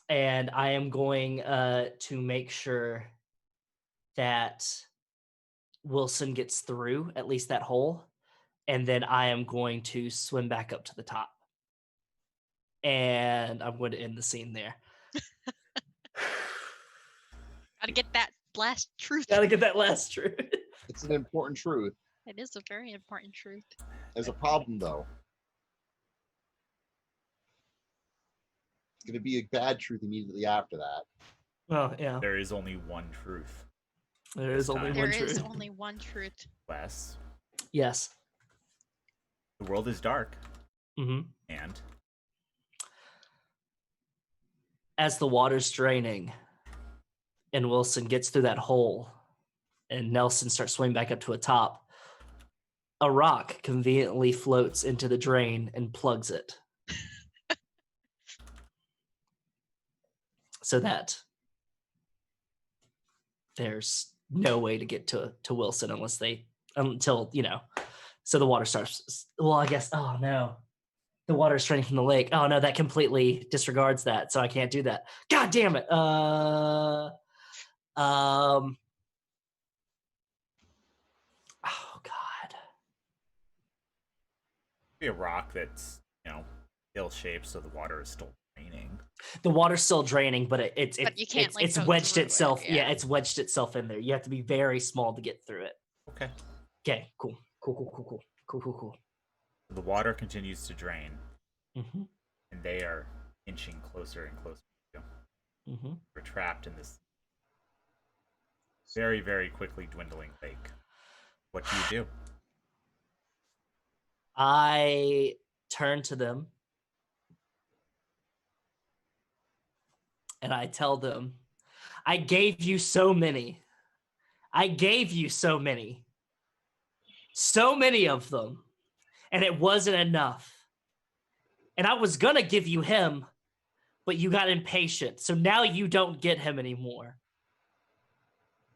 [SPEAKER 5] And I am going to make sure that Wilson gets through at least that hole, and then I am going to swim back up to the top. And I'm going to end the scene there.
[SPEAKER 3] Gotta get that last truth.
[SPEAKER 5] Gotta get that last truth.
[SPEAKER 4] it's an important truth.
[SPEAKER 3] It is a very important truth.
[SPEAKER 4] There's a problem, though. It's going to be a bad truth immediately after that.
[SPEAKER 5] Oh, yeah.
[SPEAKER 1] there is only one truth.
[SPEAKER 5] There is only
[SPEAKER 3] There
[SPEAKER 5] one
[SPEAKER 3] is
[SPEAKER 5] truth.
[SPEAKER 3] only one truth.
[SPEAKER 1] Wes,
[SPEAKER 5] Yes.
[SPEAKER 1] the world is dark,
[SPEAKER 5] Mm-hmm.
[SPEAKER 1] and
[SPEAKER 5] As the water's draining and Wilson gets through that hole and Nelson starts swimming back up to a top, a rock conveniently floats into the drain and plugs it. So that there's no way to get to Wilson until, so the water starts. Well, I guess, oh no. The water's draining from the lake. Oh no, that completely disregards that, so I can't do that. God damn it. Oh God.
[SPEAKER 1] be a rock that's ill-shaped, so the water is still draining.
[SPEAKER 5] The water's still draining, but it's
[SPEAKER 3] go
[SPEAKER 5] wedged
[SPEAKER 3] through it,
[SPEAKER 5] itself.
[SPEAKER 3] yeah.
[SPEAKER 5] Yeah, it's wedged itself in there. You have to be very small to get through it.
[SPEAKER 1] Okay.
[SPEAKER 5] Okay, cool.
[SPEAKER 1] The water continues to drain,
[SPEAKER 5] Mm-hmm.
[SPEAKER 1] and they are inching closer and closer to you.
[SPEAKER 5] Mm-hmm.
[SPEAKER 1] We're trapped in this very, very quickly dwindling lake. What do you do?
[SPEAKER 5] I turn to them and I tell them, I gave you so many. So many of them. And it wasn't enough. And I was going to give you him, but you got impatient. So now you don't get him anymore.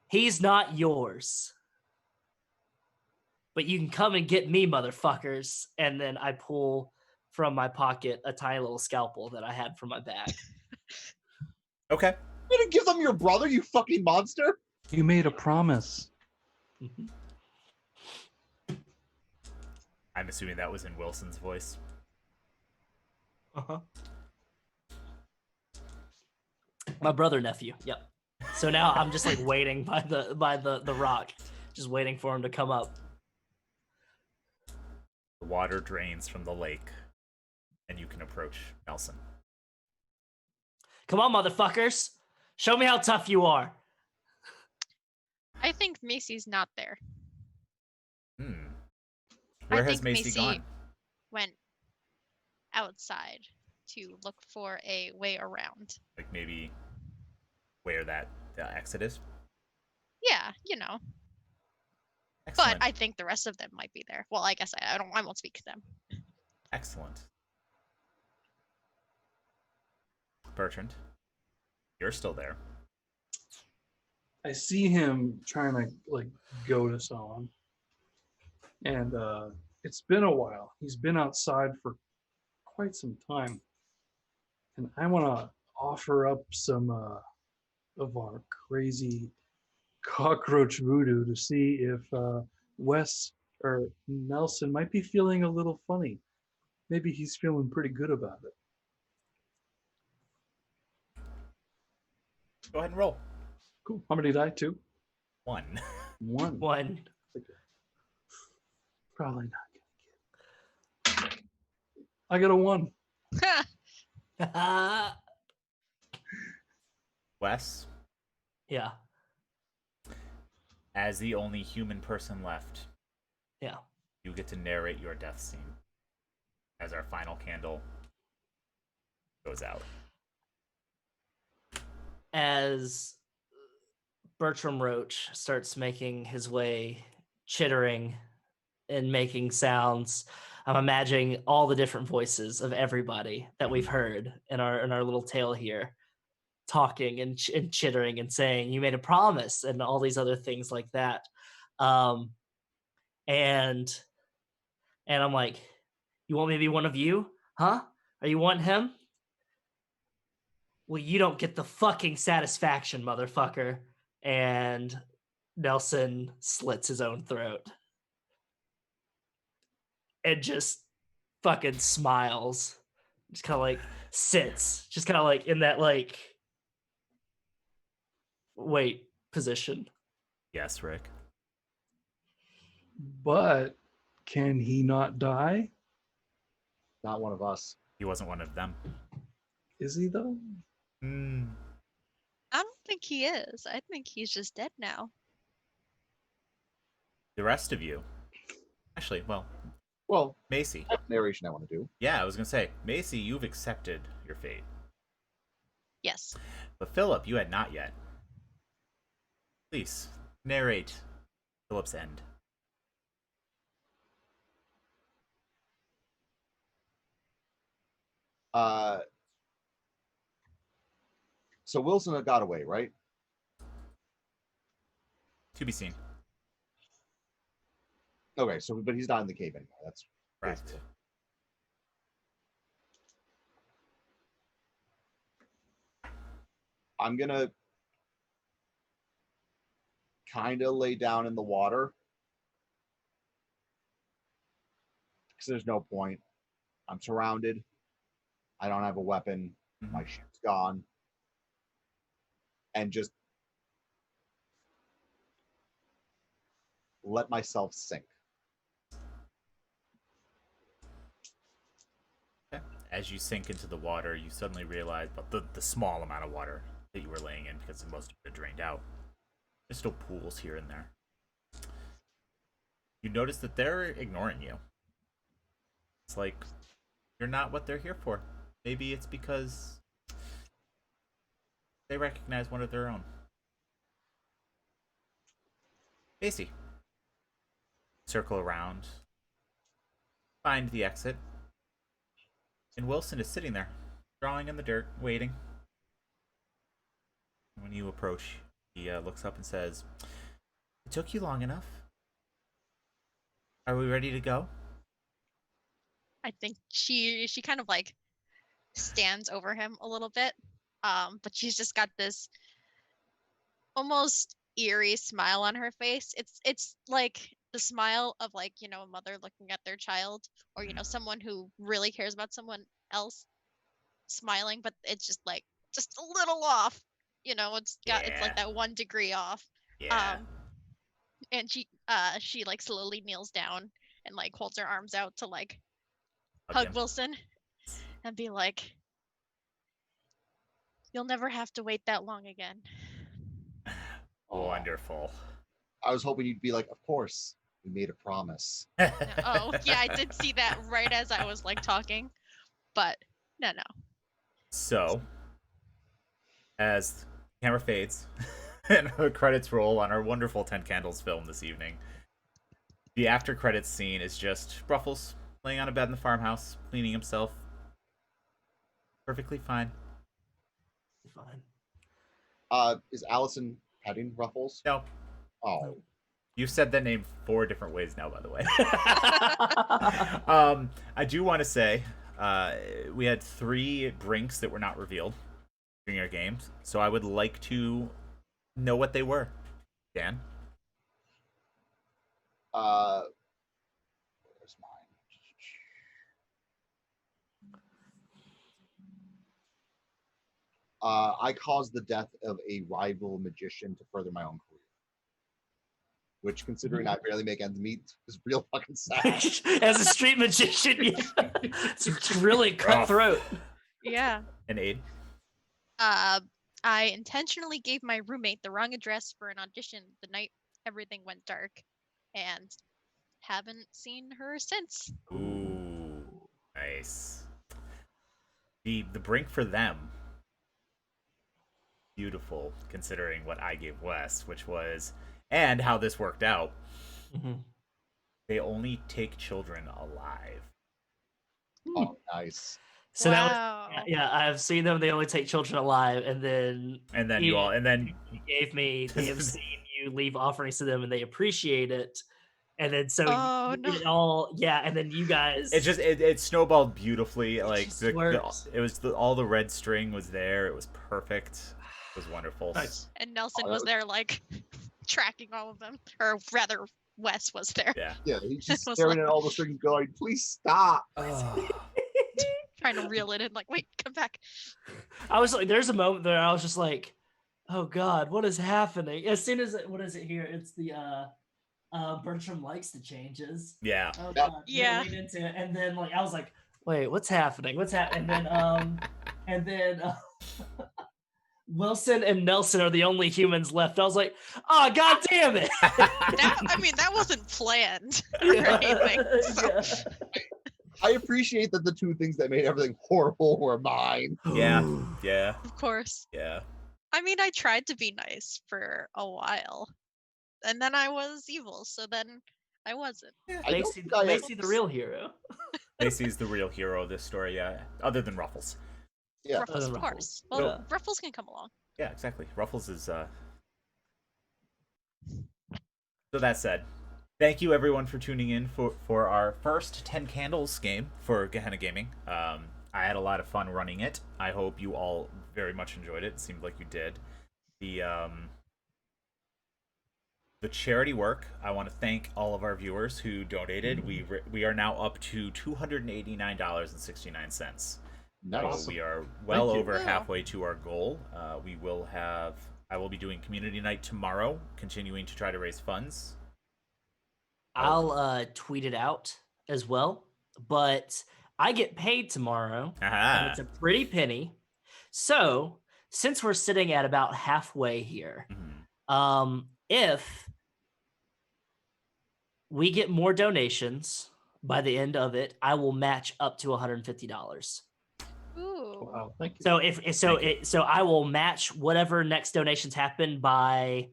[SPEAKER 5] He's not yours. But you can come and get me, motherfuckers. And then I pull from my pocket a tiny little scalpel that I had from my bag.
[SPEAKER 1] Okay.
[SPEAKER 4] You're going to give them your brother, you fucking monster?
[SPEAKER 2] You made a promise.
[SPEAKER 5] Mm-hmm.
[SPEAKER 1] I'm assuming that was in Wilson's voice.
[SPEAKER 5] Uh-huh. My brother nephew. Yep. So now I'm just like waiting by the rock, just waiting for him to come up.
[SPEAKER 1] The water drains from the lake, and you can approach Nelson.
[SPEAKER 5] Come on, motherfuckers! Show me how tough you are.
[SPEAKER 3] I think Macy's not there.
[SPEAKER 1] Where
[SPEAKER 3] I
[SPEAKER 1] has
[SPEAKER 3] think
[SPEAKER 1] Macy gone?
[SPEAKER 3] Went outside to look for a way around.
[SPEAKER 1] Like maybe where the exit is?
[SPEAKER 3] Yeah,
[SPEAKER 1] Excellent.
[SPEAKER 3] But I think the rest of them might be there. Well, I guess I won't speak to them.
[SPEAKER 1] Excellent. Bertrand, you're still there.
[SPEAKER 2] I see him trying to like go to someone, and it's been a while. He's been outside for quite some time, and I want to offer up some of our crazy cockroach voodoo to see if Wes or Nelson might be feeling a little funny. Maybe he's feeling pretty good about it.
[SPEAKER 1] Go ahead and roll.
[SPEAKER 2] Cool. How many die? 2?
[SPEAKER 1] 1.
[SPEAKER 2] 1.
[SPEAKER 5] One.
[SPEAKER 2] Probably not gonna get. I got a 1.
[SPEAKER 1] Wes,
[SPEAKER 5] Yeah.
[SPEAKER 1] as the only human person left,
[SPEAKER 5] Yeah.
[SPEAKER 1] you get to narrate your death scene as our final candle goes out.
[SPEAKER 5] As Bertram Roach starts making his way, chittering and making sounds, I'm imagining all the different voices of everybody that we've heard in our little tale here, talking and chittering and saying, "You made a promise," and all these other things like that. And I'm like, "You want me to be one of you? Huh? Are you want him? Well, you don't get the fucking satisfaction, motherfucker." And Nelson slits his own throat and just fucking smiles. Just kind of like sits, just kind of like in that like wait position.
[SPEAKER 1] Yes, Rick.
[SPEAKER 2] But can he not die?
[SPEAKER 4] Not one of us.
[SPEAKER 1] He wasn't one of them.
[SPEAKER 2] Is he though?
[SPEAKER 3] I don't think he is. I think he's just dead now.
[SPEAKER 1] The rest of you. Actually,
[SPEAKER 4] Well,
[SPEAKER 1] Macy.
[SPEAKER 4] narration I want to do.
[SPEAKER 1] Yeah, I was going to say, Macy, you've accepted your fate.
[SPEAKER 3] Yes.
[SPEAKER 1] But Philip, you had not yet. Please, narrate Philip's end.
[SPEAKER 4] So Wilson got away, right?
[SPEAKER 1] To be seen.
[SPEAKER 4] Okay, so but he's not in the cave anymore. That's
[SPEAKER 1] Correct.
[SPEAKER 4] basically it. I'm gonna kind of lay down in the water because there's no point. I'm surrounded. I don't have a weapon.
[SPEAKER 1] Mhm.
[SPEAKER 4] My ship's gone. And just let myself sink.
[SPEAKER 1] Okay. As you sink into the water, you suddenly realize the small amount of water that you were laying in, because most of it had drained out. There's still pools here and there. You notice that they're ignoring you. It's like you're not what they're here for. Maybe it's because they recognize one of their own. Macy. Circle around. Find the exit. And Wilson is sitting there, drawing in the dirt, waiting. When you approach, he looks up and says, "It took you long enough. Are we ready to go?"
[SPEAKER 3] I think she kind of like stands over him a little bit. But she's just got this almost eerie smile on her face. It's like the smile of like, you know, a mother looking at their child, or you know, someone who really cares about someone else smiling, but it's just like just a little off. You know, it's like that 1 degree off.
[SPEAKER 1] Yeah.
[SPEAKER 3] And she like slowly kneels down and like holds her arms out to like hug
[SPEAKER 1] him.
[SPEAKER 3] Wilson and be like, "You'll never have to wait that long again."
[SPEAKER 1] Wonderful.
[SPEAKER 4] I was hoping you'd be like, of course, we made a promise.
[SPEAKER 3] Oh, yeah, I did see that right as I was like talking. But no.
[SPEAKER 1] So, as the camera fades and the credits roll on our wonderful 10 Candles film this evening, The after credits scene is just Ruffles laying on a bed in the farmhouse, cleaning himself. Perfectly fine.
[SPEAKER 5] Fine.
[SPEAKER 4] Is Allison petting Ruffles?
[SPEAKER 1] No,
[SPEAKER 4] Oh,
[SPEAKER 1] you've said that name 4 different ways now, by the way. I do want to say we had 3 drinks that were not revealed during our games, so I would like to know what they were. Dan?
[SPEAKER 4] where's mine? I caused the death of a rival magician to further my own career. Which, considering I barely make ends meet, is real fucking sad.
[SPEAKER 5] As a street magician, yeah. It's really cutthroat.
[SPEAKER 3] Yeah.
[SPEAKER 1] And Ayde?
[SPEAKER 3] I intentionally gave my roommate the wrong address for an audition the night everything went dark, and haven't seen her since.
[SPEAKER 1] Ooh, nice. The brink for them, beautiful, considering what I gave Wes, which was, and how this worked out.
[SPEAKER 5] Mm-hmm.
[SPEAKER 1] They only take children alive.
[SPEAKER 4] Oh, nice.
[SPEAKER 5] So
[SPEAKER 3] Wow.
[SPEAKER 5] that was, yeah, I've seen them. They only take children alive, and then
[SPEAKER 1] You
[SPEAKER 5] gave me. They have seen you leave offerings to them, and they appreciate it. And then so
[SPEAKER 3] Oh, no.
[SPEAKER 5] it all, yeah. And then you guys,
[SPEAKER 1] it snowballed beautifully. Like
[SPEAKER 5] just works.
[SPEAKER 1] all the red string was there. It was perfect. It was wonderful.
[SPEAKER 6] Nice.
[SPEAKER 3] And Nelson
[SPEAKER 4] Oh,
[SPEAKER 3] was there, like, tracking all of them. Or rather, Wes was there.
[SPEAKER 1] Yeah.
[SPEAKER 4] Yeah, he's just
[SPEAKER 3] Was
[SPEAKER 4] staring
[SPEAKER 3] like-
[SPEAKER 4] at all the strings going, please stop.
[SPEAKER 3] Trying to reel it in, like, wait, come back.
[SPEAKER 5] I was like, there's a moment there. I was just like, oh God, what is happening? As soon as what is it here? It's the Bertram likes the changes.
[SPEAKER 1] Yeah.
[SPEAKER 5] Oh
[SPEAKER 4] Yep.
[SPEAKER 5] God,
[SPEAKER 3] Yeah.
[SPEAKER 5] lean into it. And then like I was like, wait, what's happening? What's happening? And then Wilson and Nelson are the only humans left. I was like, oh God damn it.
[SPEAKER 3] That wasn't planned or anything. So.
[SPEAKER 5] Yeah.
[SPEAKER 4] I appreciate that the 2 things that made everything horrible were mine.
[SPEAKER 1] Yeah. Yeah.
[SPEAKER 3] Of course.
[SPEAKER 1] Yeah.
[SPEAKER 3] I mean, I tried to be nice for a while. And then I was evil, so then I wasn't.
[SPEAKER 4] I don't
[SPEAKER 5] Macy,
[SPEAKER 4] think I-
[SPEAKER 5] Macy the real hero.
[SPEAKER 1] Macy's the real hero of this story, yeah. Other than Ruffles.
[SPEAKER 4] Yeah.
[SPEAKER 3] Ruffles, of
[SPEAKER 5] Ruffles.
[SPEAKER 3] course. Well,
[SPEAKER 5] Yeah.
[SPEAKER 3] Ruffles can come along.
[SPEAKER 1] Yeah, exactly. Ruffles is So that said, thank you everyone for tuning in for our first 10 Candles game for Gehenna Gaming. I had a lot of fun running it. I hope you all very much enjoyed it. It seemed like you did. The charity work, I want to thank all of our viewers who donated. We are now up to $289.69.
[SPEAKER 4] Nice.
[SPEAKER 1] So we are well
[SPEAKER 4] Thank you.
[SPEAKER 1] over
[SPEAKER 3] Wow.
[SPEAKER 1] halfway to our goal. I will be doing community night tomorrow, continuing to try to raise funds.
[SPEAKER 5] I'll tweet it out as well, but I get paid tomorrow, and
[SPEAKER 1] Aha.
[SPEAKER 5] it's a pretty penny. So since we're sitting at about halfway here,
[SPEAKER 1] Mhm.
[SPEAKER 5] if we get more donations by the end of it, I will match up to $150.
[SPEAKER 3] Ooh.
[SPEAKER 6] Wow, thank you.
[SPEAKER 5] So
[SPEAKER 1] Thank
[SPEAKER 5] so I will match whatever next donations happen by.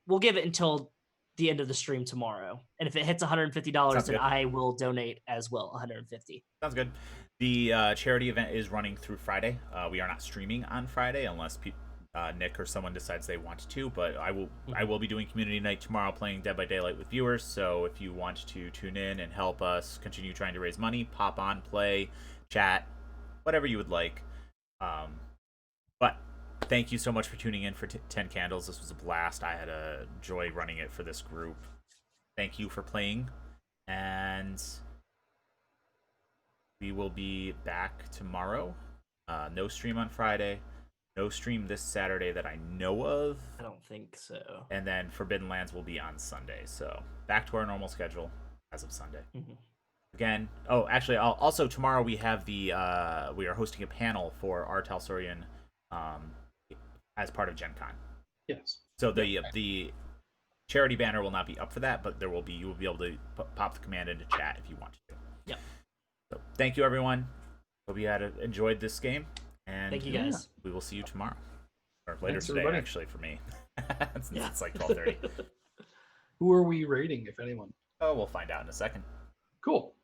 [SPEAKER 5] We'll give it until the end of the stream tomorrow, and if it hits $150,
[SPEAKER 1] Sounds
[SPEAKER 5] then
[SPEAKER 1] good.
[SPEAKER 5] I will donate as well, $150.
[SPEAKER 1] Sounds good. The charity event is running through Friday. We are not streaming on Friday unless Nick or someone decides they want to, but I will be doing community night tomorrow playing Dead by Daylight with viewers, so if you want to tune in and help us continue trying to raise money, pop on, play, chat, whatever you would like. But thank you so much for tuning in for 10 Candles. This was a blast. I had a joy running it for this group. Thank you for playing, and we will be back tomorrow. No stream on Friday. No stream this Saturday that I know of.
[SPEAKER 5] I don't think so.
[SPEAKER 1] And then Forbidden Lands will be on Sunday. So back to our normal schedule as of Sunday.
[SPEAKER 5] Mhm.
[SPEAKER 1] Again, oh, actually, also tomorrow we have we are hosting a panel for R. Talsorian as part of Gen Con.
[SPEAKER 6] Yes.
[SPEAKER 1] So the charity banner will not be up for that, but you will be able to pop the command into chat if you want to.
[SPEAKER 5] Yep.
[SPEAKER 1] So thank you, everyone. Hope you had enjoyed this game. And
[SPEAKER 5] Thank you, guys.
[SPEAKER 1] we will see you tomorrow. Or later
[SPEAKER 6] Thanks,
[SPEAKER 1] today,
[SPEAKER 6] everybody.
[SPEAKER 1] actually, for me. It's
[SPEAKER 5] Yeah.
[SPEAKER 1] like 12:30.
[SPEAKER 2] Who are we raiding, if anyone?
[SPEAKER 1] Oh, we'll find out in a second.
[SPEAKER 2] Cool.